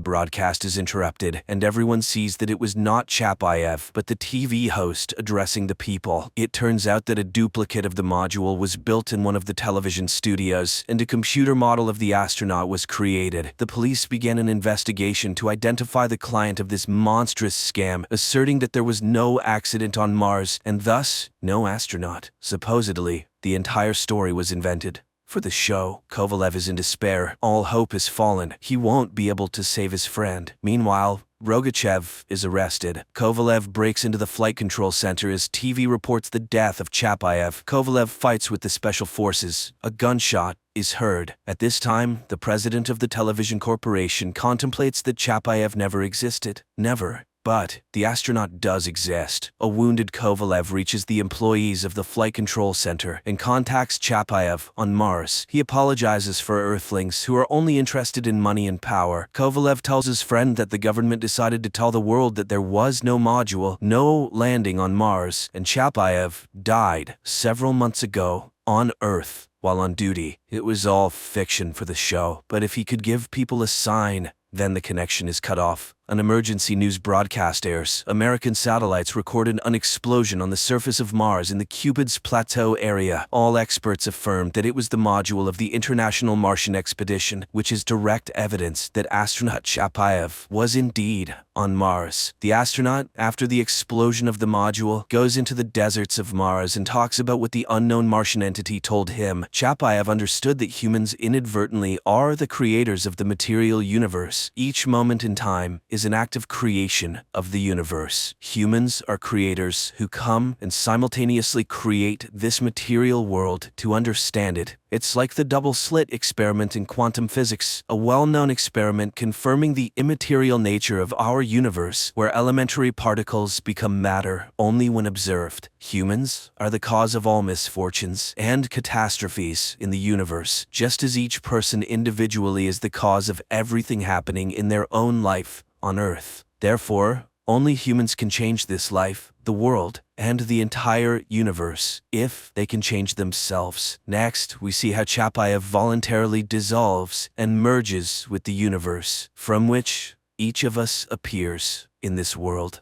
broadcast is interrupted, and everyone sees that it was not Chapayev, but the TV host addressing the people. It turns out that a duplicate of the module was built in one of the television studios, and a computer model of the astronaut was created. The police began an investigation to identify the client of this monstrous scam, asserting that there was no accident on Mars, and thus, no astronaut. Supposedly, the entire story was invented for the show. Kovalev is in despair. All hope is fallen. He won't be able to save his friend. Meanwhile, Rogachev is arrested. Kovalev breaks into the flight control center as TV reports the death of Chapayev. Kovalev fights with the special forces. A gunshot is heard. At this time, the president of the television corporation contemplates that Chapayev never existed. Never. But the astronaut does exist. A wounded Kovalev reaches the employees of the flight control center and contacts Chapayev on Mars. He apologizes for Earthlings who are only interested in money and power. Kovalev tells his friend that the government decided to tell the world that there was no module, no landing on Mars, and Chapayev died several months ago on Earth while on duty. It was all fiction for the show, but if he could give people a sign, then the connection is cut off. An emergency news broadcast airs. American satellites recorded an explosion on the surface of Mars in the Cupid's Plateau area. All experts affirmed that it was the module of the International Martian Expedition, which is direct evidence that astronaut Chapayev was indeed on Mars. The astronaut, after the explosion of the module, goes into the deserts of Mars and talks about what the unknown Martian entity told him. Chapayev understood that humans inadvertently are the creators of the material universe. Each moment in time is an act of creation of the universe. Humans are creators who come and simultaneously create this material world to understand it. It's like the double-slit experiment in quantum physics, a well-known experiment confirming the immaterial nature of our universe, where elementary particles become matter only when observed. Humans are the cause of all misfortunes and catastrophes in the universe, just as each person individually is the cause of everything happening in their own life on Earth. Therefore, only humans can change this life, the world, and the entire universe, if they can change themselves. Next, we see how Chapayev voluntarily dissolves and merges with the universe, from which each of us appears in this world.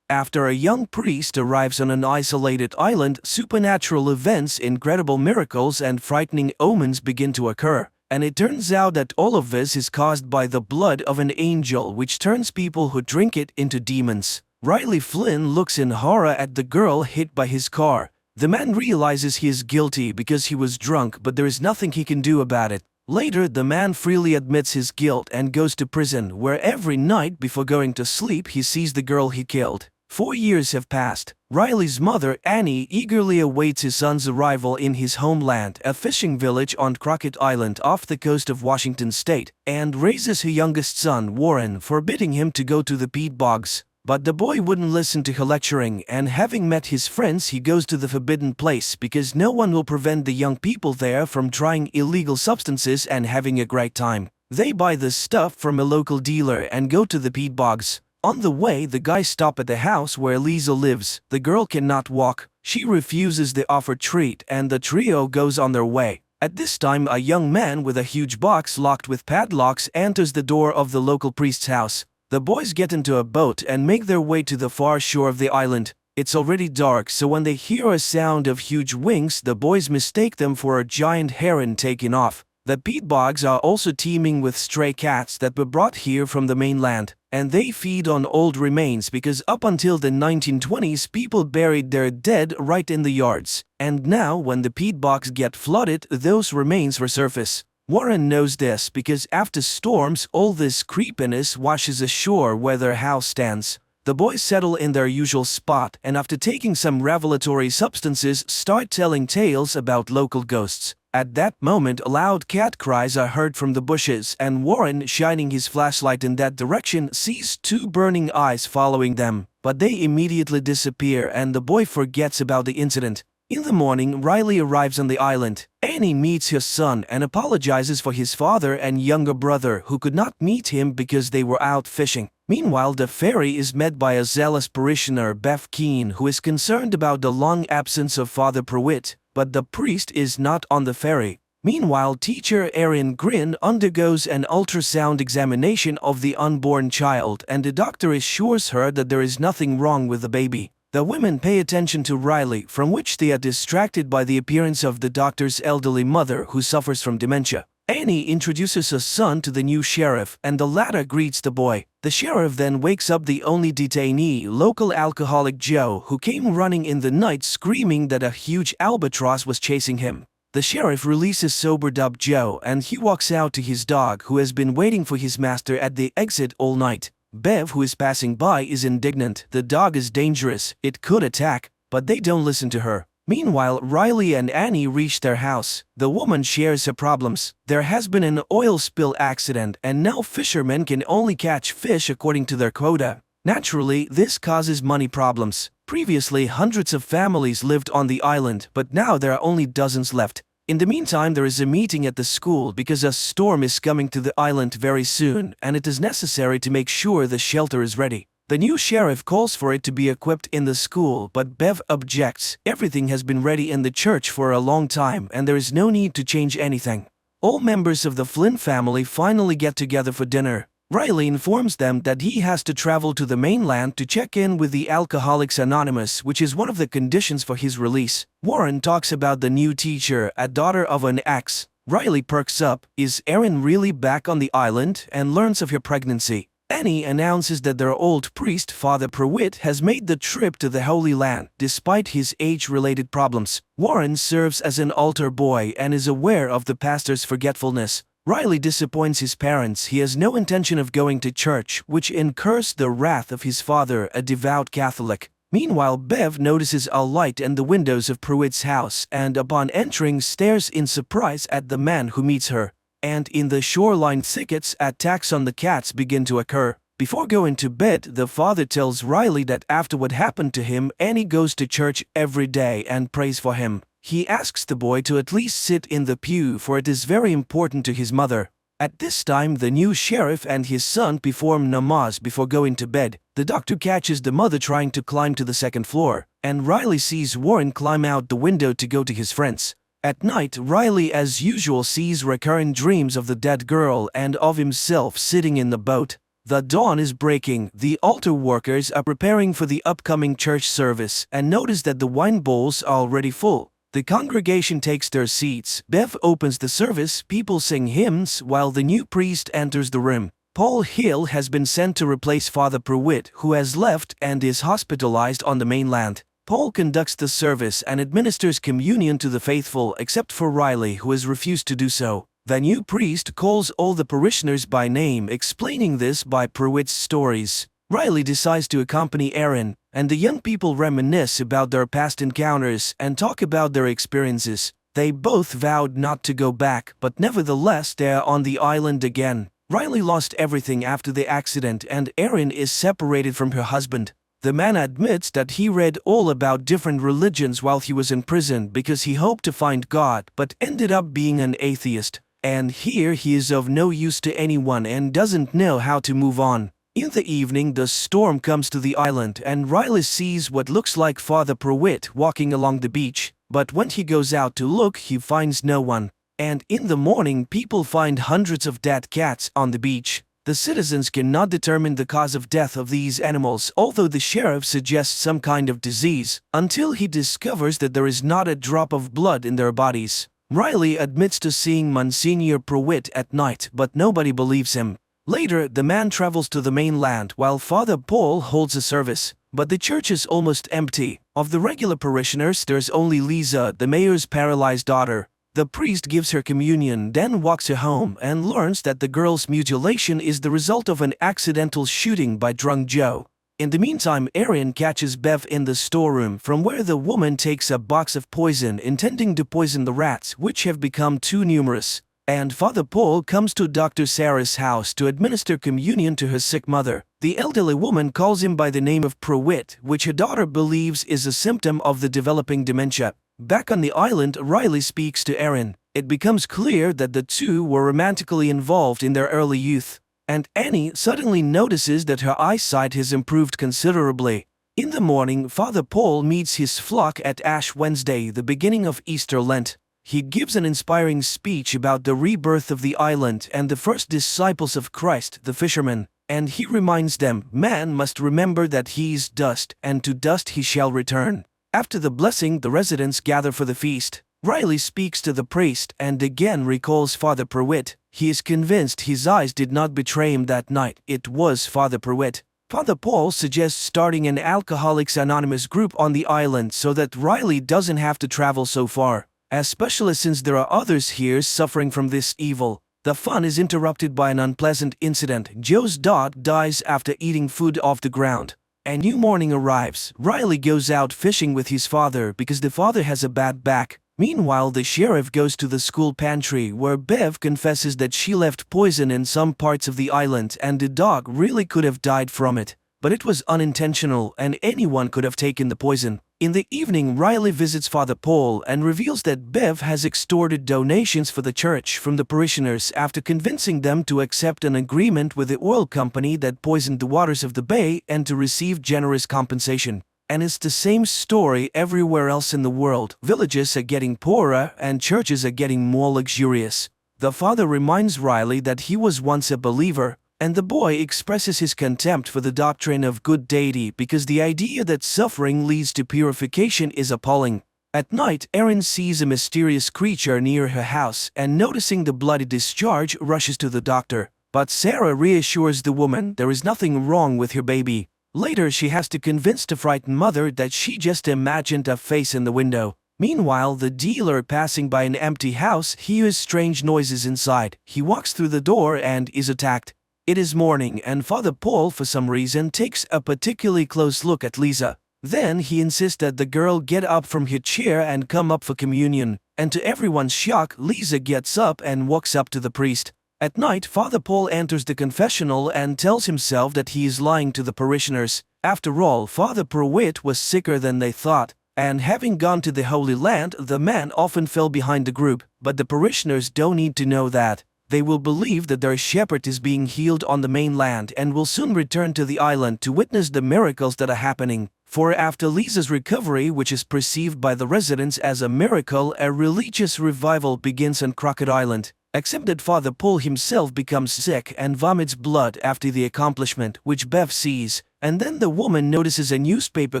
After a young priest arrives on an isolated island, supernatural events, incredible miracles, and frightening omens begin to occur. And it turns out that all of this is caused by the blood of an angel, which turns people who drink it into demons. Riley Flynn looks in horror at the girl hit by his car. The man realizes he is guilty because he was drunk, but there is nothing he can do about it. Later, the man freely admits his guilt and goes to prison, where every night before going to sleep he sees the girl he killed. 4 years have passed. Riley's mother, Annie, eagerly awaits his son's arrival in his homeland, a fishing village on Crockett Island off the coast of Washington state, and raises her youngest son, Warren, forbidding him to go to the peat bogs. But the boy wouldn't listen to her lecturing, and having met his friends, he goes to the forbidden place because no one will prevent the young people there from trying illegal substances and having a great time. They buy the stuff from a local dealer and go to the peat bogs. On the way, the guys stop at the house where Lisa lives. The girl cannot walk. She refuses the offered treat, and the trio goes on their way. At this time, a young man with a huge box locked with padlocks enters the door of the local priest's house. The boys get into a boat and make their way to the far shore of the island. It's already dark, so when they hear a sound of huge wings, the boys mistake them for a giant heron taking off. The peat bogs are also teeming with stray cats that were brought here from the mainland, and they feed on old remains because up until the 1920s people buried their dead right in the yards. And now when the peat bogs get flooded, those remains resurface. Warren knows this because after storms all this creepiness washes ashore where their house stands. The boys settle in their usual spot and after taking some revelatory substances start telling tales about local ghosts. At that moment, loud cat cries are heard from the bushes, and Warren, shining his flashlight in that direction, sees two burning eyes following them. But they immediately disappear, and the boy forgets about the incident. In the morning, Riley arrives on the island. Annie meets her son and apologizes for his father and younger brother who could not meet him because they were out fishing. Meanwhile, the ferry is met by a zealous parishioner, Bev Keane, who is concerned about the long absence of Father Pruitt. But the priest is not on the ferry. Meanwhile, teacher Erin Grin undergoes an ultrasound examination of the unborn child, and the doctor assures her that there is nothing wrong with the baby. The women pay attention to Riley, from which they are distracted by the appearance of the doctor's elderly mother who suffers from dementia. Annie introduces her son to the new sheriff, and the latter greets the boy. The sheriff then wakes up the only detainee, local alcoholic Joe, who came running in the night screaming that a huge albatross was chasing him. The sheriff releases sobered-up Joe, and he walks out to his dog, who has been waiting for his master at the exit all night. Bev, who is passing by, is indignant. The dog is dangerous, it could attack, but they don't listen to her. Meanwhile, Riley and Annie reach their house. The woman shares her problems. There has been an oil spill accident, and now fishermen can only catch fish according to their quota. Naturally, this causes money problems. Previously, hundreds of families lived on the island, but now there are only dozens left. In the meantime, there is a meeting at the school because a storm is coming to the island very soon, and it is necessary to make sure the shelter is ready. The new sheriff calls for it to be equipped in the school, but Bev objects. Everything has been ready in the church for a long time, and there is no need to change anything. All members of the Flynn family finally get together for dinner. Riley informs them that he has to travel to the mainland to check in with the Alcoholics Anonymous, which is one of the conditions for his release. Warren talks about the new teacher, a daughter of an ex. Riley perks up. Is Erin really back on the island? And learns of her pregnancy. Annie announces that their old priest, Father Pruitt, has made the trip to the Holy Land, despite his age-related problems. Warren serves as an altar boy and is aware of the pastor's forgetfulness. Riley disappoints his parents. He has no intention of going to church, which incurs the wrath of his father, a devout Catholic. Meanwhile, Bev notices a light in the windows of Pruitt's house and, upon entering, stares in surprise at the man who meets her. And in the shoreline thickets, attacks on the cats begin to occur. Before going to bed, the father tells Riley that after what happened to him, Annie goes to church every day and prays for him. He asks the boy to at least sit in the pew, for it is very important to his mother. At this time, the new sheriff and his son perform namaz before going to bed. The doctor catches the mother trying to climb to the second floor, and Riley sees Warren climb out the window to go to his friends. At night, Riley as usual sees recurrent dreams of the dead girl and of himself sitting in the boat. The dawn is breaking. The altar workers are preparing for the upcoming church service and notice that the wine bowls are already full. The congregation takes their seats. Bev opens the service, people sing hymns while the new priest enters the room. Paul Hill has been sent to replace Father Pruitt, who has left and is hospitalized on the mainland. Paul conducts the service and administers communion to the faithful, except for Riley, who has refused to do so. The new priest calls all the parishioners by name, explaining this by Pruitt's stories. Riley decides to accompany Erin, and the young people reminisce about their past encounters and talk about their experiences. They both vowed not to go back, but nevertheless they are on the island again. Riley lost everything after the accident, and Erin is separated from her husband. The man admits that he read all about different religions while he was in prison because he hoped to find God, but ended up being an atheist. and here he is of no use to anyone and doesn't know how to move on. In the evening, the storm comes to the island and Riley sees what looks like Father Pruitt walking along the beach, but when he goes out to look, he finds no one. And in the morning, people find hundreds of dead cats on the beach. The citizens cannot determine the cause of death of these animals, although the sheriff suggests some kind of disease, until he discovers that there is not a drop of blood in their bodies. Riley admits to seeing Monsignor Pruitt at night, but nobody believes him. Later, the man travels to the mainland while Father Paul holds a service, but the church is almost empty. Of the regular parishioners, there's only Lisa, the mayor's paralyzed daughter. The priest gives her communion, then walks her home and learns that the girl's mutilation is the result of an accidental shooting by drunk Joe. In the meantime, Erin catches Bev in the storeroom, from where the woman takes a box of poison intending to poison the rats, which have become too numerous. And Father Paul comes to Dr. Sarah's house to administer communion to her sick mother. The elderly woman calls him by the name of Pruitt, which her daughter believes is a symptom of the developing dementia. Back on the island, Riley speaks to Erin. It becomes clear that the two were romantically involved in their early youth. And Annie suddenly notices that her eyesight has improved considerably. In the morning, Father Paul meets his flock at Ash Wednesday, the beginning of Easter Lent. He gives an inspiring speech about the rebirth of the island and the first disciples of Christ, the fishermen, and he reminds them, man must remember that he is dust, and to dust he shall return. After the blessing, the residents gather for the feast. Riley speaks to the priest and again recalls Father Pruitt. He is convinced his eyes did not betray him that night. It was Father Pruitt. Father Paul suggests starting an Alcoholics Anonymous group on the island so that Riley doesn't have to travel so far, especially since there are others here suffering from this evil. The fun is interrupted by an unpleasant incident. Joe's dog dies after eating food off the ground. A new morning arrives. Riley goes out fishing with his father because the father has a bad back. Meanwhile, the sheriff goes to the school pantry where Bev confesses that she left poison in some parts of the island and the dog really could have died from it. But it was unintentional and anyone could have taken the poison. In the evening, Riley visits Father Paul and reveals that Bev has extorted donations for the church from the parishioners after convincing them to accept an agreement with the oil company that poisoned the waters of the bay and to receive generous compensation. And it's the same story everywhere else in the world. Villages are getting poorer and churches are getting more luxurious. The father reminds Riley that he was once a believer, and the boy expresses his contempt for the doctrine of good deity because the idea that suffering leads to purification is appalling. At night, Erin sees a mysterious creature near her house and noticing the bloody discharge rushes to the doctor. But Sarah reassures the woman there is nothing wrong with her baby. Later, she has to convince the frightened mother that she just imagined a face in the window. Meanwhile, the dealer passing by an empty house hears strange noises inside. He walks through the door and is attacked. It is morning and Father Paul, for some reason, takes a particularly close look at Lisa. Then he insists that the girl get up from her chair and come up for communion. And to everyone's shock, Lisa gets up and walks up to the priest. At night, Father Paul enters the confessional and tells himself that he is lying to the parishioners. After all, Father Pruitt was sicker than they thought, and having gone to the Holy Land, the man often fell behind the group. But the parishioners don't need to know that. They will believe that their shepherd is being healed on the mainland and will soon return to the island to witness the miracles that are happening. For after Lisa's recovery, which is perceived by the residents as a miracle, a religious revival begins on Crockett Island. Except that Father Paul himself becomes sick and vomits blood after the accomplishment, which Bev sees. And then the woman notices a newspaper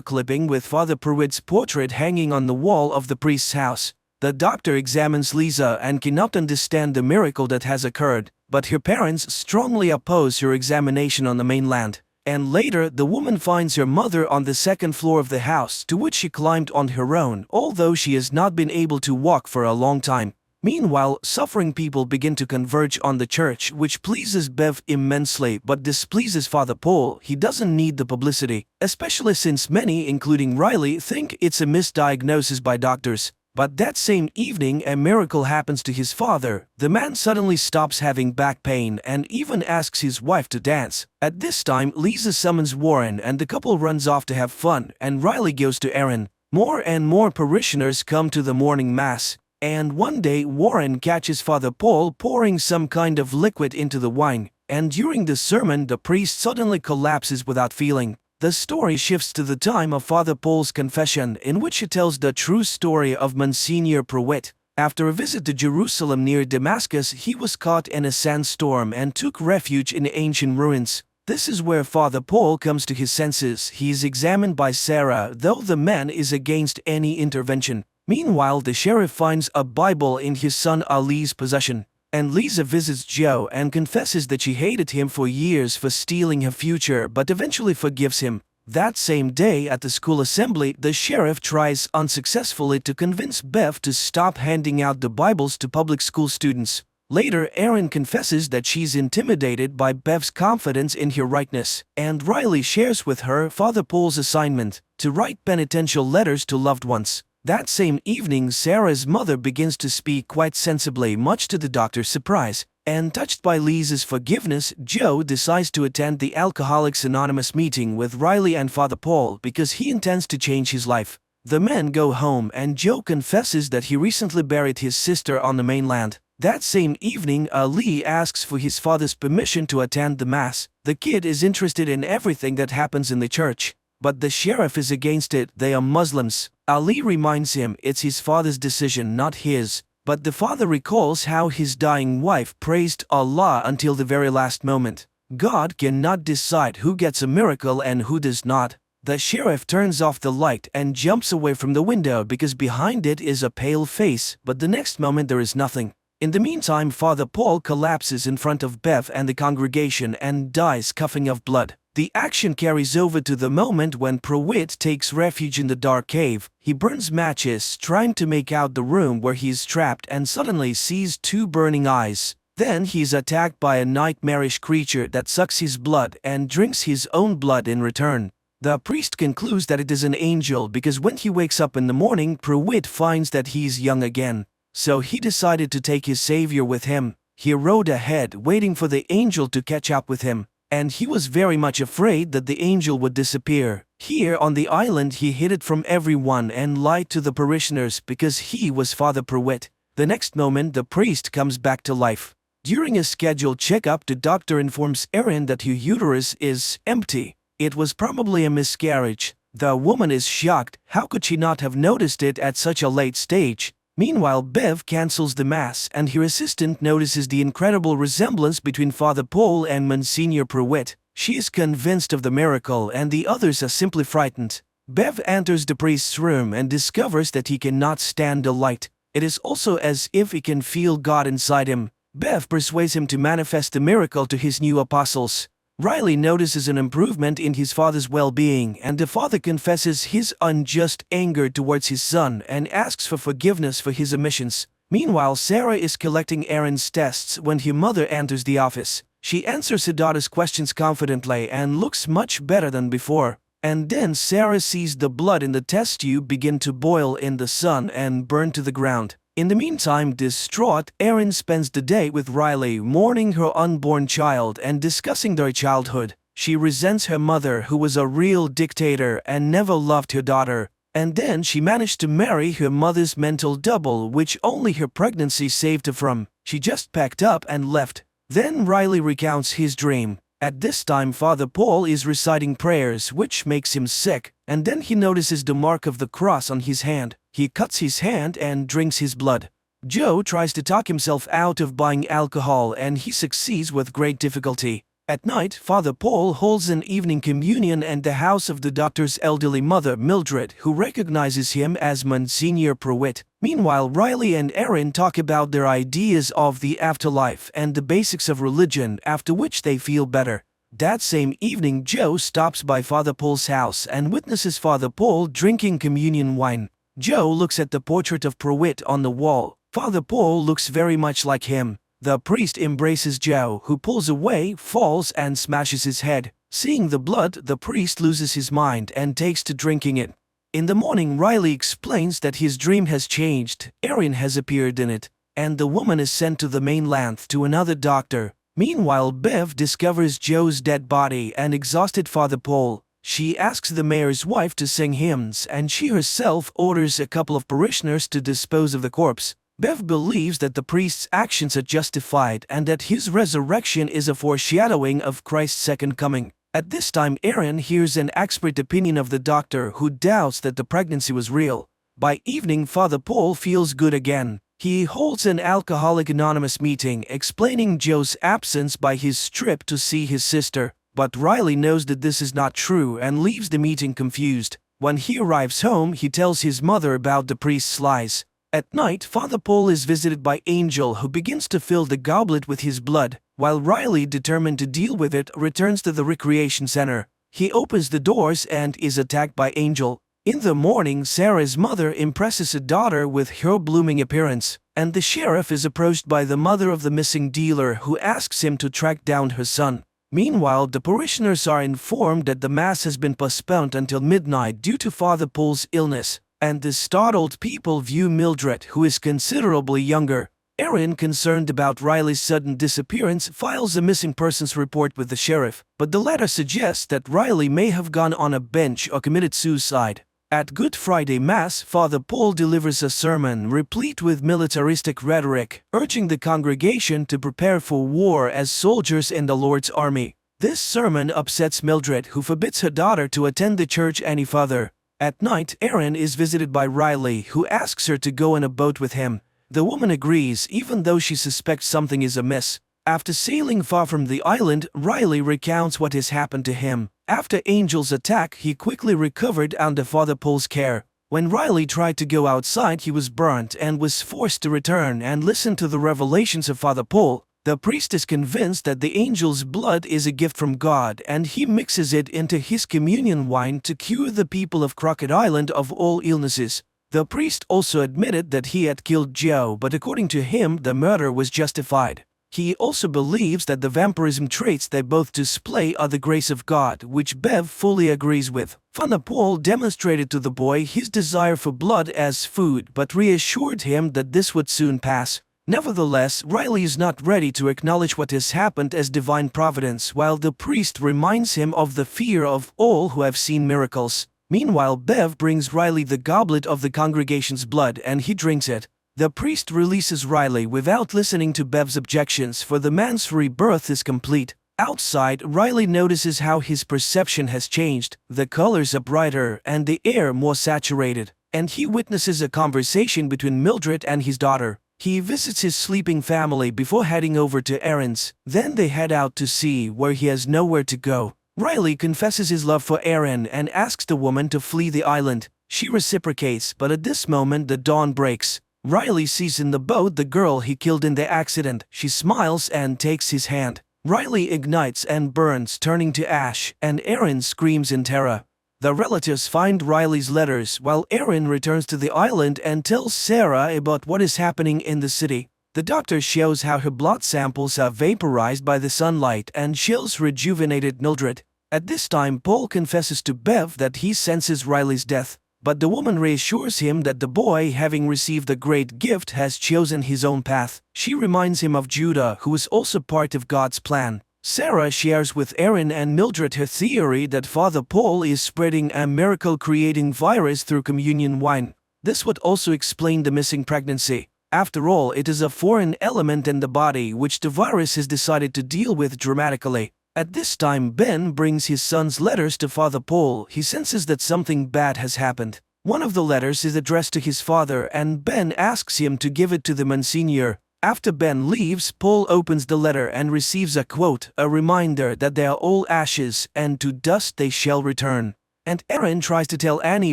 clipping with Father Pruitt's portrait hanging on the wall of the priest's house. The doctor examines Lisa and cannot understand the miracle that has occurred, but her parents strongly oppose her examination on the mainland. And later, the woman finds her mother on the second floor of the house, to which she climbed on her own, although she has not been able to walk for a long time. Meanwhile, suffering people begin to converge on the church, which pleases Bev immensely but displeases Father Paul. He doesn't need the publicity, especially since many, including Riley, think it's a misdiagnosis by doctors. But that same evening, a miracle happens to his father. The man suddenly stops having back pain and even asks his wife to dance. At this time, Lisa summons Warren and the couple runs off to have fun, and Riley goes to Erin. More and more parishioners come to the morning mass. And one day Warren catches Father Paul pouring some kind of liquid into the wine, and during the sermon the priest suddenly collapses without feeling. The story shifts to the time of Father Paul's confession, in which he tells the true story of Monsignor Pruitt. After a visit to Jerusalem near Damascus, he was caught in a sandstorm and took refuge in ancient ruins. This is where Father Paul comes to his senses. He is examined by Sarah, though the man is against any intervention. Meanwhile, the sheriff finds a Bible in his son Ali's possession, and Lisa visits Joe and confesses that she hated him for years for stealing her future, but eventually forgives him. That same day at the school assembly, the sheriff tries unsuccessfully to convince Bev to stop handing out the Bibles to public school students. Later, Erin confesses that she's intimidated by Bev's confidence in her rightness, and Riley shares with her Father Paul's assignment to write penitential letters to loved ones. That same evening, Sarah's mother begins to speak quite sensibly, much to the doctor's surprise. And touched by Lisa's forgiveness, Joe decides to attend the Alcoholics Anonymous meeting with Riley and Father Paul because he intends to change his life. The men go home and Joe confesses that he recently buried his sister on the mainland. That same evening, Ali asks for his father's permission to attend the mass. The kid is interested in everything that happens in the church, but the sheriff is against it. They are Muslims. Ali reminds him it's his father's decision, not his. But the father recalls how his dying wife praised Allah until the very last moment. God cannot decide who gets a miracle and who does not. The sheriff turns off the light and jumps away from the window because behind it is a pale face, but the next moment there is nothing. In the meantime, Father Paul collapses in front of Bev and the congregation and dies coughing up blood. The action carries over to the moment when Pruitt takes refuge in the dark cave. He burns matches, trying to make out the room where he is trapped, and suddenly sees two burning eyes. Then he is attacked by a nightmarish creature that sucks his blood and drinks his own blood in return. The priest concludes that it is an angel because when he wakes up in the morning, Pruitt finds that he is young again. So he decided to take his savior with him. He rode ahead, waiting for the angel to catch up with him. And he was very much afraid that the angel would disappear. Here on the island he hid it from everyone and lied to the parishioners because he was Father Pruitt. The next moment the priest comes back to life. During a scheduled checkup, the doctor informs Erin that her uterus is empty. It was probably a miscarriage. The woman is shocked. How could she not have noticed it at such a late stage? Meanwhile, Bev cancels the mass and her assistant notices the incredible resemblance between Father Paul and Monsignor Pruitt. She is convinced of the miracle and the others are simply frightened. Bev enters the priest's room and discovers that he cannot stand the light. It is also as if he can feel God inside him. Bev persuades him to manifest the miracle to his new apostles. Riley notices an improvement in his father's well-being, and the father confesses his unjust anger towards his son and asks for forgiveness for his omissions. Meanwhile, Sarah is collecting Erin's tests when her mother enters the office. She answers her daughter's questions confidently and looks much better than before. And then Sarah sees the blood in the test tube begin to boil in the sun and burn to the ground. In the meantime, distraught, Erin spends the day with Riley, mourning her unborn child and discussing their childhood. She resents her mother, who was a real dictator and never loved her daughter. And then she managed to marry her mother's mental double, which only her pregnancy saved her from. She just packed up and left. Then Riley recounts his dream. At this time, Father Paul is reciting prayers, which makes him sick, and then he notices the mark of the cross on his hand. He cuts his hand and drinks his blood. Joe tries to talk himself out of buying alcohol and he succeeds with great difficulty. At night, Father Paul holds an evening communion at the house of the doctor's elderly mother, Mildred, who recognizes him as Monsignor Pruitt. Meanwhile, Riley and Erin talk about their ideas of the afterlife and the basics of religion, after which they feel better. That same evening, Joe stops by Father Paul's house and witnesses Father Paul drinking communion wine. Joe looks at the portrait of Pruitt on the wall. Father Paul looks very much like him. The priest embraces Joe, who pulls away, falls, and smashes his head. Seeing the blood, the priest loses his mind and takes to drinking it. In the morning, Riley explains that his dream has changed. Erin has appeared in it, and the woman is sent to the mainland to another doctor. Meanwhile, Bev discovers Joe's dead body and exhausted Father Paul. She asks the mayor's wife to sing hymns, and she herself orders a couple of parishioners to dispose of the corpse. Bev believes that the priest's actions are justified and that his resurrection is a foreshadowing of Christ's second coming. At this time, Aaron hears an expert opinion of the doctor who doubts that the pregnancy was real. By evening, Father Paul feels good again. He holds an Alcoholics Anonymous meeting explaining Joe's absence by his trip to see his sister, but Riley knows that this is not true and leaves the meeting confused. When he arrives home, he tells his mother about the priest's lies. At night, Father Paul is visited by Angel, who begins to fill the goblet with his blood, while Riley, determined to deal with it, returns to the recreation center. He opens the doors and is attacked by Angel. In the morning, Sarah's mother impresses her daughter with her blooming appearance, and the sheriff is approached by the mother of the missing dealer, who asks him to track down her son. Meanwhile, the parishioners are informed that the Mass has been postponed until midnight due to Father Paul's illness, and the startled people view Mildred, who is considerably younger. Aaron, concerned about Riley's sudden disappearance, files a missing persons report with the sheriff, but the letter suggests that Riley may have gone on a bench or committed suicide. At Good Friday Mass, Father Paul delivers a sermon replete with militaristic rhetoric, urging the congregation to prepare for war as soldiers in the Lord's army. This sermon upsets Mildred, who forbids her daughter to attend the church any further. At night, Aaron is visited by Riley, who asks her to go in a boat with him. The woman agrees, even though she suspects something is amiss. After sailing far from the island, Riley recounts what has happened to him. After Angel's attack, he quickly recovered under Father Paul's care. When Riley tried to go outside, he was burnt and was forced to return and listen to the revelations of Father Paul. The priest is convinced that the angel's blood is a gift from God, and he mixes it into his communion wine to cure the people of Crockett Island of all illnesses. The priest also admitted that he had killed Joe, but according to him, the murder was justified. He also believes that the vampirism traits they both display are the grace of God, which Bev fully agrees with. Father Paul demonstrated to the boy his desire for blood as food, but reassured him that this would soon pass. Nevertheless, Riley is not ready to acknowledge what has happened as divine providence, while the priest reminds him of the fear of all who have seen miracles. Meanwhile, Bev brings Riley the goblet of the congregation's blood and he drinks it. The priest releases Riley without listening to Bev's objections, for the man's rebirth is complete. Outside, Riley notices how his perception has changed. The colors are brighter and the air more saturated, and he witnesses a conversation between Mildred and his daughter. He visits his sleeping family before heading over to Aaron's. Then they head out to sea, where he has nowhere to go. Riley confesses his love for Aaron and asks the woman to flee the island. She reciprocates, but at this moment the dawn breaks. Riley sees in the boat the girl he killed in the accident. She smiles and takes his hand. Riley ignites and burns, turning to ash, and Aaron screams in terror. The relatives find Riley's letters while Aaron returns to the island and tells Sarah about what is happening in the city. The doctor shows how her blood samples are vaporized by the sunlight and shows rejuvenated Mildred. At this time, Paul confesses to Bev that he senses Riley's death, but the woman reassures him that the boy, having received a great gift, has chosen his own path. She reminds him of Judah, who is also part of God's plan. Sarah shares with Aaron and Mildred her theory that Father Paul is spreading a miracle-creating virus through communion wine. This would also explain the missing pregnancy. After all, it is a foreign element in the body which the virus has decided to deal with dramatically. At this time, Ben brings his son's letters to Father Paul. He senses that something bad has happened. One of the letters is addressed to his father, and Ben asks him to give it to the Monsignor. After Ben leaves, Paul opens the letter and receives a quote, a reminder that they are all ashes, and to dust they shall return. And Aaron tries to tell Annie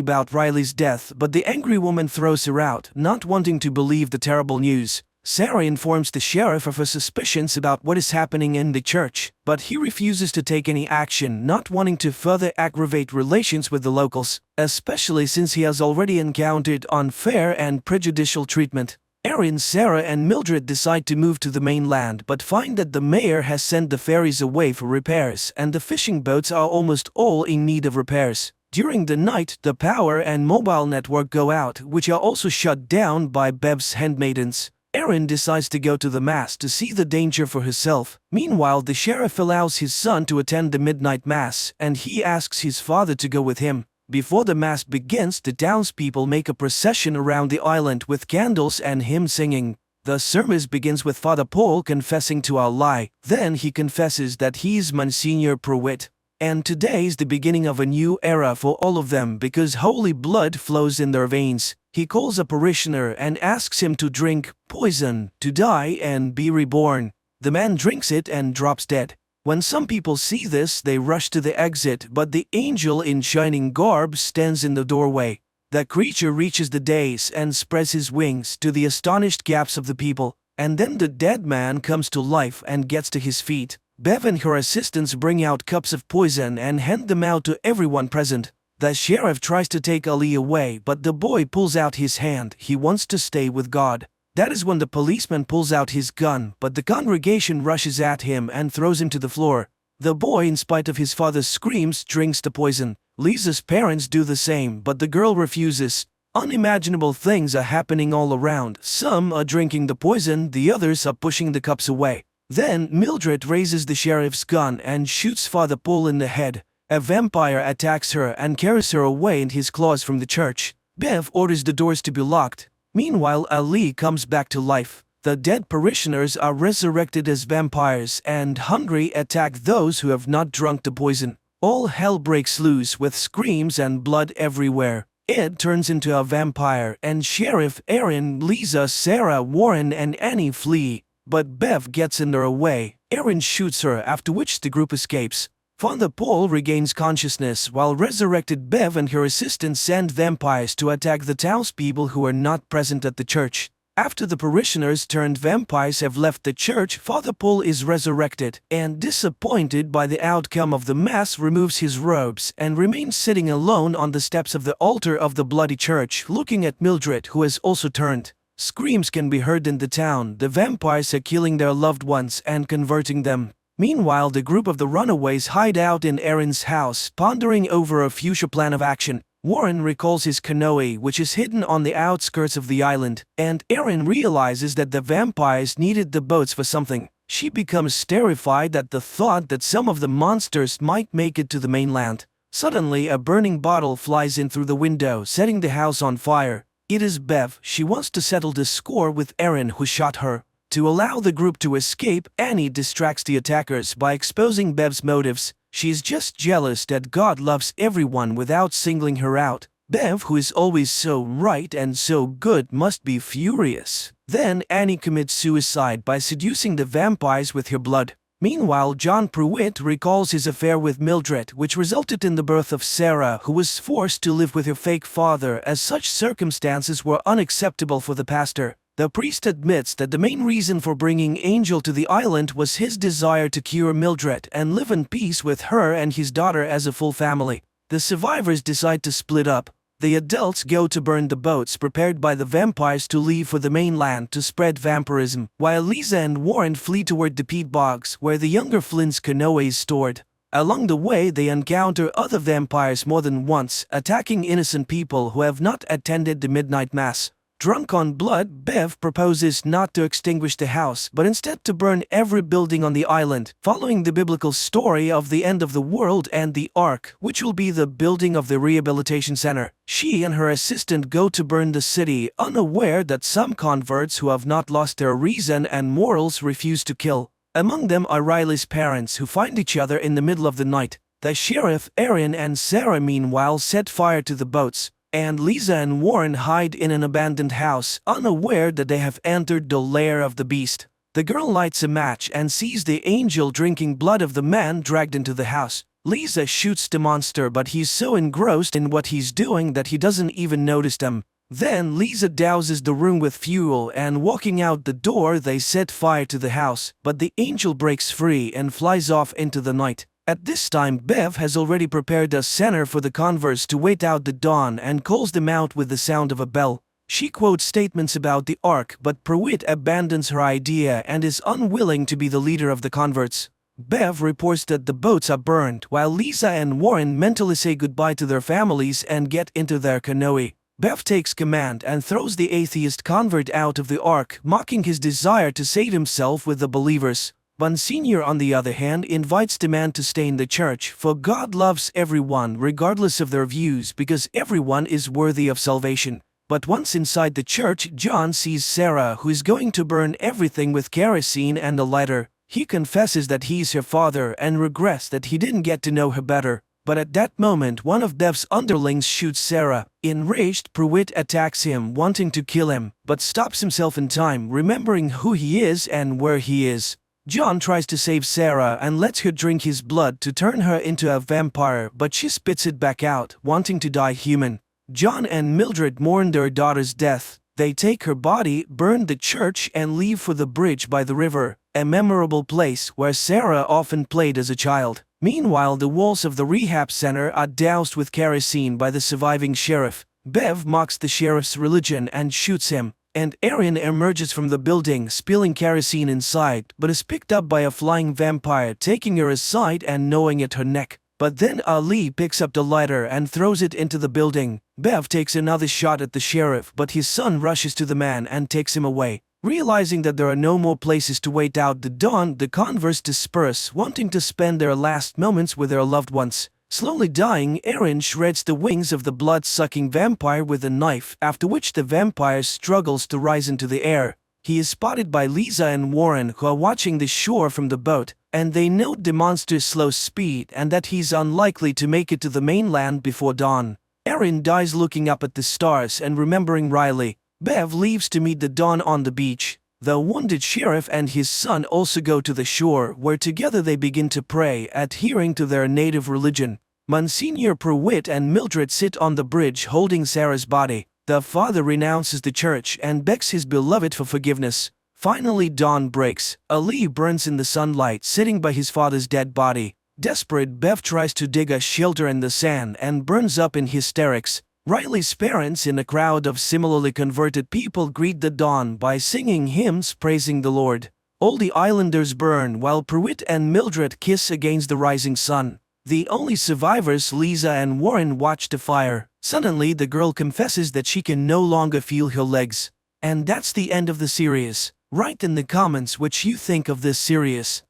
about Riley's death, but the angry woman throws her out, not wanting to believe the terrible news. Sarah informs the sheriff of her suspicions about what is happening in the church, but he refuses to take any action, not wanting to further aggravate relations with the locals, especially since he has already encountered unfair and prejudicial treatment. Aaron, Sarah, and Mildred decide to move to the mainland, but find that the mayor has sent the ferries away for repairs, and the fishing boats are almost all in need of repairs. During the night, the power and mobile network go out, which are also shut down by Bev's handmaidens. Aaron decides to go to the Mass to see the danger for herself. Meanwhile, the sheriff allows his son to attend the midnight Mass, and he asks his father to go with him. Before the mass begins, the townspeople make a procession around the island with candles and hymn singing. The service begins with Father Paul confessing to Allah. Then he confesses that he's Monsignor Pruitt. And today is the beginning of a new era for all of them because holy blood flows in their veins. He calls a parishioner and asks him to drink poison, to die and be reborn. The man drinks it and drops dead. When some people see this, they rush to the exit, but the angel in shining garb stands in the doorway. The creature reaches the dais and spreads his wings to the astonished gaps of the people, and then the dead man comes to life and gets to his feet. Bev and her assistants bring out cups of poison and hand them out to everyone present. The sheriff tries to take Ali away, but the boy pulls out his hand. He wants to stay with God. That is when the policeman pulls out his gun, but the congregation rushes at him and throws him to the floor. The boy, in spite of his father's screams, drinks the poison. Lisa's parents do the same, but the girl refuses. Unimaginable things are happening all around. Some are drinking the poison, the others are pushing the cups away. Then Mildred raises the sheriff's gun and shoots Father Paul in the head. A vampire attacks her and carries her away in his claws from the church. Bev orders the doors to be locked. Meanwhile, Ali comes back to life. The dead parishioners are resurrected as vampires and hungry attack those who have not drunk the poison. All hell breaks loose with screams and blood everywhere. Ed turns into a vampire and Sheriff Aaron, Lisa, Sarah, Warren and Annie flee. But Bev gets in their way. Aaron shoots her, after which the group escapes. Father Paul regains consciousness while resurrected Bev and her assistants send vampires to attack the townspeople who are not present at the church. After the parishioners turned vampires have left the church, Father Paul is resurrected and, disappointed by the outcome of the mass, removes his robes and remains sitting alone on the steps of the altar of the bloody church, looking at Mildred, who has also turned. Screams can be heard in the town. The vampires are killing their loved ones and converting them. Meanwhile, the group of the runaways hide out in Aaron's house, pondering over a future plan of action. Warren recalls his canoe, which is hidden on the outskirts of the island, and Aaron realizes that the vampires needed the boats for something. She becomes terrified at the thought that some of the monsters might make it to the mainland. Suddenly, a burning bottle flies in through the window, setting the house on fire. It is Bev. She wants to settle the score with Aaron, who shot her. To allow the group to escape, Annie distracts the attackers by exposing Bev's motives. She is just jealous that God loves everyone without singling her out. Bev, who is always so right and so good, must be furious. Then Annie commits suicide by seducing the vampires with her blood. Meanwhile, John Pruitt recalls his affair with Mildred, which resulted in the birth of Sarah, who was forced to live with her fake father as such circumstances were unacceptable for the pastor. The priest admits that the main reason for bringing Angel to the island was his desire to cure Mildred and live in peace with her and his daughter as a full family. The survivors decide to split up. The adults go to burn the boats prepared by the vampires to leave for the mainland to spread vampirism, while Lisa and Warren flee toward the peat bogs where the younger Flynn's canoe is stored. Along the way, they encounter other vampires more than once, attacking innocent people who have not attended the midnight mass. Drunk on blood, Bev proposes not to extinguish the house, but instead to burn every building on the island, following the biblical story of the end of the world and the Ark, which will be the building of the rehabilitation center. She and her assistant go to burn the city, unaware that some converts who have not lost their reason and morals refuse to kill. Among them are Riley's parents, who find each other in the middle of the night. The sheriff, Aaron, and Sarah meanwhile set fire to the boats, and Lisa and Warren hide in an abandoned house, unaware that they have entered the lair of the beast. The girl lights a match and sees the angel drinking blood of the man dragged into the house. Lisa shoots the monster, but he's so engrossed in what he's doing that he doesn't even notice them. Then Lisa douses the room with fuel, and walking out the door they set fire to the house, but the angel breaks free and flies off into the night. At this time, Bev has already prepared a center for the converts to wait out the dawn and calls them out with the sound of a bell. She quotes statements about the Ark, but Pruitt abandons her idea and is unwilling to be the leader of the converts. Bev reports that the boats are burned, while Lisa and Warren mentally say goodbye to their families and get into their canoe. Bev takes command and throws the atheist convert out of the Ark, mocking his desire to save himself with the believers. Monsignor, on the other hand, invites the man to stay in the church, for God loves everyone regardless of their views because everyone is worthy of salvation. But once inside the church, John sees Sarah, who is going to burn everything with kerosene and a lighter. He confesses that he's her father and regrets that he didn't get to know her better. But at that moment, one of Bev's underlings shoots Sarah. Enraged, Pruitt attacks him, wanting to kill him, but stops himself in time, remembering who he is and where he is. John tries to save Sarah and lets her drink his blood to turn her into a vampire, but she spits it back out, wanting to die human. John and Mildred mourn their daughter's death. They take her body, burn the church, and leave for the bridge by the river, a memorable place where Sarah often played as a child. Meanwhile, the walls of the rehab center are doused with kerosene by the surviving sheriff. Bev mocks the sheriff's religion and shoots him, and Erin emerges from the building, spilling kerosene inside, but is picked up by a flying vampire, taking her aside and gnawing at her neck. But then Ali picks up the lighter and throws it into the building. Bev takes another shot at the sheriff, but his son rushes to the man and takes him away. Realizing that there are no more places to wait out the dawn, the converts disperse, wanting to spend their last moments with their loved ones. Slowly dying, Erin shreds the wings of the blood-sucking vampire with a knife, after which the vampire struggles to rise into the air. He is spotted by Lisa and Warren, who are watching the shore from the boat, and they note the monster's slow speed and that he's unlikely to make it to the mainland before dawn. Erin dies looking up at the stars and remembering Riley. Bev leaves to meet the dawn on the beach. The wounded sheriff and his son also go to the shore, where together they begin to pray, adhering to their native religion. Monsignor Pruitt and Mildred sit on the bridge holding Sarah's body. The father renounces the church and begs his beloved for forgiveness. Finally, dawn breaks. Ali burns in the sunlight, sitting by his father's dead body. Desperate, Bev tries to dig a shelter in the sand and burns up in hysterics. Riley's parents, in a crowd of similarly converted people, greet the dawn by singing hymns praising the Lord. All the islanders burn while Pruitt and Mildred kiss against the rising sun. The only survivors, Lisa and Warren, watch the fire. Suddenly, the girl confesses that she can no longer feel her legs. And that's the end of the series. Write in the comments what you think of this series.